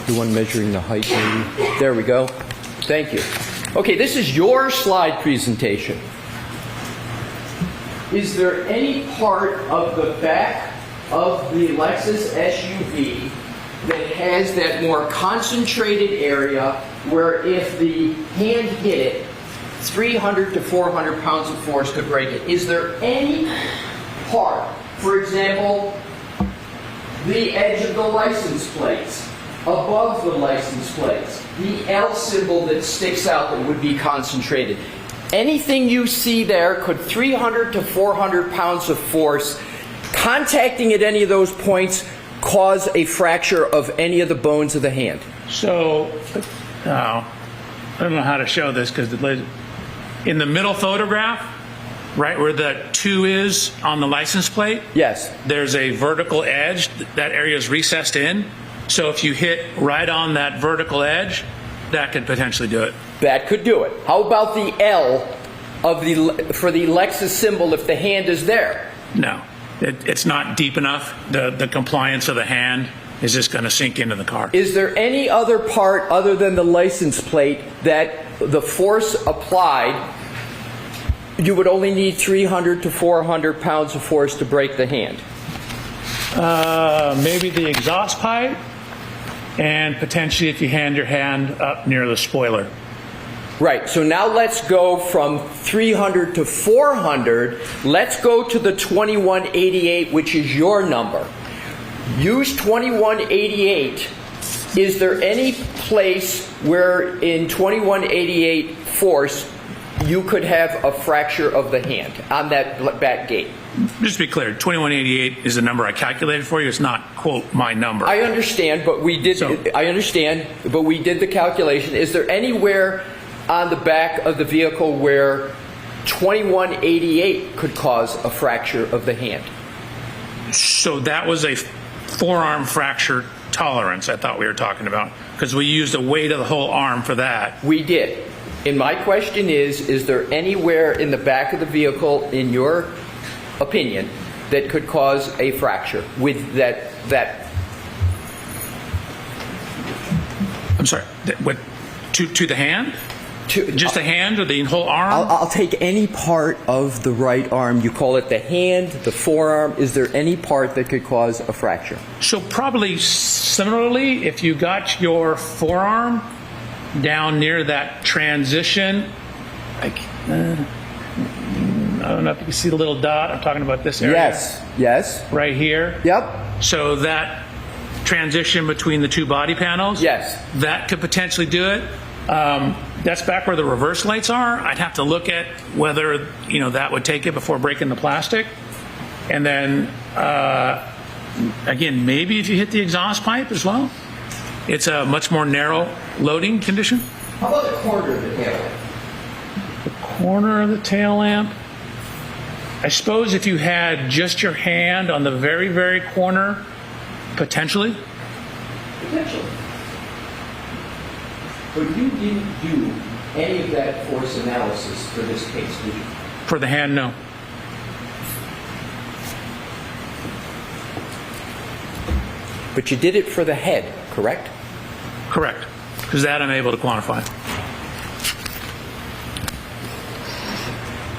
The one measuring the height, maybe? There we go. Thank you. Okay, this is your slide presentation. Is there any part of the back of the Lexus SUV that has that more concentrated area where if the hand hit it, 300 to 400 pounds of force could break it? Is there any part, for example, the edge of the license plates, above the license plates, the L symbol that sticks out that would be concentrated? Anything you see there, could 300 to 400 pounds of force contacting at any of those points cause a fracture of any of the bones of the hand? So, I don't know how to show this because in the middle photograph, right where the 2 is on the license plate, Yes. there's a vertical edge. That area is recessed in. So if you hit right on that vertical edge, that could potentially do it. That could do it. How about the L for the Lexus symbol if the hand is there? No, it's not deep enough. The compliance of the hand is just going to sink into the car. Is there any other part other than the license plate that the force applied You would only need 300 to 400 pounds of force to break the hand. Maybe the exhaust pipe, and potentially if you hand your hand up near the spoiler. Right, so now let's go from 300 to 400. Let's go to the 2188, which is your number. Use 2188. Is there any place where in 2188 force you could have a fracture of the hand on that back gate? Just to be clear, 2188 is the number I calculated for you. It's not, quote, my number. I understand, but we did. I understand, but we did the calculation. Is there anywhere on the back of the vehicle where 2188 could cause a fracture of the hand? So that was a forearm fracture tolerance I thought we were talking about, because we used the weight of the whole arm for that. We did. And my question is there anywhere in the back of the vehicle, in your opinion, that could cause a fracture with that? I'm sorry, what, to the hand? Just the hand or the whole arm? I'll take any part of the right arm. You call it the hand, the forearm. Is there any part that could cause a fracture? So probably similarly, if you got your forearm down near that transition, I don't know if you can see the little dot. I'm talking about this area. Yes. Right here. Yep. So that transition between the two body panels. Yes. That could potentially do it. That's back where the reverse lights are. I'd have to look at whether, that would take it before breaking the plastic. And then, again, maybe if you hit the exhaust pipe as well. It's a much more narrow loading condition. How about the corner of the tail lamp? The corner of the tail lamp. I suppose if you had just your hand on the very, very corner, potentially. Potentially. But you didn't do any of that force analysis for this case, did you? For the hand, no. But you did it for the head, correct? Correct. Because that I'm able to quantify.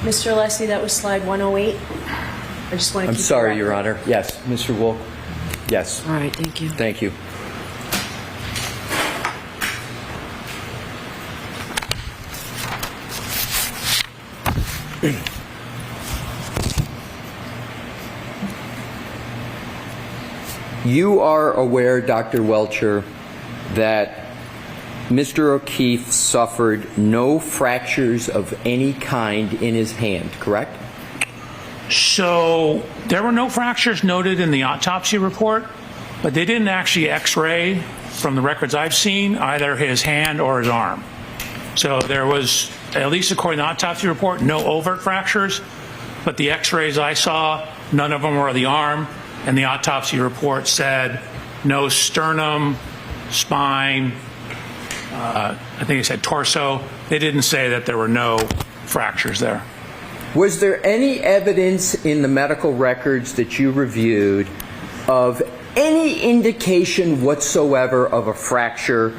Mr. Alessi, that was slide 108. I just want to I'm keep sorry, it Your record. Honor. Yes, Mr. Wolk. Yes. All right, thank you. Thank you. You are aware, Dr. Welcher, that Mr. O'Keefe suffered no fractures of any kind in his hand, correct? So there were no fractures noted in the autopsy report, but they didn't actually x-ray, from the records I've seen, either his hand or his arm. So there was, at least according to the autopsy report, no overt fractures, but the x-rays I saw, none of them were the arm, and the autopsy report said no sternum, spine, I think it said torso. They didn't say that there were no fractures there. Was there any evidence in the medical records that you reviewed of any indication whatsoever of a fracture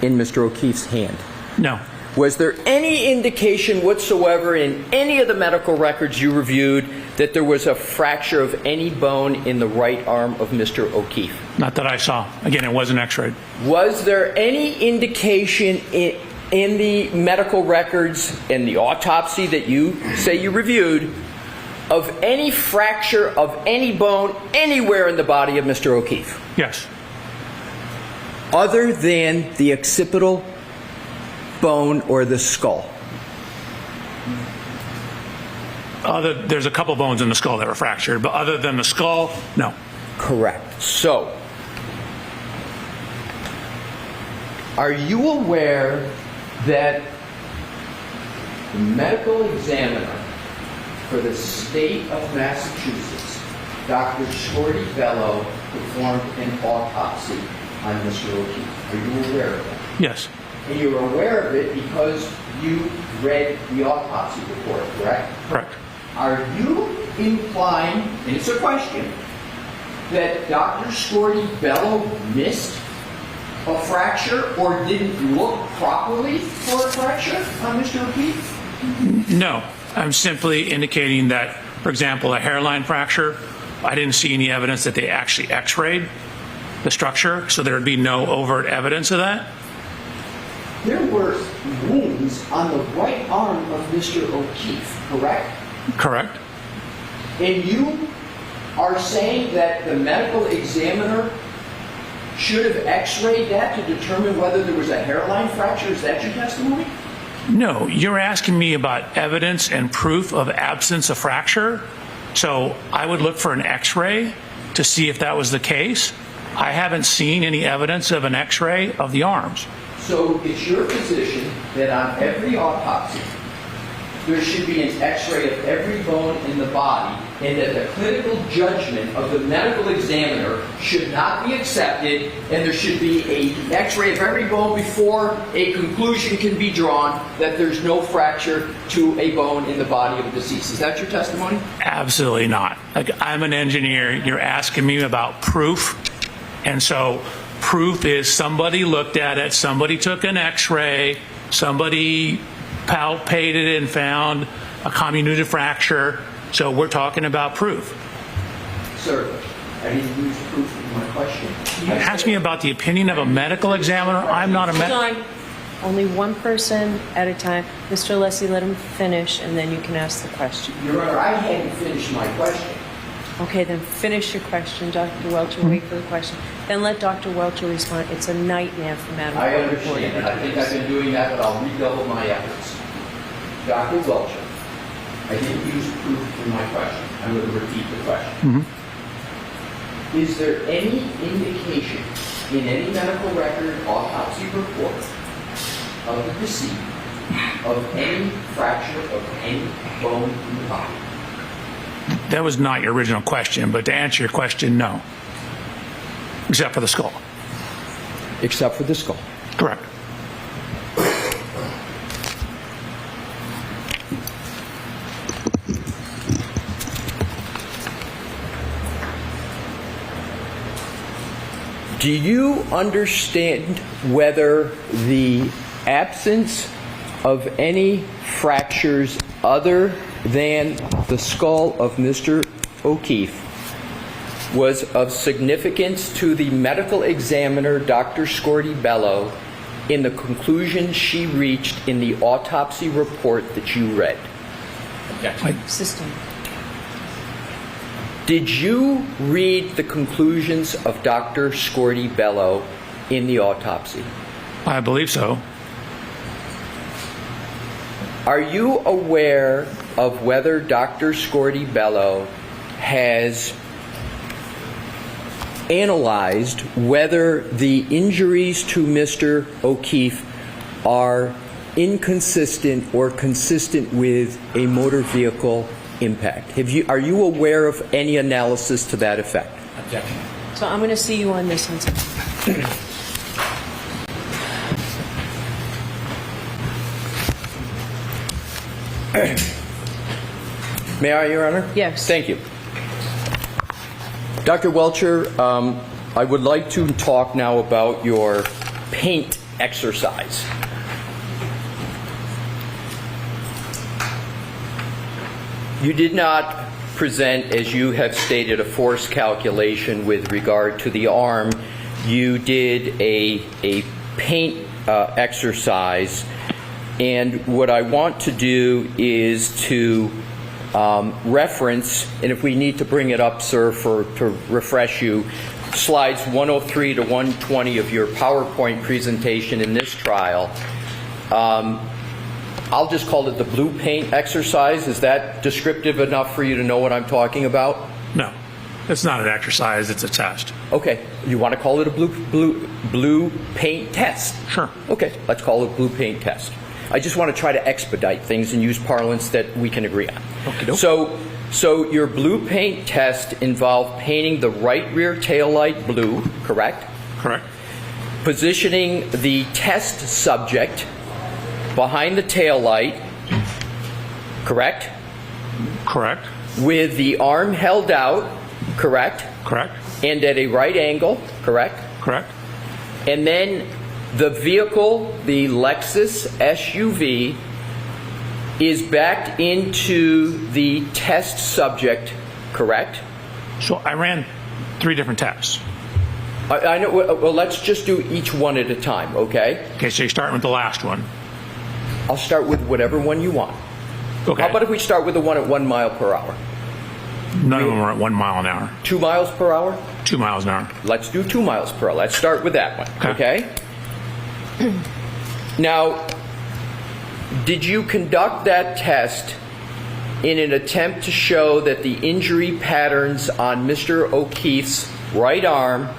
in Mr. O'Keefe's hand? No. Was there any indication whatsoever in any of the medical records you reviewed that there was a fracture of any bone in the right arm of Mr. O'Keefe? Not that I saw. Again, it wasn't x-rayed. Was there any indication in the medical records and the autopsy that you say you reviewed of any fracture of any bone anywhere in the body of Mr. O'Keefe? Yes. Other than the occipital bone or the skull? There's a couple bones in the skull that were fractured, but other than the skull, no. Correct. So, are you aware that the medical examiner for the state of Massachusetts, Dr. Shorty Bello, performed an autopsy on Mr. O'Keefe? Are you aware of that? Yes. And you're aware of it because you read the autopsy report, correct? Correct. Are you implying, and it's a question, that Dr. Shorty Bello missed a fracture or didn't look properly for a fracture on Mr. O'Keefe? No. I'm simply indicating that, for example, a hairline fracture, I didn't see any evidence that they actually x-rayed the structure, so there would be no overt evidence of that. There were wounds on the right arm of Mr. O'Keefe, correct? Correct. And you are saying that the medical examiner should have x-rayed that to determine whether there was a hairline fracture? Is that your testimony? No, you're asking me about evidence and proof of absence of fracture. So I would look for an x-ray to see if that was the case. I haven't seen any evidence of an x-ray of the arms. So it's your position that on every autopsy, there should be an x-ray of every bone in the body, and that the clinical judgment of the medical examiner should not be accepted, and there should be an x-ray of every bone before a conclusion can be drawn that there's no fracture to a bone in the body of the deceased. Is that your testimony? Absolutely not. Like, I'm an engineer. You're asking me about proof. And so proof is somebody looked at it, somebody took an x-ray, somebody palpated and found a comminuted fracture. So we're talking about proof. Sir, I didn't use proof in my question. You asked me about the opinion of a medical examiner. I'm not a Hold medical. on. Only one person at a time. Mr. Leslie, let him finish, and then you can ask the question. Your Honor, I hadn't finished my question. Okay, then finish your question, Dr. Welcher. Wait for the question. Then let Dr. Welcher respond. It's a nightmare for Madam I Court understand, reporter. and I think I've been doing that, but I'll redouble my efforts. Dr. Welcher, I didn't use proof in my question. I'm going to repeat the question. Is there any indication in any medical record, autopsy report of the deceased of any fracture of any bone in the body? That was not your original question, but to answer your question, no. Except for the skull. Except for the skull. Correct. Do you understand whether the absence of any fractures other than the skull of Mr. O'Keefe was of significance to the medical examiner, Dr. Scorti-Bello, in the conclusion she reached in the autopsy report that you read? System. Did you read the conclusions of Dr. Scorti-Bello in the autopsy? I believe so. Are you aware of whether Dr. Scorti-Bello has analyzed whether the injuries to Mr. O'Keefe are inconsistent or consistent with a motor vehicle impact? Are you aware of any analysis to that effect? Objection. So I'm going to see you on this one. May I, Your Honor? Yes. Thank you. Dr. Welcher, I would like to talk now about your paint exercise. You did not present, as you have stated, a force calculation with regard to the arm. You did a paint exercise, and what I want to do is to reference, and if we need to bring it up, sir, to refresh you, slides 103 to 120 of your PowerPoint presentation in this trial. I'll just call it the blue paint exercise. Is that descriptive enough for you to know what I'm talking about? No, it's not an exercise, it's a test. Okay. You want to call it a blue paint test? Sure. Okay, let's call it a blue paint test. I just want to try to expedite things and use parlance that we can agree on. Okey-doke. So your blue paint test involved painting the right rear taillight blue, correct? Correct. Positioning the test subject behind the taillight, correct? Correct. With the arm held out, correct? Correct. And at a right angle, correct? Correct. And then the vehicle, the Lexus SUV, is backed into the test subject, correct? So I ran 3 different tests. I know. Well, let's just do each one at a time, okay? Okay, so you're starting with the last one. I'll start with whatever one you want. Okay. How about if we start with the one at 1 mile per hour? None of them are at 1 mile an hour. 2 miles per hour? 2 miles an hour. Let's do 2 miles per hour. Let's start with that one, Okay. Now, did you conduct that test in an attempt to show that the injury patterns on Mr. O'Keefe's right arm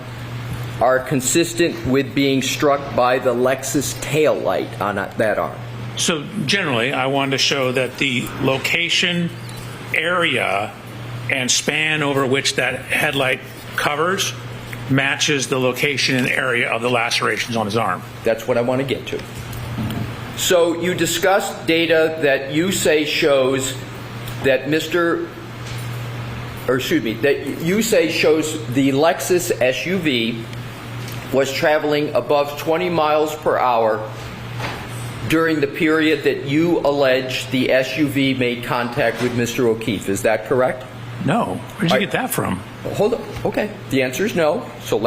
are consistent with being struck by the Lexus tail light on that arm? So generally, I wanted to show that the location, area, and span over which that headlight covers matches the location and area of the lacerations on his arm. That's what I want to get to. So you discussed data that you say shows that that you say shows the Lexus SUV was traveling above 20 miles per hour during the period that you allege the SUV made contact with Mr. O'Keefe. Is that correct? No. Where'd you get that from? Hold on. Okay. The answer is no. So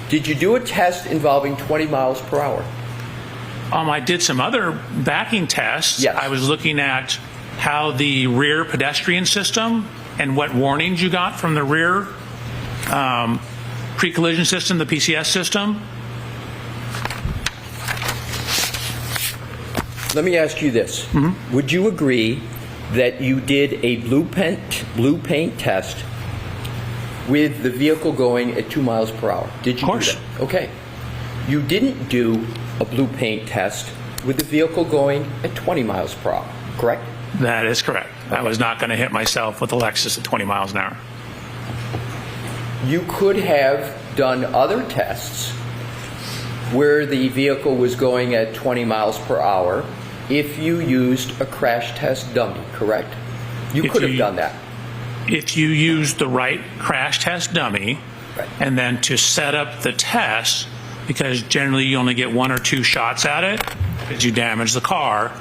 did you do a test involving 20 miles per hour? I did some other backing tests. Yes. I was looking at how the rear pedestrian system and what warnings you got from the rear pre-collision system, the PCS system. Let me ask you this. Mm-hmm. Would you agree that you did a blue paint test with the vehicle going at 2 miles per hour? Did you Of course. do that? Okay. You didn't do a blue paint test with the vehicle going at 20 miles per hour, correct? That is correct. I was not going to hit myself with a Lexus at 20 miles an hour. You could have done other tests where the vehicle was going at 20 miles per hour if you used a crash test dummy, correct? You could have done that. If you used the right crash test dummy, Right. and then to set up the test, because generally you only get 1 or 2 shots at it because you damage the car,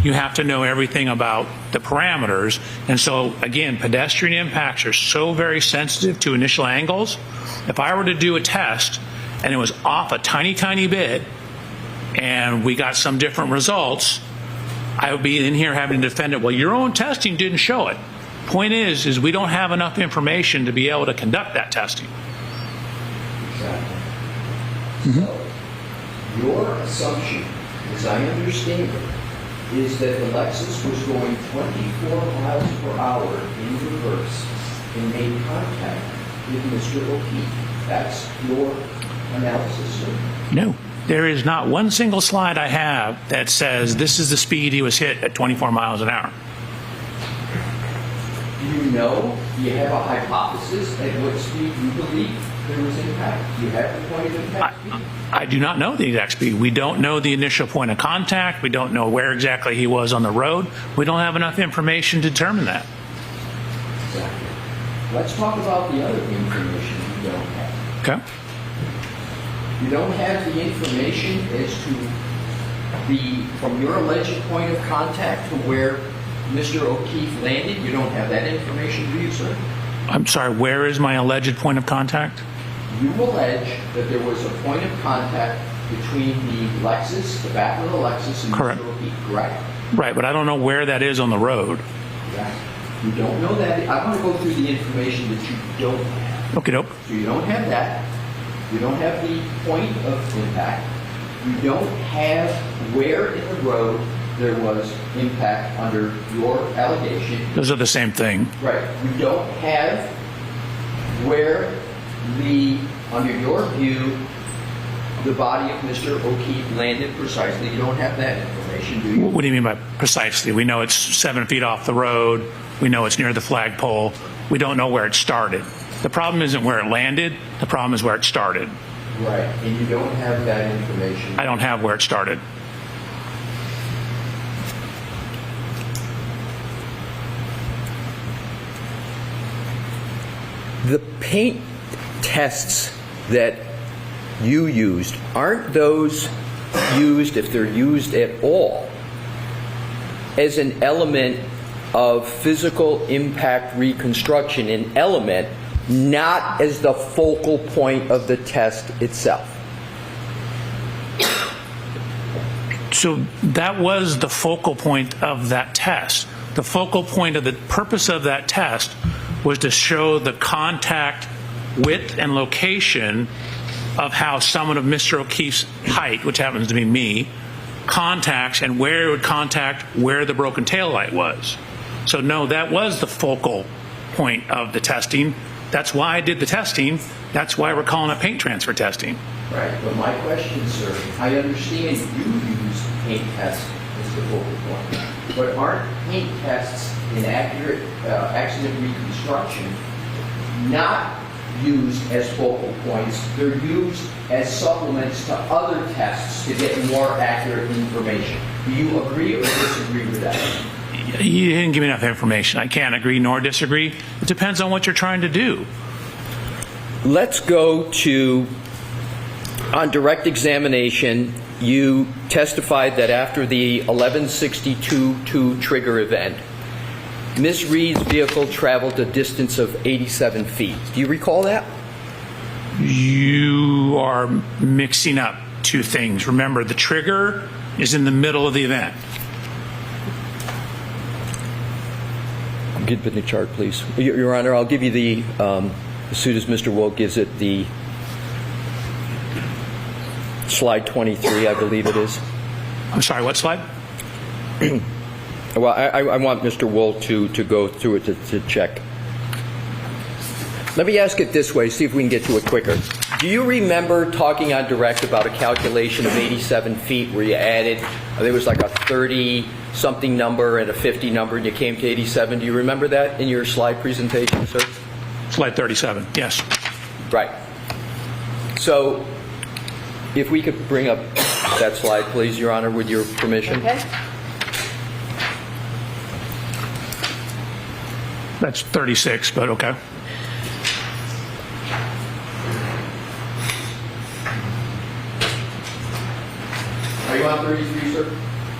you have to know everything about the parameters. And so, again, pedestrian impacts are so very sensitive to initial angles. If I were to do a test and it was off a tiny, tiny bit and we got some different results, I would be in here having to defend it. Well, your own testing didn't show it. Point is we don't have enough information to be able to conduct that testing. Exactly. So, your assumption, as I understand it, is that the Lexus was going 24 miles per hour in reverse and made contact with Mr. O'Keefe. That's your analysis, sir? No. There is not one single slide I have that says this is the speed he was hit at 24 miles an hour. Do you know, do you have a hypothesis at what speed you believe there was impact? Do you have the point of impact speed? I do not know the exact speed. We don't know the initial point of contact. We don't know where exactly he was on the road. We don't have enough information to determine that. Exactly. Let's talk about the other information you don't have. Okay. You don't have the information as to from your alleged point of contact to where Mr. O'Keefe landed. You don't have that information, do you, sir? I'm sorry, where is my alleged point of contact? You allege that there was a point of contact between the Lexus, the back of the Lexus, and Correct. Mr. O'Keefe, correct? Right, but I don't know where that is on the road. Correct. You don't know that. I want to go through the information that you don't have. Okay, dope. So you don't have that. You don't have the point of impact. You don't have where in the road there was impact under your allegation. Those are the same thing. Right. You don't have where under your view, the body of Mr. O'Keefe landed precisely. You don't have that information, do you? What do you mean by precisely? We know it's 7 feet off the road. We know it's near the flagpole. We don't know where it started. The problem isn't where it landed. The problem is where it started. Right. And you don't have that information. I don't have where it started. The paint tests that you used, aren't those used, if they're used at all, as an element of physical impact reconstruction, an element, not as the focal point of the test itself. So that was the focal point of that test. The focal point of the purpose of that test was to show the contact width and location of how someone of Mr. O'Keefe's height, which happens to be me, contacts and where it would contact where the broken tail light was. So no, that was the focal point of the testing. That's why I did the testing. That's why we're calling it paint transfer testing. Right, but my question, sir, I understand you use paint tests as the focal point, but aren't paint tests in accurate accident reconstruction not used as focal points? They're used as supplements to other tests to get more accurate information. Do you agree or disagree with that? You didn't give me enough information. I can't agree nor disagree. It depends on what you're trying to do. Let's go to, on direct examination, you testified that after the 1162-2 trigger event, Ms. Reed's vehicle traveled a distance of 87 feet. Do you recall that? You are mixing up two things. Remember, the trigger is in the middle of the event. Give me the chart, please. Your Honor, I'll give you the, as soon as Mr. Woke gives it, the slide 23, I believe it is. I'm sorry, what slide? Well, I want Mr. Wolt to go through it to check. Let me ask it this way, see if we can get to it quicker. Do you remember talking on direct about a calculation of 87 feet where you added, there was like a 30-something number and a 50 number and you came to 87? Do you remember that in your slide presentation, sir? Slide 37, yes. Right. So, if we could bring up that slide, please, Your Honor, with your permission. Okay. That's 36, but okay. Are you on 33, sir?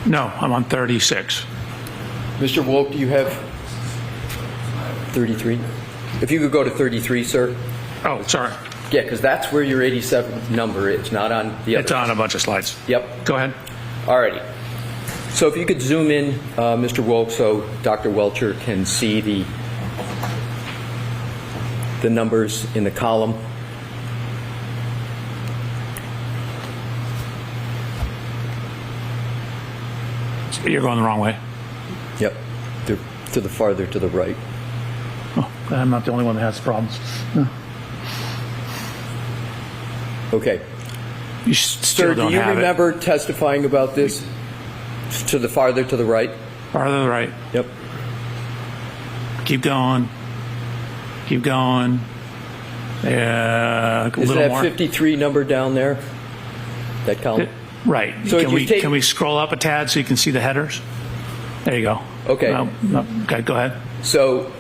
No, I'm on 36. Mr. Woke, do you have 33? If you could go to 33, sir. Oh, sorry. Yeah, because that's where your 87 number is, not on the other. It's on a bunch of slides. Yep. Go ahead. All righty. So if you could zoom in, Mr. Woke, so Dr. Welcher can see the numbers in the column. You're going the wrong way. Yep. They're to the farther to the right. Oh, I'm not the only one that has problems. Okay. You Sir, still do don't you have remember testifying about this? To the farther to the right? Farther to the right. Yep. Keep going. Keep going. A Is little that more. 53 number down there? That column? Right. So can you take- can we scroll up a tad so you can see the headers? There you go. Okay. No, okay, go ahead. So,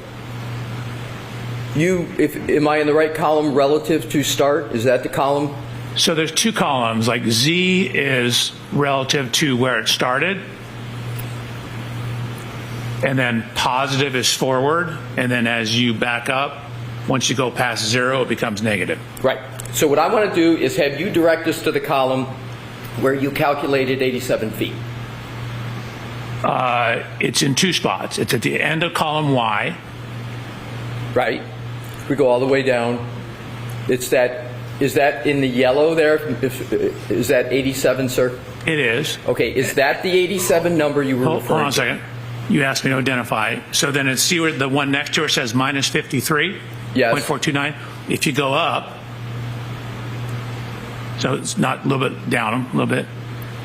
am I in the right column relative to start? Is that the column? So there's two columns. Like Z is relative to where it started, and then positive is forward, and then as you back up, once you go past 0, it becomes negative. Right. So what I want to do is have you direct us to the column where you calculated 87 feet. It's in two spots. It's at the end of column Y. Right. We go all the way down. Is that in the yellow there? Is that 87, sir? It is. Okay. Is that the 87 number you were Hold referring on a to? second. You asked me to identify. So then it's see where the one next to it says minus 53? Yes. 0.429. If you go up, so it's not a little bit down, a little bit,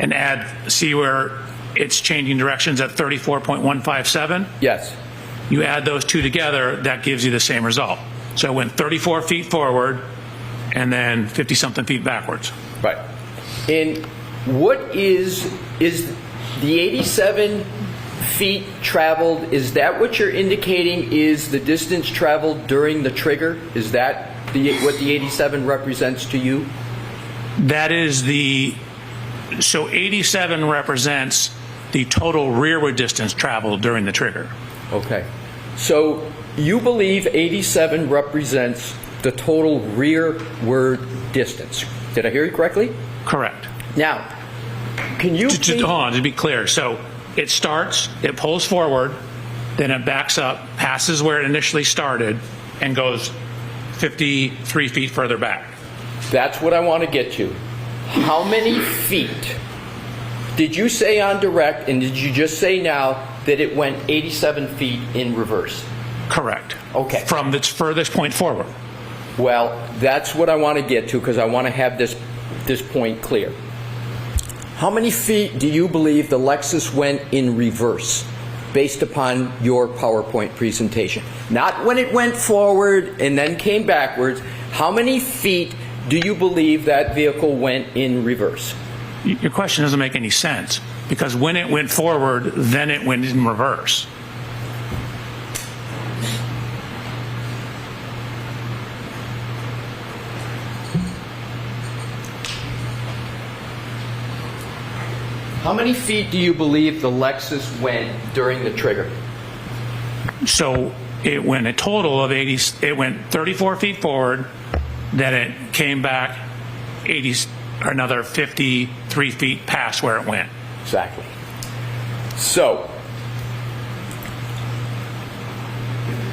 and add, see where it's changing directions at 34.157? Yes. You add those two together, that gives you the same result. So it went 34 feet forward and then 50-something feet backwards. Right. And what is the 87 feet traveled, is that what you're indicating is the distance traveled during the trigger? Is that what the 87 represents to you? That is so 87 represents the total rearward distance traveled during the trigger. Okay. So you believe 87 represents the total rearward distance. Did I hear you correctly? Correct. Now, can you Just hold on, to be clear. So it starts, it pulls forward, then it backs up, passes where it initially started, and goes 53 feet further back. That's what I want to get to. How many feet did you say on direct, and did you just say now that it went 87 feet in reverse? Correct. Okay. From its furthest point forward. Well, that's what I want to get to because I want to have this point clear. How many feet do you believe the Lexus went in reverse based upon your PowerPoint presentation? Not when it went forward and then came backwards. How many feet do you believe that vehicle went in reverse? Your question doesn't make any sense because when it went forward, then it went in reverse. How many feet do you believe the Lexus went during the trigger? So it went a total of 80, it went 34 feet forward, then it came back 80, or another 53 feet past where it went. Exactly. So,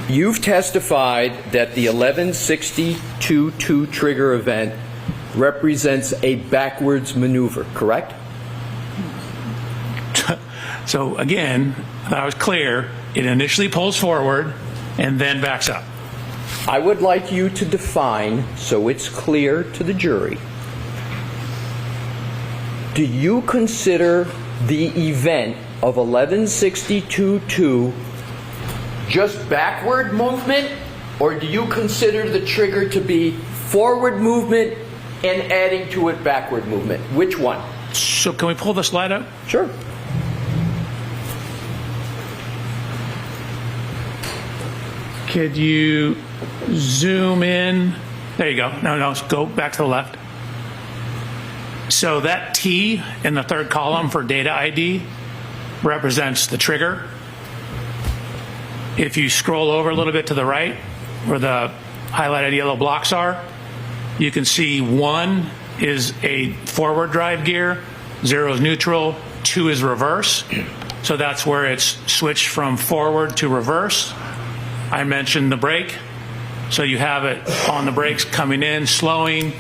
you've testified that the 1162-2 trigger event represents a backwards maneuver, correct? So again, I was clear, it initially pulls forward and then backs up. I would like you to define, so it's clear to the jury, do you consider the event of 1162-2 just backward movement, or do you consider the trigger to be forward movement and adding to it backward movement? Which one? So can we pull the slide up? Sure. Could you zoom in? There you go. No, go back to the left. So that T in the third column for data ID represents the trigger. If you scroll over a little bit to the right, where the highlighted yellow blocks are, you can see 1 is a forward drive gear, 0 is neutral, 2 is reverse. So that's where it's switched from forward to reverse. I mentioned the brake. So you have it on the brakes coming in, slowing,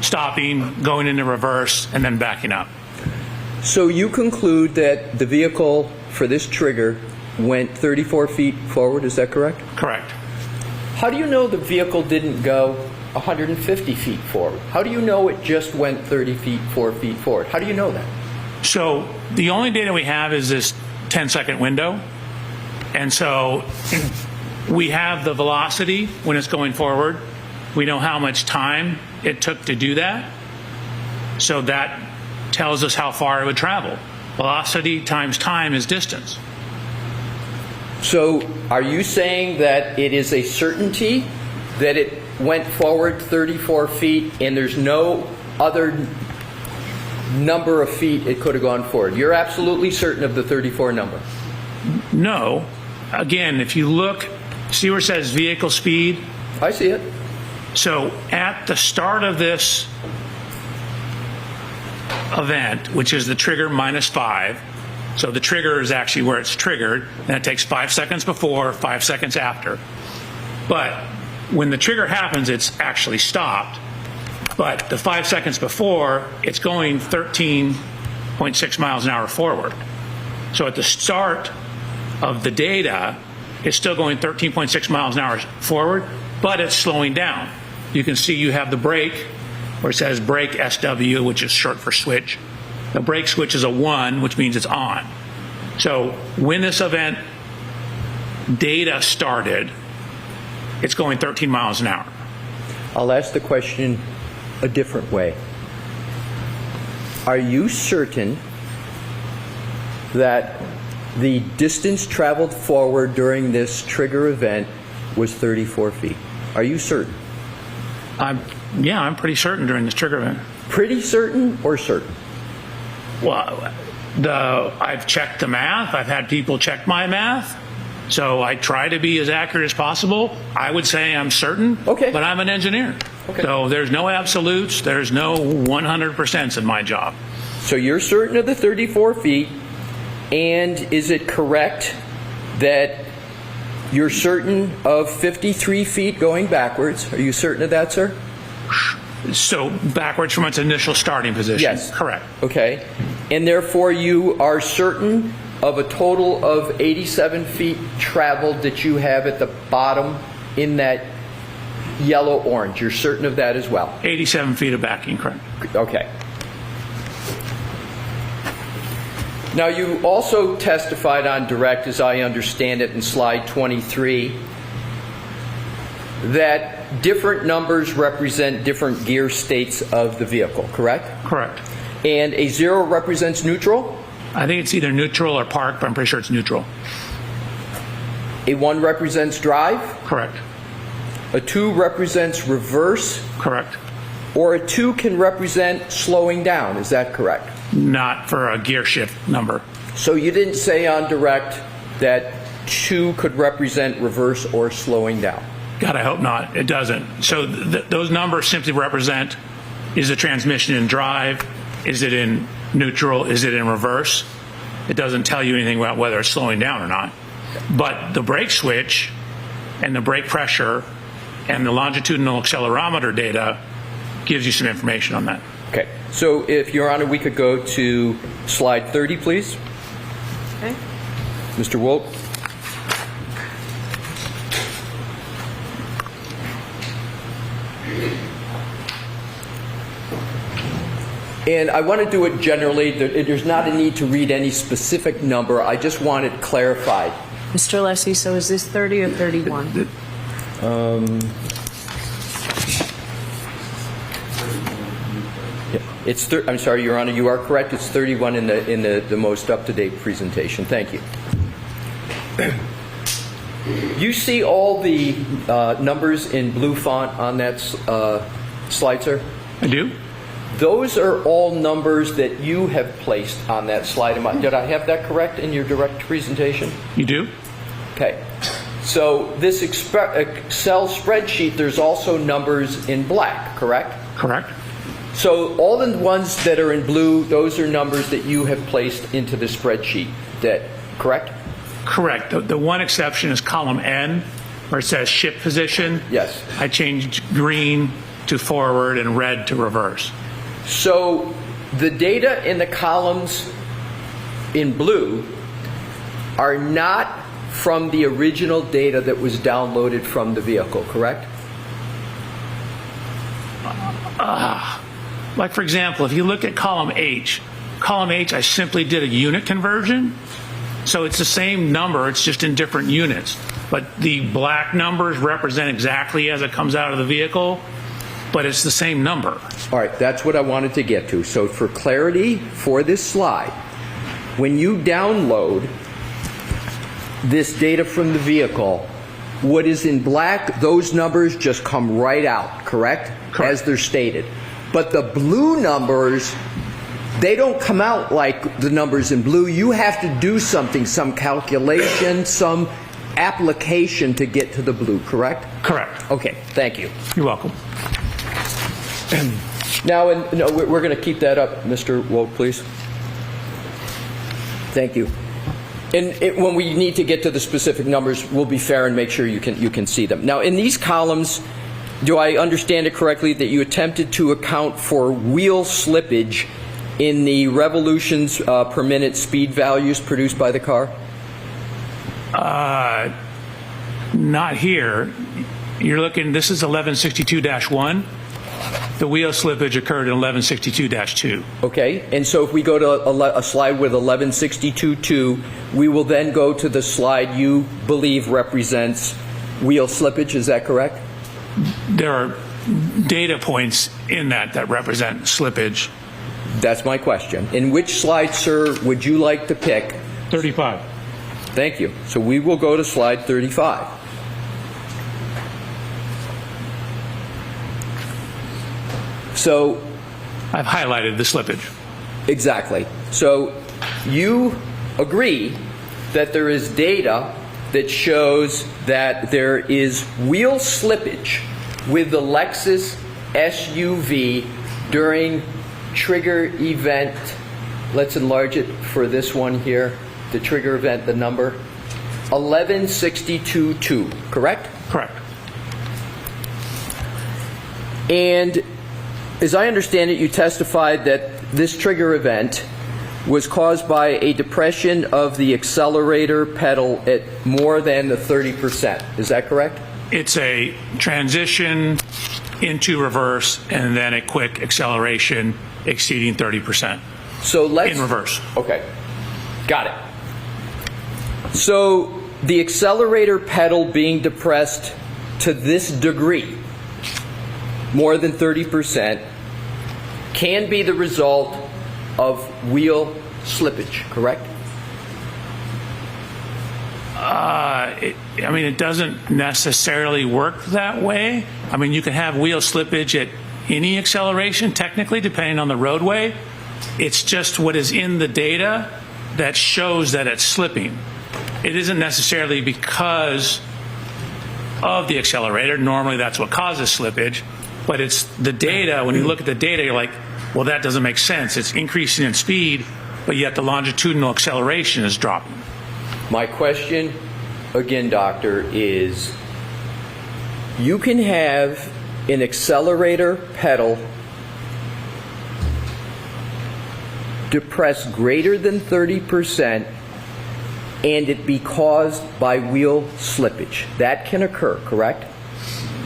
stopping, going into reverse, and then backing up. So you conclude that the vehicle for this trigger went 34 feet forward, is that correct? Correct. How do you know the vehicle didn't go 150 feet forward? How do you know it just went 4 feet forward? How do you know that? So the only data we have is this 10-second window. And so we have the velocity when it's going forward. We know how much time it took to do that. So that tells us how far it would travel. Velocity times time is distance. So are you saying that it is a certainty that it went forward 34 feet and there's no other number of feet it could have gone forward? You're absolutely certain of the 34 number? No. Again, if you look, see where it says vehicle speed? I see it. So at the start of this event, which is the trigger -5, so the trigger is actually where it's triggered, and it takes 5 seconds before, 5 seconds after. But when the trigger happens, it's actually stopped. But the 5 seconds before, it's going 13.6 miles an hour forward. So at the start of the data, it's still going 13.6 miles an hour forward, but it's slowing down. You can see you have the brake, where it says brake SW, which is short for switch. The brake switch is a 1, which means it's on. So when this event data started, it's going 13 miles an hour. I'll ask the question a different way. Are you certain that the distance traveled forward during this trigger event was 34 feet? Are you certain? I'm pretty certain during this trigger event. Pretty certain or certain? Well, I've checked the math. I've had people check my math. So I try to be as accurate as possible. I would say I'm certain, Okay. but I'm an engineer. Okay. So there's no absolutes. There's no 100% in my job. So you're certain of the 34 feet, and is it correct that you're certain of 53 feet going backwards? Are you certain of that, sir? So backwards from its initial starting position. Yes. Correct. Okay. And therefore you are certain of a total of 87 feet traveled that you have at the bottom in that yellow-orange. You're certain of that as well? 87 feet of backing, correct. Okay. Now, you also testified on direct, as I understand it, in slide 23, that different numbers represent different gear states of the vehicle, correct? Correct. And a 0 represents neutral, I think it's either neutral or park, but I'm pretty sure it's neutral. a 1 represents drive, Correct. a 2 represents reverse, Correct. or a 2 can represent slowing down. Is that correct? Not for a gear shift number. So you didn't say on direct that 2 could represent reverse or slowing down. God, I hope not. It doesn't. So those numbers simply represent, is the transmission in drive? Is it in neutral? Is it in reverse? It doesn't tell you anything about whether it's slowing down or not. But the brake switch and the brake pressure and the longitudinal accelerometer data gives you some information on that. Okay. So if Your Honor, we could go to slide 30, please. Okay. Mr. Wolk. And I want to do it generally. There's not a need to read any specific number. I just want it clarified. Mr. Lessie, so is this 30 or 31? I'm sorry, Your Honor, you are correct. It's 31 in the most up-to-date presentation. Thank you. You see all the numbers in blue font on that slide, sir? I do? Those are all numbers that you have placed on that slide. Did I have that correct in your direct presentation? You do? Okay. So this Excel spreadsheet, there's also numbers in black, correct? Correct. So all the ones that are in blue, those are numbers that you have placed into the spreadsheet. Correct? Correct. The one exception is column N, where it says ship position. Yes. I changed green to forward and red to reverse. So the data in the columns in blue are not from the original data that was downloaded from the vehicle, correct? Like, for example, if you look at column H, I simply did a unit conversion. So it's the same number, it's just in different units. But the black numbers represent exactly as it comes out of the vehicle, but it's the same number. All right, that's what I wanted to get to. So for clarity for this slide, when you download this data from the vehicle, what is in black, those numbers just come right out, correct? Correct. As they're stated. But the blue numbers, they don't come out like the numbers in blue. You have to do something, some calculation, some application to get to the blue, correct? Correct. Okay, thank you. You're welcome. Now, we're going to keep that up, Mr. Wolk, please. Thank you. And when we need to get to the specific numbers, we'll be fair and make sure you can see them. Now, in these columns, do I understand it correctly that you attempted to account for wheel slippage in the revolutions per minute speed values produced by the car? Not here. You're looking, this is 1162-1. The wheel slippage occurred in 1162-2. Okay, and so if we go to a slide with 1162.2, we will then go to the slide you believe represents wheel slippage, is that correct? There are data points in that represent slippage. That's my question. In which slide, sir, would you like to pick? 35. Thank you. So we will go to slide 35. So I've highlighted the slippage. exactly. So you agree that there is data that shows that there is wheel slippage with the Lexus SUV during trigger event, let's enlarge it for this one here, the trigger event, the number, 1162.2, correct? Correct. And as I understand it, you testified that this trigger event was caused by a depression of the accelerator pedal at more than the 30%. Is that correct? It's a transition into reverse and then a quick acceleration exceeding 30% So let's in reverse. Okay, got it. So the accelerator pedal being depressed to this degree, more than 30%, can be the result of wheel slippage, correct? It doesn't necessarily work that way. I mean, you can have wheel slippage at any acceleration, technically, depending on the roadway. It's just what is in the data that shows that it's slipping. It isn't necessarily because of the accelerator. Normally, that's what causes slippage. But it's the data. When you look at the data, you're like, well, that doesn't make sense. It's increasing in speed, but yet the longitudinal acceleration is dropping. My question, again, doctor, is you can have an accelerator pedal depressed greater than 30% and it be caused by wheel slippage. That can occur, correct?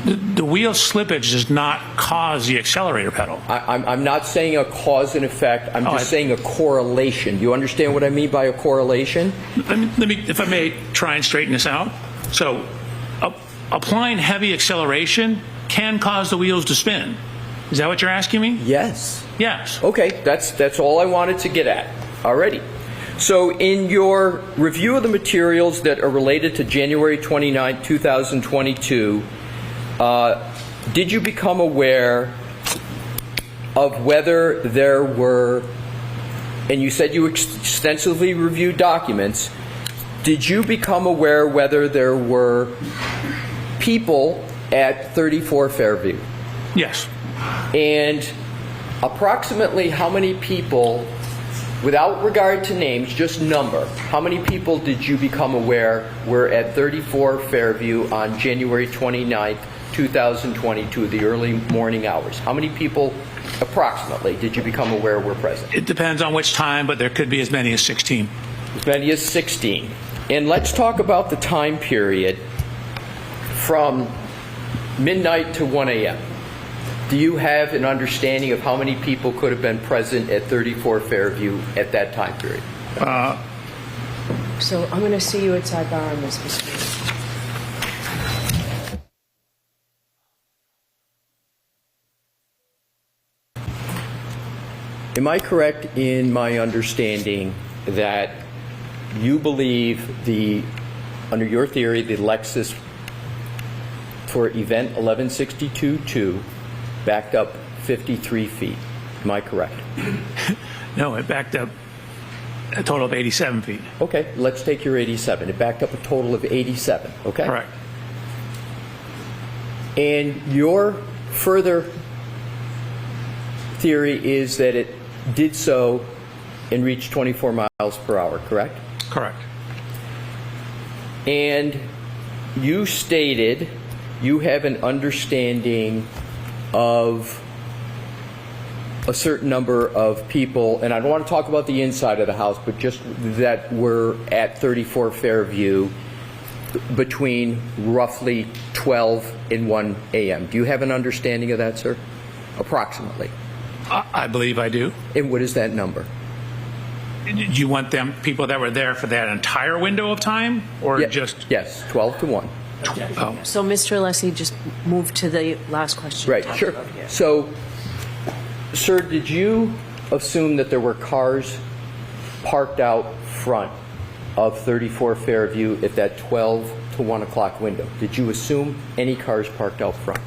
The wheel slippage does not cause the accelerator pedal. I'm not saying a cause and effect. I'm just saying a correlation. Do you understand what I mean by a correlation? Let me, if I may, try and straighten this out. So, applying heavy acceleration can cause the wheels to spin. Is that what you're asking me? Yes. Yes. Okay, that's all I wanted to get at. Alrighty. So in your review of the materials that are related to January 29, 2022, did you become aware of whether there were, and you said you extensively reviewed documents, did you become aware whether there were people at 34 Fairview? Yes. And approximately how many people, without regard to names, just number, how many people did you become aware were at 34 Fairview on January 29th, 2022, the early morning hours? How many people approximately did you become aware were present? It depends on which time, but there could be as many as 16. As many as 16. And let's talk about the time period from midnight to 1 a.m. Do you have an understanding of how many people could have been present at 34 Fairview at that time period? So I'm going to see you at sidebar on this, Mr. Mayor. Am I correct in my understanding that you believe under your theory, the Lexus for event 1162.2 backed up 53 feet? Am I correct? No, it backed up a total of 87 feet. Okay, let's take your 87. It backed up a total of 87, okay? Correct. And your further theory is that it did so and reached 24 miles per hour, correct? Correct. And you stated you have an understanding of a certain number of people, and I don't want to talk about the inside of the house, but just that were at 34 Fairview between roughly 12 and 1 a.m. Do you have an understanding of that, sir? Approximately. I believe I do. And what is that number? Do you want them, people that were there for that entire window of time, or just? Yes, 12 to 1. Oh. So Mr. Alessi, just move to the last question. Right, sure. So, sir, did you assume that there were cars parked out front of 34 Fairview at that 12 to 1 o'clock window? Did you assume any cars parked out front?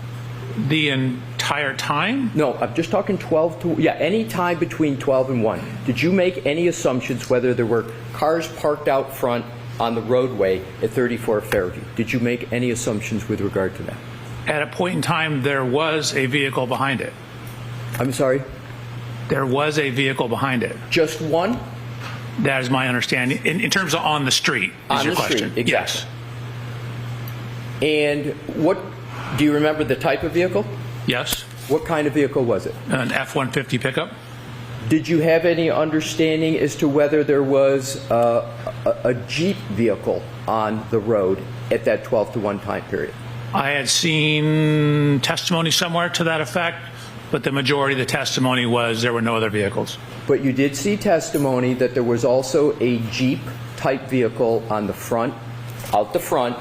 The entire time? No, I'm just talking 12 to, yeah, any time between 12 and 1. Did you make any assumptions whether there were cars parked out front on the roadway at 34 Fairview? Did you make any assumptions with regard to that? At a point in time, there was a vehicle behind it. I'm sorry? There was a vehicle behind it. Just one? That is my understanding. In terms of on the street, is On your the question? street, exactly. Yes. And what, do you remember the type of vehicle? Yes. What kind of vehicle was it? An F-150 pickup? Did you have any understanding as to whether there was a Jeep vehicle on the road at that 12 to 1 time period? I had seen testimony somewhere to that effect, but the majority of the testimony was there were no other vehicles. But you did see testimony that there was also a Jeep-type vehicle on the front, out the front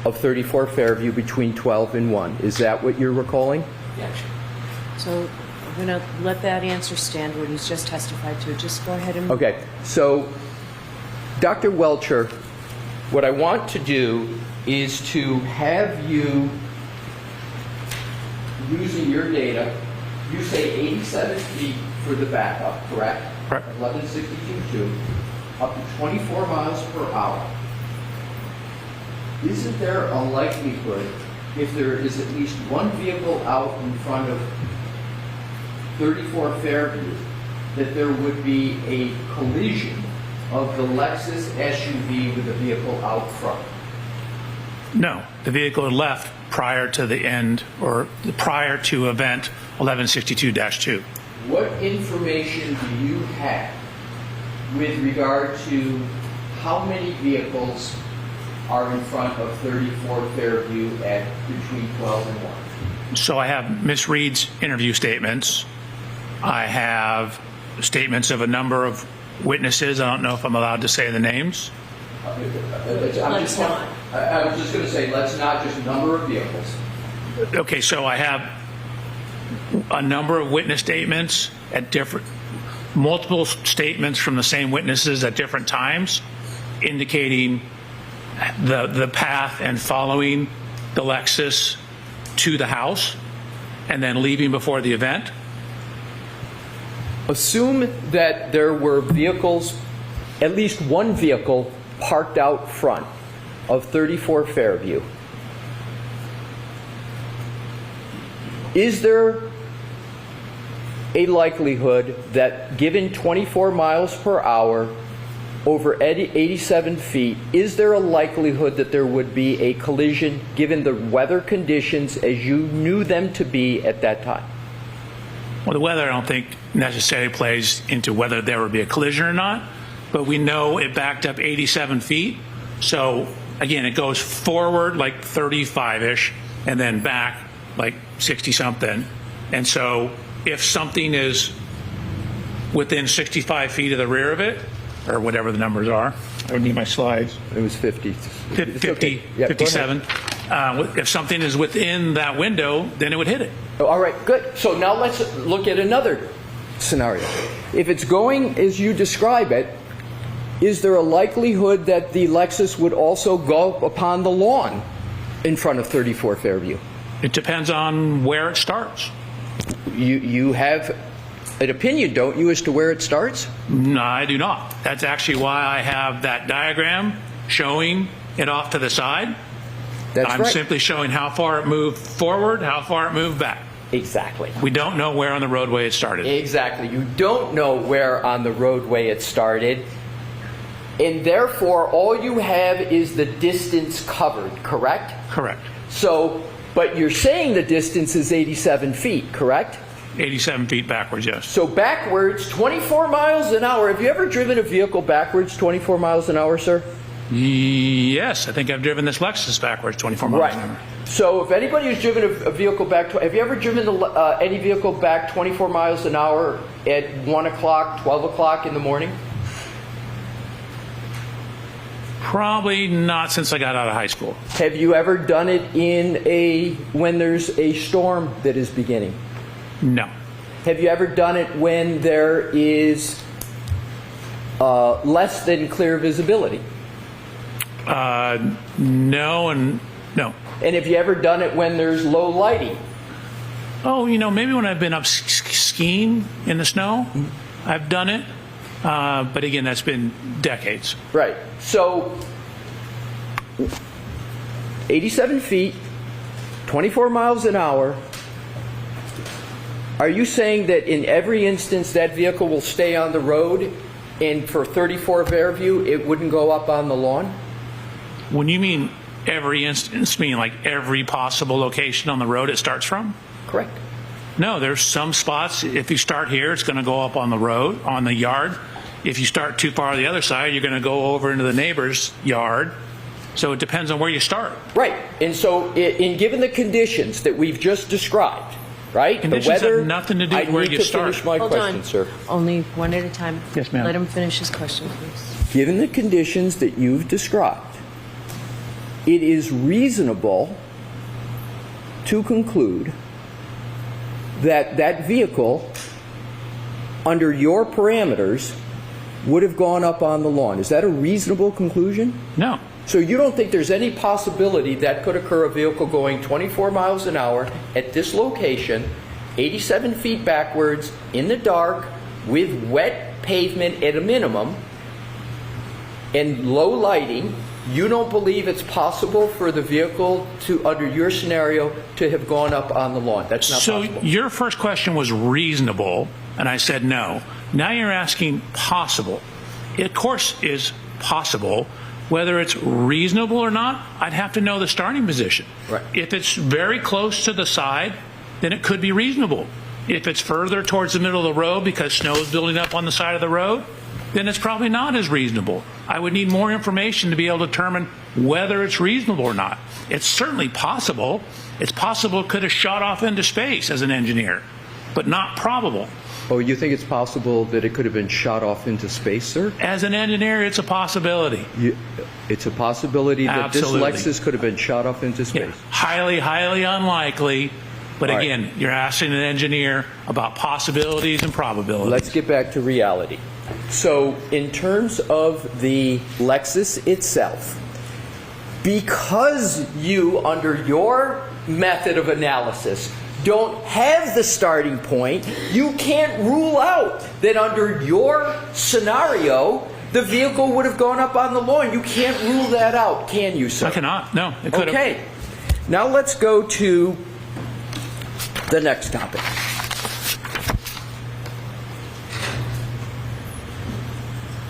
of 34 Fairview between 12 and 1. Is that what you're recalling? Yes. So I'm going to let that answer stand, what he's just testified to. Just go ahead and... Okay, so Dr. Welcher, what I want to do is to have you, using your data, you say 87 feet for the backup, correct? Correct. 1162.2, up to 24 miles per hour. Isn't there a likelihood, if there is at least one vehicle out in front of 34 Fairview, that there would be a collision of the Lexus SUV with a vehicle out front? No, the vehicle had left prior to the end or prior to event 1162-2. What information do you have with regard to how many vehicles are in front of 34 Fairview at between 12 and 1? So I have Ms. Reed's interview statements. I have statements of a number of witnesses. I don't know if I'm allowed to say the names. Let's not. I was just going to say, let's not, just number of vehicles. Okay, so I have a number of witness statements at multiple statements from the same witnesses at different times, indicating the path and following the Lexus to the house and then leaving before the event. Assume that there were vehicles, at least one vehicle, parked out front of 34 Fairview. Is there a likelihood that, given 24 miles per hour over 87 feet, is there a likelihood that there would be a collision given the weather conditions as you knew them to be at that time? Well, the weather I don't think necessarily plays into whether there would be a collision or not, but we know it backed up 87 feet. So again, it goes forward like 35-ish and then back like 60-something. And so if something is within 65 feet of the rear of it, or whatever the numbers are, I would need my slides. It was 50. 50, Okay. Yeah, 57. If something is within that window, then it would hit it. All right, good. So now let's look at another scenario. If it's going as you describe it, is there a likelihood that the Lexus would also go upon the lawn in front of 34 Fairview? It depends on where it starts. You have an opinion, don't you, as to where it starts? No, I do not. That's actually why I have that diagram showing it off to the side. That's I'm right. simply showing how far it moved forward, how far it moved back. Exactly. We don't know where on the roadway it started. Exactly. You don't know where on the roadway it started, and therefore all you have is the distance covered, correct? Correct. So, but you're saying the distance is 87 feet, correct? 87 feet backwards, yes. So backwards, 24 miles an hour. Have you ever driven a vehicle backwards 24 miles an hour, sir? Yes, I think I've driven this Lexus backwards 24 miles an hour. Right. So if anybody who's driven a vehicle back, have you ever driven any vehicle back 24 miles an hour at 1 o'clock, 12 o'clock in the morning? Probably not since I got out of high school. Have you ever done it when there's a storm that is beginning? No. Have you ever done it when there is less than clear visibility? No and no. And have you ever done it when there's low lighting? Oh, maybe when I've been up skiing in the snow, I've done it. But again, that's been decades. Right. So 87 feet, 24 miles an hour. Are you saying that in every instance that vehicle will stay on the road, and for 34 Fairview it wouldn't go up on the lawn? When you mean every instance, mean like every possible location on the road it starts from? Correct. No, there's some spots, if you start here, it's going to go up on the road, on the yard. If you start too far on the other side, you're going to go over into the neighbor's yard. So it depends on where you start. Right. And so in given the conditions that we've just described, right? Conditions the weather, have nothing to do with I where need you to start. finish my Hold question, on. sir. Only one at a time. Yes, ma'am. Let him finish his question, please. Given the conditions that you've described, it is reasonable to conclude that that vehicle, under your parameters, would have gone up on the lawn. Is that a reasonable conclusion? No. So you don't think there's any possibility that could occur, a vehicle going 24 miles an hour at this location, 87 feet backwards, in the dark, with wet pavement at a minimum, and low lighting, you don't believe it's possible for the vehicle to, under your scenario, to have gone up on the lawn? That's not So possible. your first question was reasonable, and I said no. Now you're asking possible. It, of course, is possible. Whether it's reasonable or not, I'd have to know the starting position. Right. If it's very close to the side, then it could be reasonable. If it's further towards the middle of the road because snow is building up on the side of the road, then it's probably not as reasonable. I would need more information to be able to determine whether it's reasonable or not. It's certainly possible. It's possible it could have shot off into space as an engineer, but not probable. Oh, you think it's possible that it could have been shot off into space, sir? As an engineer, it's a possibility. It's a possibility that Absolutely. this Lexus could have been shot off into space. Yeah. Highly, highly unlikely. But All right. again, you're asking an engineer about possibilities and probabilities. Let's get back to reality. So, in terms of the Lexus itself, because you, under your method of analysis, don't have the starting point, you can't rule out that under your scenario, the vehicle would have gone up on the lawn. You can't rule that out, can you, sir? I cannot. No, it could have. Okay. Now let's go to the next topic.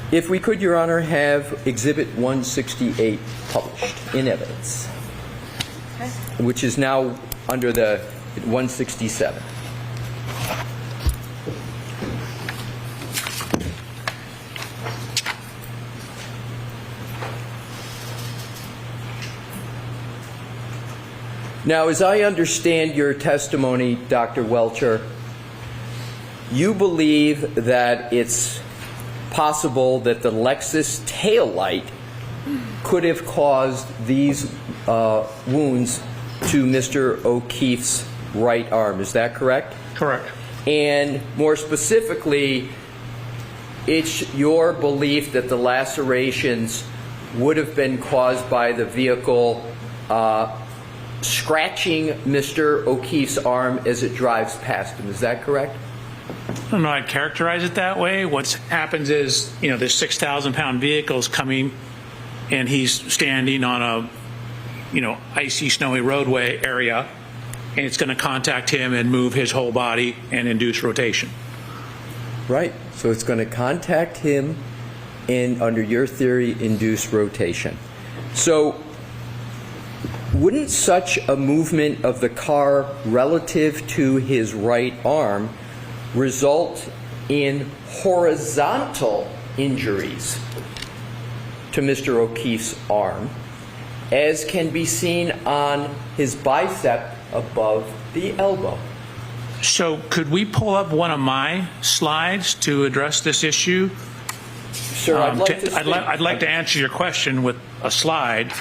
If we could, Your Honor, have Exhibit 168 published in evidence, which is now under the 167. Now, as I understand your testimony, Dr. Welcher, you believe that it's possible that the Lexus taillight could have caused these wounds to Mr. O'Keefe's right arm. Is that correct? Correct. And more specifically, it's your belief that the lacerations would have been caused by the vehicle scratching Mr. O'Keefe's arm as it drives past him. Is that correct? I don't know. I'd characterize it that way. What happens is, this 6,000-pound vehicle is coming, and he's standing on a, icy, snowy roadway area, and it's going to contact him and move his whole body and induce rotation. Right. So it's going to contact him and, under your theory, induce rotation. So wouldn't such a movement of the car relative to his right arm result in horizontal injuries to Mr. O'Keefe's arm, as can be seen on his bicep above the elbow? So could we pull up one of my slides to address this issue? Sir, I'd like to answer your question with a slide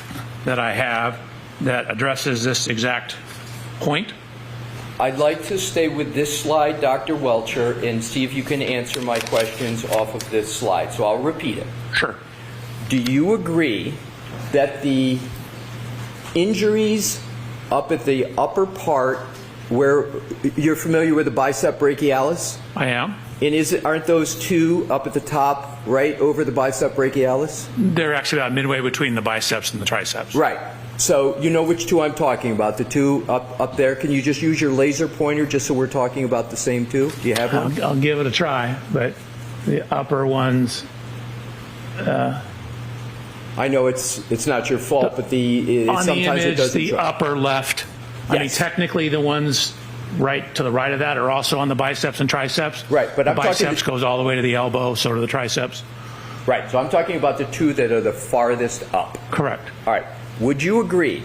that I have that addresses this exact point. I'd like to stay with this slide, Dr. Welcher, and see if you can answer my questions off of this slide. So I'll repeat it. Sure. Do you agree that the injuries up at the upper part where you're familiar with the bicep brachialis? I am. And aren't those two up at the top, right over the bicep brachialis? They're actually about midway between the biceps and the triceps. Right. So you know which two I'm talking about, the two up there. Can you just use your laser pointer just so we're talking about the same two? Do you have one? I'll give it a try, but the upper ones. I know it's not your fault, but On sometimes the image, it doesn't. the upper left. I mean, Yes. technically, the ones right to the right of that are also on the biceps and triceps. Right, but the I'm talking- biceps goes all the way to the elbow, so do the triceps. Right. So I'm talking about the two that are the farthest up. Correct. All right. Would you agree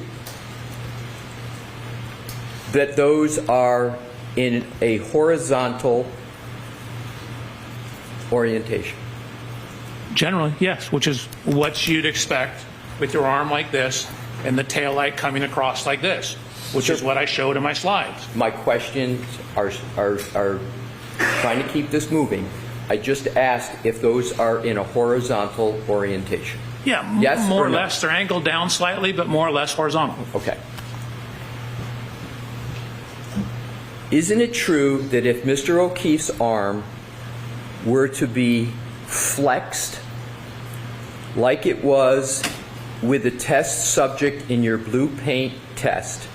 that those are in a horizontal orientation? Generally, yes, which is what you'd expect with your arm like this and the tail light coming across like this, which is what I showed in my slides. My questions are trying to keep this moving. I just asked if those are in a horizontal orientation. Yeah, Yes more or or no? less. They're angled down slightly, but more or less horizontal. Okay. Isn't it true that if Mr. O'Keefe's arm were to be flexed like it was with the test subject in your blue paint test,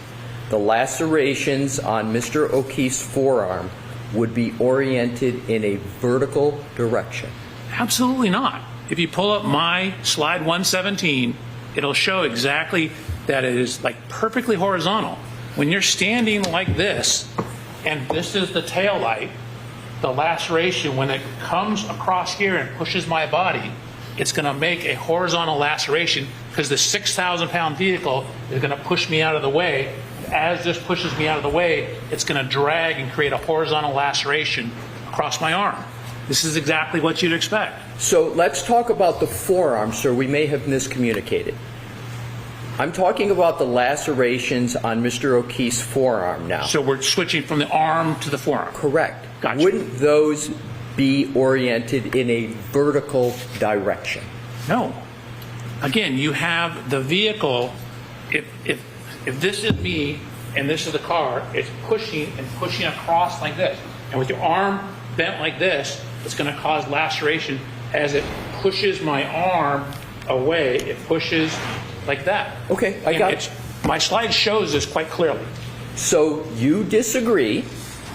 the lacerations on Mr. O'Keefe's forearm would be oriented in a vertical direction? Absolutely not. If you pull up my slide 117, it'll show exactly that it is like perfectly horizontal. When you're standing like this, and this is the tail light, the laceration, when it comes across here and pushes my body, it's going to make a horizontal laceration because the 6,000-pound vehicle is going to push me out of the way. As this pushes me out of the way, it's going to drag and create a horizontal laceration across my arm. This is exactly what you'd expect. So let's talk about the forearm, sir. We may have miscommunicated. I'm talking about the lacerations on Mr. O'Keefe's forearm now. So we're switching from the arm to the forearm. Correct. Gotcha. Wouldn't those be oriented in a vertical direction? No. Again, you have the vehicle. If this is me and this is the car, it's pushing and pushing across like this. And with your arm bent like this, it's going to cause laceration as it pushes my arm away. It pushes like that. Okay, I got it. My slide shows this quite clearly. So you disagree,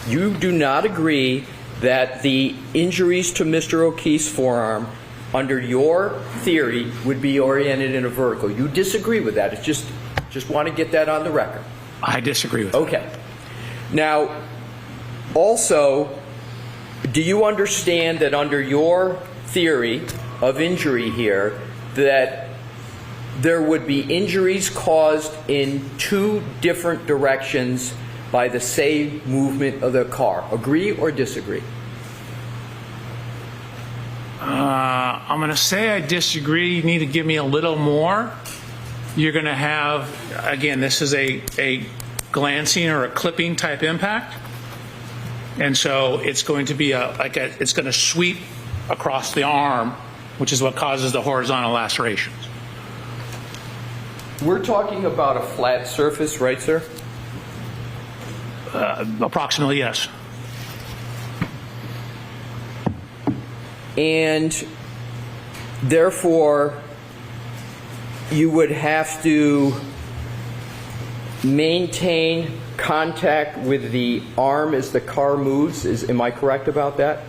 you do not agree that the injuries to Mr. O'Keefe's forearm under your theory would be oriented in a vertical. You disagree with that. It's just want to get that on the record. I disagree with that. Okay. Now, also, do you understand that under your theory of injury here, that there would be injuries caused in two different directions by the same movement of the car? Agree or disagree? I'm going to say I disagree. You need to give me a little more. You're going to have, again, this is a glancing or a clipping type impact. And so it's going to be it's going to sweep across the arm, which is what causes the horizontal lacerations. We're talking about a flat surface, right, sir? Approximately, yes. And therefore, you would have to maintain contact with the arm as the car moves. Am I correct about that?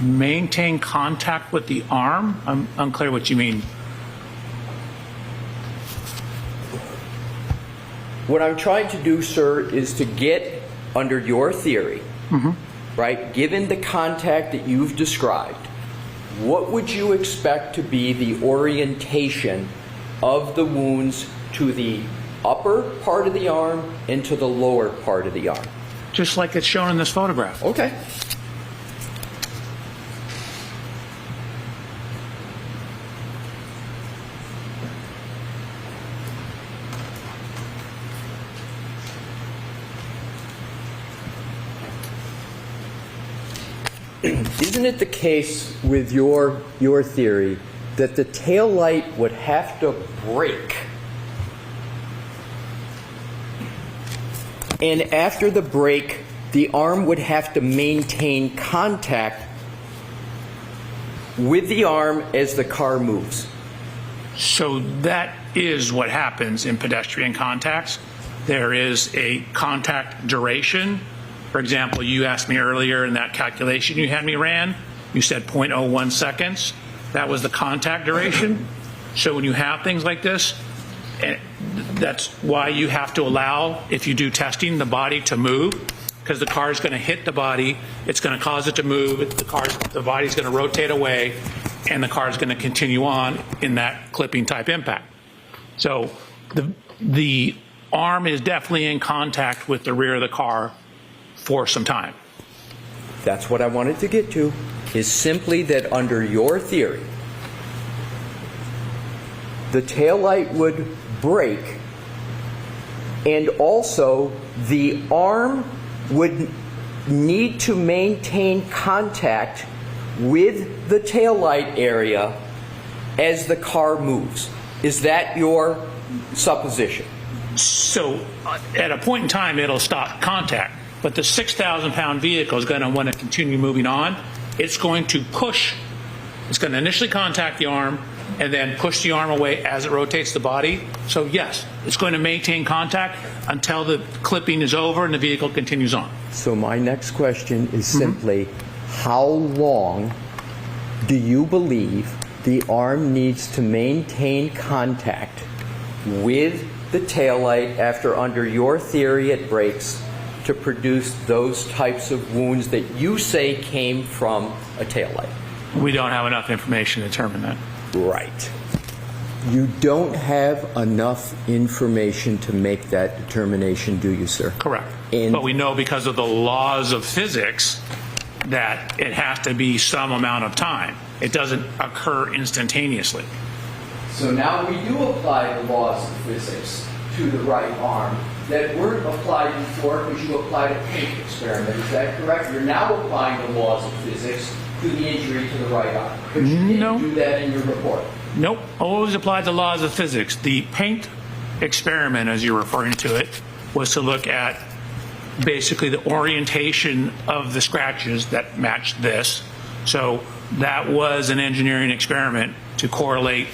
Maintain contact with the arm? I'm unclear what you mean. What I'm trying to do, sir, is to get under your theory, right, given the contact that you've described, what would you expect to be the orientation of the wounds to the upper part of the arm and to the lower part of the arm? Just like it's shown in this photograph. Okay. Isn't it the case with your theory that the tail light would have to break and after the break, the arm would have to maintain contact with the arm as the car moves. So that is what happens in pedestrian contacts. There is a contact duration. For example, you asked me earlier in that calculation you had me ran, you said 0.01 seconds. That was the contact duration. So when you have things like this, and that's why you have to allow, if you do testing, the body to move, because the car is going to hit the body, it's going to cause it to move, the body's going to rotate away, and the car is going to continue on in that clipping type impact. So the arm is definitely in contact with the rear of the car for some time. That's what I wanted to get to, is simply that under your theory, the taillight would break, and also the arm would need to maintain contact with the taillight area as the car moves. Is that your supposition? So at a point in time, it'll stop contact, but the 6,000-pound vehicle is going to want to continue moving on. It's going to push. It's going to initially contact the arm and then push the arm away as it rotates the body. So yes, it's going to maintain contact until the clipping is over and the vehicle continues on. So my next question is simply, how long do you believe the arm needs to maintain contact with the taillight after, under your theory, it breaks, to produce those types of wounds that you say came from a taillight? We don't have enough information to determine that. Right. You don't have enough information to make that determination, do you, sir? Correct. And but we know because of the laws of physics that it has to be some amount of time. It doesn't occur instantaneously. so now we do apply the laws of physics to the right arm that weren't applied before because you applied a paint experiment. Is that correct? You're now applying the laws of physics to the injury to the right arm. But you didn't do that in your report. Nope. Always applied the laws of physics. The paint experiment, as you're referring to it, was to look at basically the orientation of the scratches that matched this. So that was an engineering experiment to correlate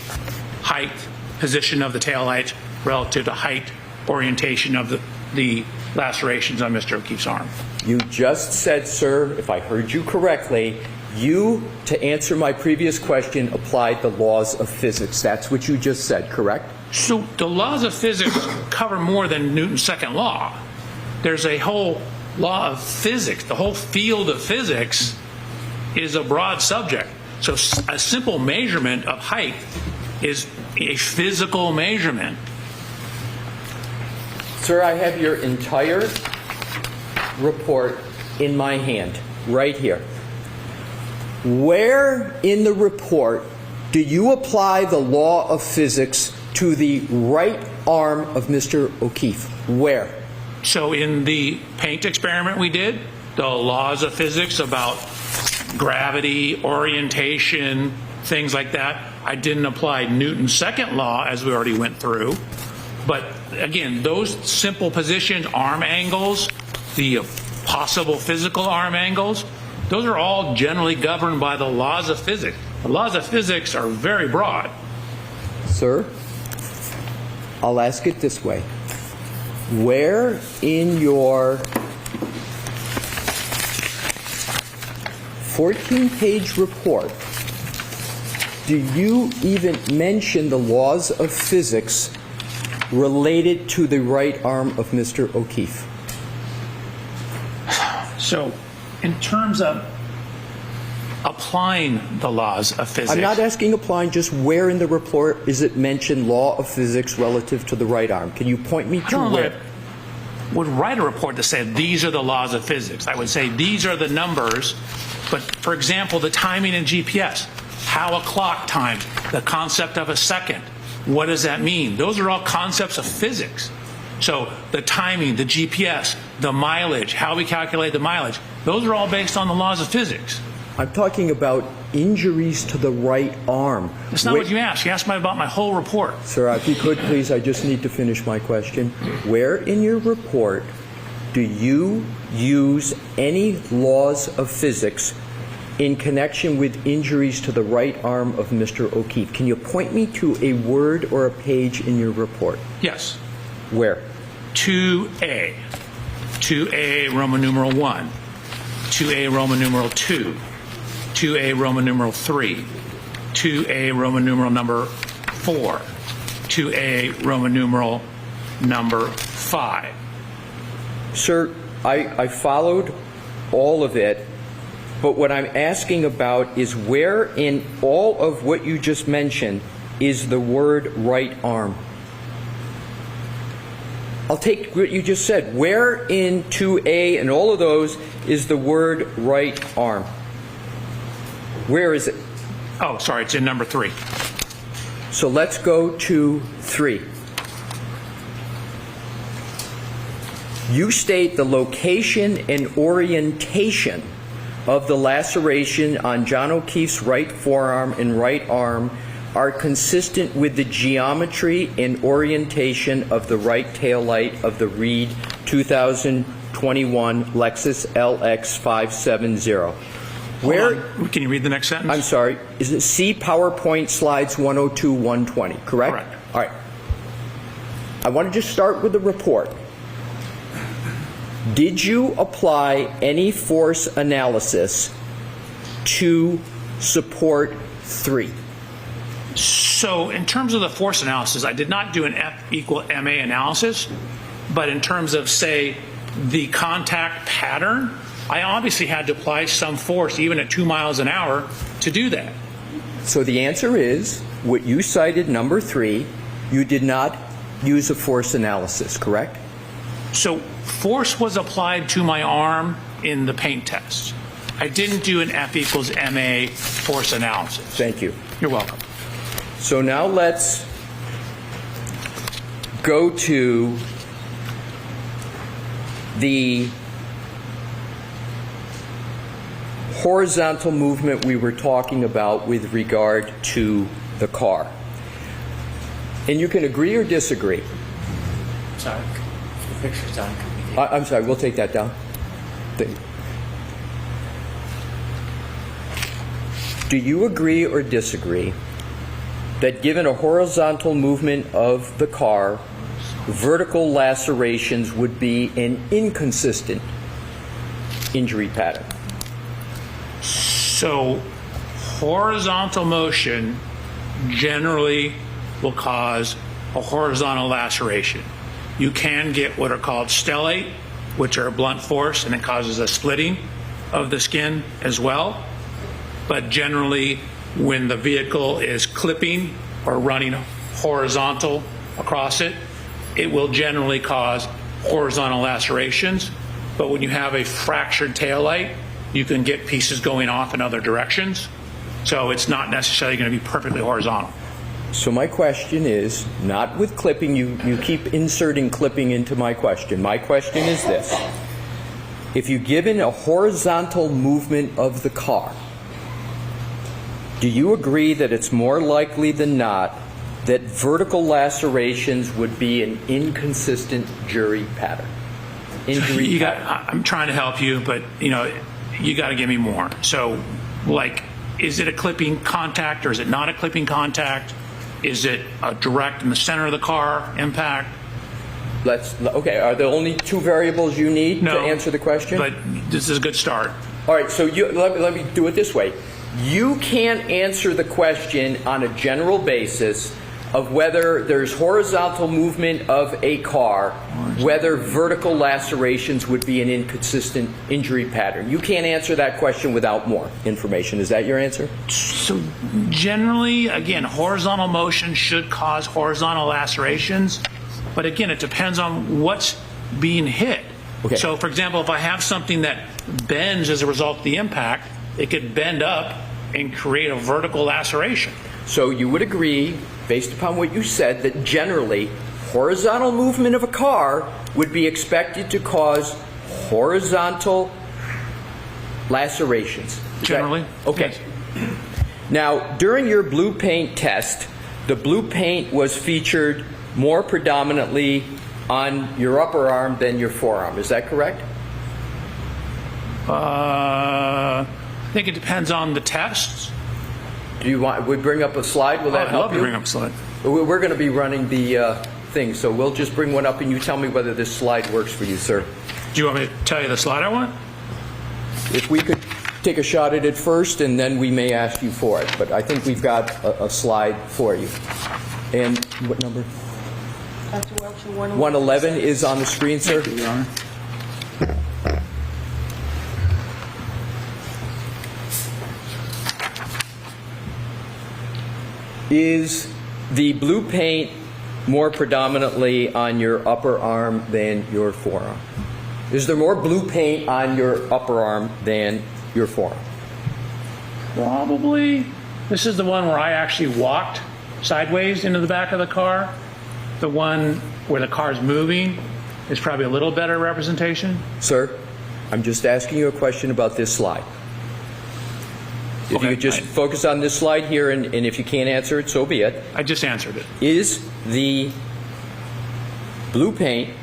height, position of the taillight relative to height, orientation of the lacerations on Mr. O'Keefe's arm. You just said, sir, if I heard you correctly, you, to answer my previous question, applied the laws of physics. That's what you just said, correct? So the laws of physics cover more than Newton's second law. There's a whole law of physics. The whole field of physics is a broad subject. So a simple measurement of height is a physical measurement. Sir, I have your entire report in my hand, right here. Where in the report do you apply the law of physics to the right arm of Mr. O'Keefe? Where? So in the paint experiment we did, the laws of physics about gravity, orientation, things like that, I didn't apply Newton's second law as we already went through. But again, those simple positions, arm angles, the possible physical arm angles, those are all generally governed by the laws of physics. The laws of physics are very broad. Sir, I'll ask it this way. Where in your 14-page report do you even mention the laws of physics related to the right arm of Mr. O'Keefe? So in terms of applying the laws of physics. I'm not asking applying, just where in the report is it mentioned law of physics relative to the right arm? Can you point me to where? I would write a report that said these are the laws of physics. I would say these are the numbers, but for example, the timing in GPS, how a clock times, the concept of a second, what does that mean? Those are all concepts of physics. So the timing, the GPS, the mileage, how we calculate the mileage, those are all based on the laws of physics. I'm talking about injuries to the right arm. That's not what you asked. You asked me about my whole report. Sir, if you could please, I just need to finish my question. Where in your report do you use any laws of physics in connection with injuries to the right arm of Mr. O'Keefe? Can you point me to a word or a page in your report? Yes. Where? 2A. 2A Roman numeral 1. 2A Roman numeral 2. 2A Roman numeral 3. 2A Roman numeral number 4. 2A Roman numeral number 5. Sir, I followed all of it, but what I'm asking about is where in all of what you just mentioned is the word right arm? I'll take what you just said. Where in 2A and all of those is the word right arm? Where is it? Oh, sorry, it's in number 3. So let's go to 3. You state the location and orientation of the laceration on John O'Keefe's right forearm and right arm are consistent with the geometry and orientation of the right taillight of the Reed 2021 Lexus LX 570. Where? Can you read the next sentence? I'm sorry. Is it see PowerPoint slides 102, 120, correct? Correct. All right. I want to just start with the report. Did you apply any force analysis to support 3? So in terms of the force analysis, I did not do an F equal MA analysis, but in terms of, say, the contact pattern, I obviously had to apply some force, even at 2 miles an hour, to do that. So the answer is, what you cited, number 3, you did not use a force analysis, correct? So force was applied to my arm in the paint test. I didn't do an F equals MA force analysis. Thank you. You're welcome. So now let's go to the horizontal movement we were talking about with regard to the car. And you can agree or disagree. Sorry, the picture's done. I'm sorry, we'll take that down. Do you agree or disagree that given a horizontal movement of the car, vertical lacerations would be an inconsistent injury pattern? So horizontal motion generally will cause a horizontal laceration. You can get what are called stellate, which are a blunt force, and it causes a splitting of the skin as well. But generally, when the vehicle is clipping or running horizontal across it, it will generally cause horizontal lacerations. But when you have a fractured taillight, you can get pieces going off in other directions. So it's not necessarily going to be perfectly horizontal. So my question is, not with clipping, you keep inserting clipping into my question. My question is this. If you're given a horizontal movement of the car, do you agree that it's more likely than not that vertical lacerations would be an inconsistent injury pattern? I'm trying to help you, but you got to give me more. So, like, is it a clipping contact or is it not a clipping contact? Is it a direct in the center of the car impact? Okay, are there only 2 variables you need to answer the question? But this is a good start. All right, so let me do it this way. You can't answer the question on a general basis of whether there's horizontal movement of a car, whether vertical lacerations would be an inconsistent injury pattern. You can't answer that question without more information. Is that your answer? So generally, again, horizontal motion should cause horizontal lacerations, but again, it depends on what's being hit. Okay. So for example, if I have something that bends as a result of the impact, it could bend up and create a vertical laceration. So you would agree, based upon what you said, that generally horizontal movement of a car would be expected to cause horizontal lacerations. Generally. Okay. Yes. Now, during your blue paint test, the blue paint was featured more predominantly on your upper arm than your forearm. Is that correct? I think it depends on the tests. Do you want, we bring up a slide? Will that I'd help love to you? bring up a slide. We're going to be running the thing, so we'll just bring one up and you tell me whether this slide works for you, sir. Do you want me to tell you the slide I want? If we could take a shot at it first, and then we may ask you for it. But I think we've got a slide for you. And what number? Dr. Welcher, 111 is on the screen, sir. Thank you, Your Honor. Is the blue paint more predominantly on your upper arm than your forearm? Is there more blue paint on your upper arm than your forearm? Probably. This is the one where I actually walked sideways into the back of the car. The one where the car's moving is probably a little better representation. Sir, I'm just asking you a question about this slide. If Okay, you could just focus on this slide here, and if you can't answer it, so be it. I just answered it. Is the blue paint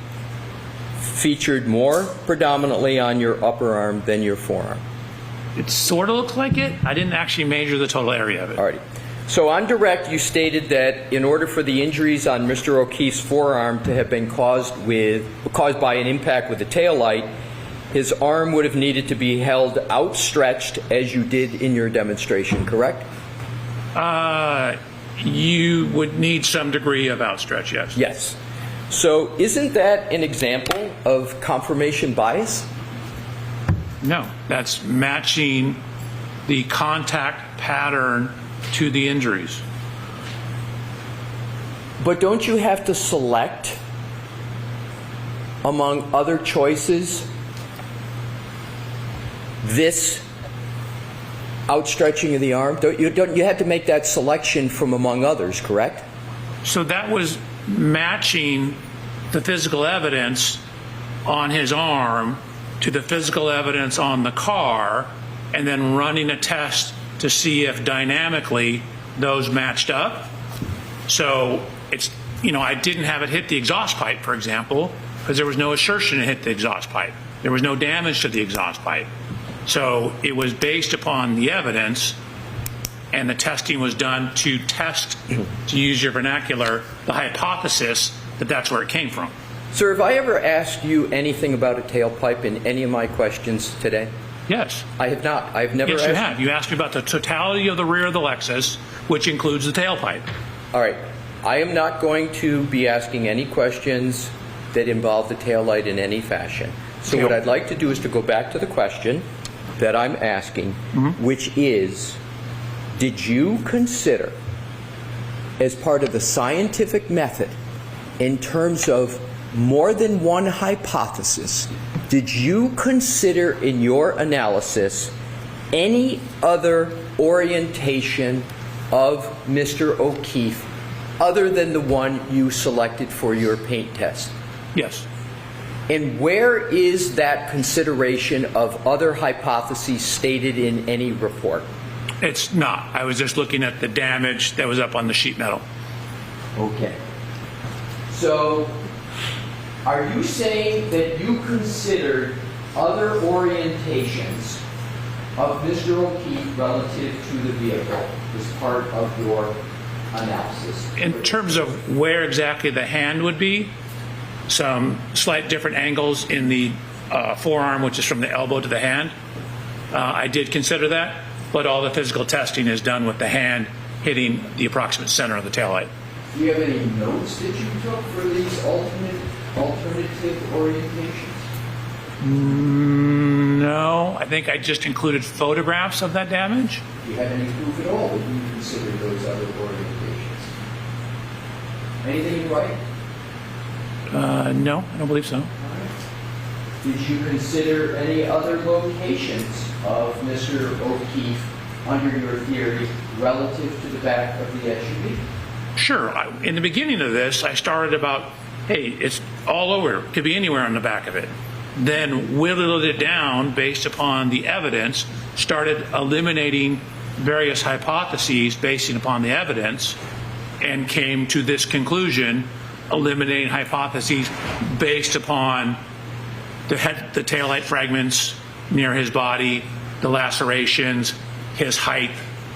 featured more predominantly on your upper arm than your forearm? It sort of looks like it. I didn't actually measure the total area of it. All right. So on direct, you stated that in order for the injuries on Mr. O'Keefe's forearm to have been caused by an impact with the taillight, his arm would have needed to be held outstretched as you did in your demonstration, correct? You would need some degree of outstretch, yes. Yes. So isn't that an example of confirmation bias? No, that's matching the contact pattern to the injuries. But don't you have to select among other choices this outstretching of the arm? You had to make that selection from among others, correct? So that was matching the physical evidence on his arm to the physical evidence on the car, and then running a test to see if dynamically those matched up. So it's, I didn't have it hit the exhaust pipe, for example, because there was no assertion it hit the exhaust pipe. There was no damage to the exhaust pipe. So it was based upon the evidence, and the testing was done to test, to use your vernacular, the hypothesis that that's where it came from. Sir, have I ever asked you anything about a tailpipe in any of my questions today? Yes. I have not. I've never Yes, asked. you have. You asked me about the totality of the rear of the Lexus, which includes the tailpipe. All right. I am not going to be asking any questions that involve the taillight in any fashion. So what I'd like to do is to go back to the question that I'm asking, which is, did you consider, as part of the scientific method, in terms of more than one hypothesis, did you consider in your analysis any other orientation of Mr. O'Keefe other than the one you selected for your paint test? Yes. And where is that consideration of other hypotheses stated in any report? It's not. I was just looking at the damage that was up on the sheet metal. Okay. So, are you saying that you considered other orientations of Mr. O'Keefe relative to the vehicle as part of your analysis? In terms of where exactly the hand would be, some slight different angles in the forearm, which is from the elbow to the hand. I did consider that, but all the physical testing is done with the hand hitting the approximate center of the taillight. Do you have any notes that you took for these alternative orientations? No, I think I just included photographs of that damage. Do you have any proof at all that you considered those other orientations? Anything in writing? No, I don't believe so. Did you consider any other locations of Mr. O'Keefe under your theory relative to the back of the SUV? Sure. In the beginning of this, I started about, hey, it's all over. It could be anywhere on the back of it. Then whittled it down based upon the evidence, started eliminating various hypotheses based upon the evidence, and came to this conclusion eliminating hypotheses based upon the taillight fragments near his body, the lacerations, his height,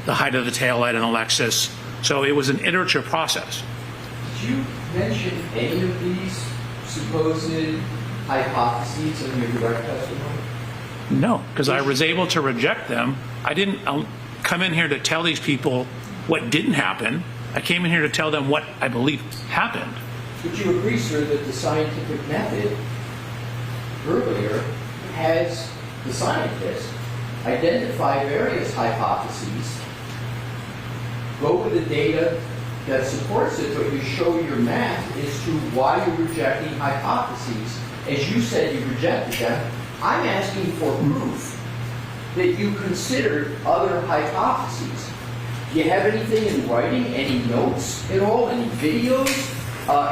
the height of the taillight in a Lexus. So it was an iterative process. Did you mention any of these supposed hypotheses in your direct testimony? No, because I was able to reject them. I didn't come in here to tell these people what didn't happen. I came in here to tell them what I believe happened. Would you agree, sir, that the scientific method earlier has the scientist identify various hypotheses, go with the data that supports it, but you show your math as to why you're rejecting hypotheses. As you said, you rejected them. I'm asking for proof that you considered other hypotheses. Do you have anything in writing, any notes at all, any videos,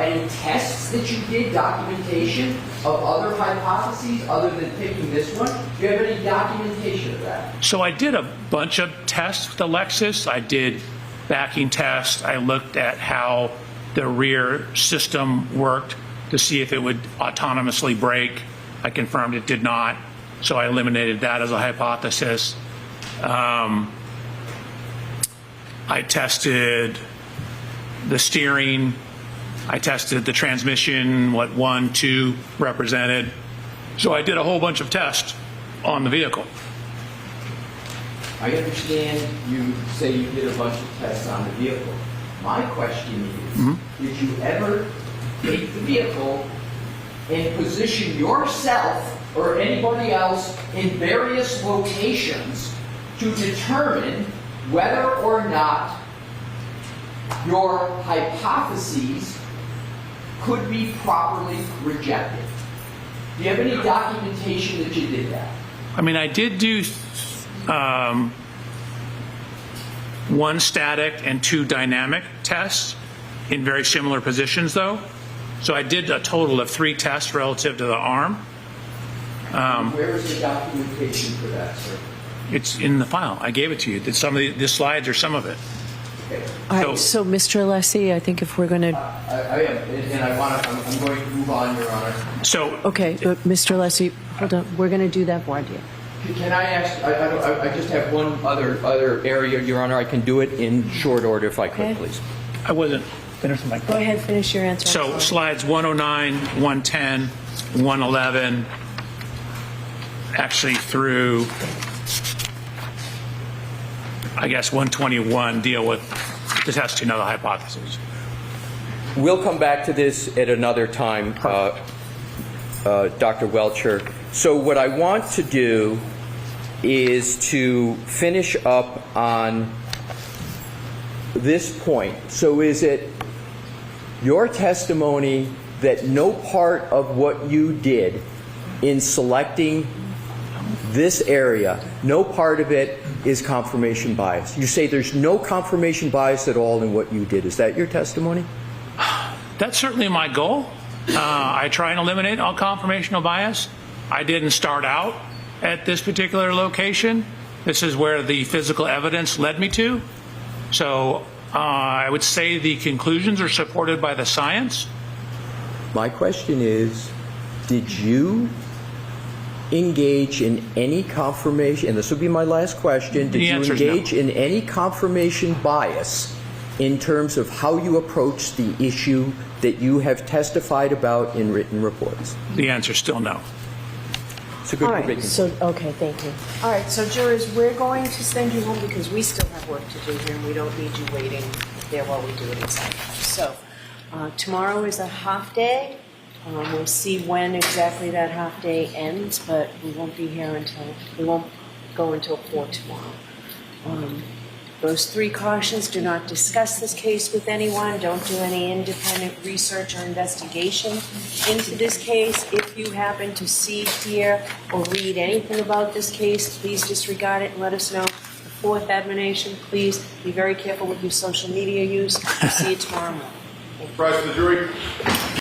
any tests that you did, documentation of other hypotheses other than picking this one? Do you have any documentation of that? So I did a bunch of tests with the Lexus. I did backing tests. I looked at how the rear system worked to see if it would autonomously brake. I confirmed it did not, so I eliminated that as a hypothesis. I tested the steering. I tested the transmission, what 1, 2 represented. So I did a whole bunch of tests on the vehicle. I understand you say you did a bunch of tests on the vehicle. My question is, did you ever take the vehicle and position yourself or anybody else in various locations to determine whether or not your hypotheses could be properly rejected? Do you have any documentation that you did that? I mean, I did do 1 static and 2 dynamic tests in very similar positions, though. So I did a total of 3 tests relative to the arm. Where is the documentation for that, sir? It's in the file. I gave it to you. The slides are some of it. Okay. All right, so Mr. Alessi, I think if we're going to... I am, and I'm going to move on, Your Honor. So Okay, but Mr. Alessi, hold on. We're going to do that voir dire. Can I ask, I just have one other area, Your Honor. I can do it in short order if I could, Okay. please. I wasn't finished with my Go ahead, finish your answer. I'm So sorry. slides 109, 110, 111, actually through, I guess, 121 deal with the testing of the hypotheses. We'll come back to this at another time, Dr. Welcher. So what I want to do is to finish up on this point. So is it your testimony that no part of what you did in selecting this area, no part of it is confirmation bias? You say there's no confirmation bias at all in what you did. Is that your testimony? That's certainly my goal. I try and eliminate all confirmational bias. I didn't start out at this particular location. This is where the physical evidence led me to. So I would say the conclusions are supported by the science. My question is, did you engage in any confirmation, and this will be my last question, did The you answer is no. engage in any confirmation bias in terms of how you approach the issue that you have testified about in written reports? The answer is still no. It's a good All right, written. so, okay, thank you. All right, so jurors, we're going to send you home because we still have work to do here, and we don't need you waiting there while we do it inside. So, tomorrow is a half day. We'll see when exactly that half day ends, but we won't be here we won't go until 4 tomorrow. Those 3 cautions: do not discuss this case with anyone, don't do any independent research or investigation into this case. If you happen to see, hear, or read anything about this case, please disregard it and let us know. The 4th admonition: please be very careful with your social media use. We'll see you tomorrow morning. Rise to the jury.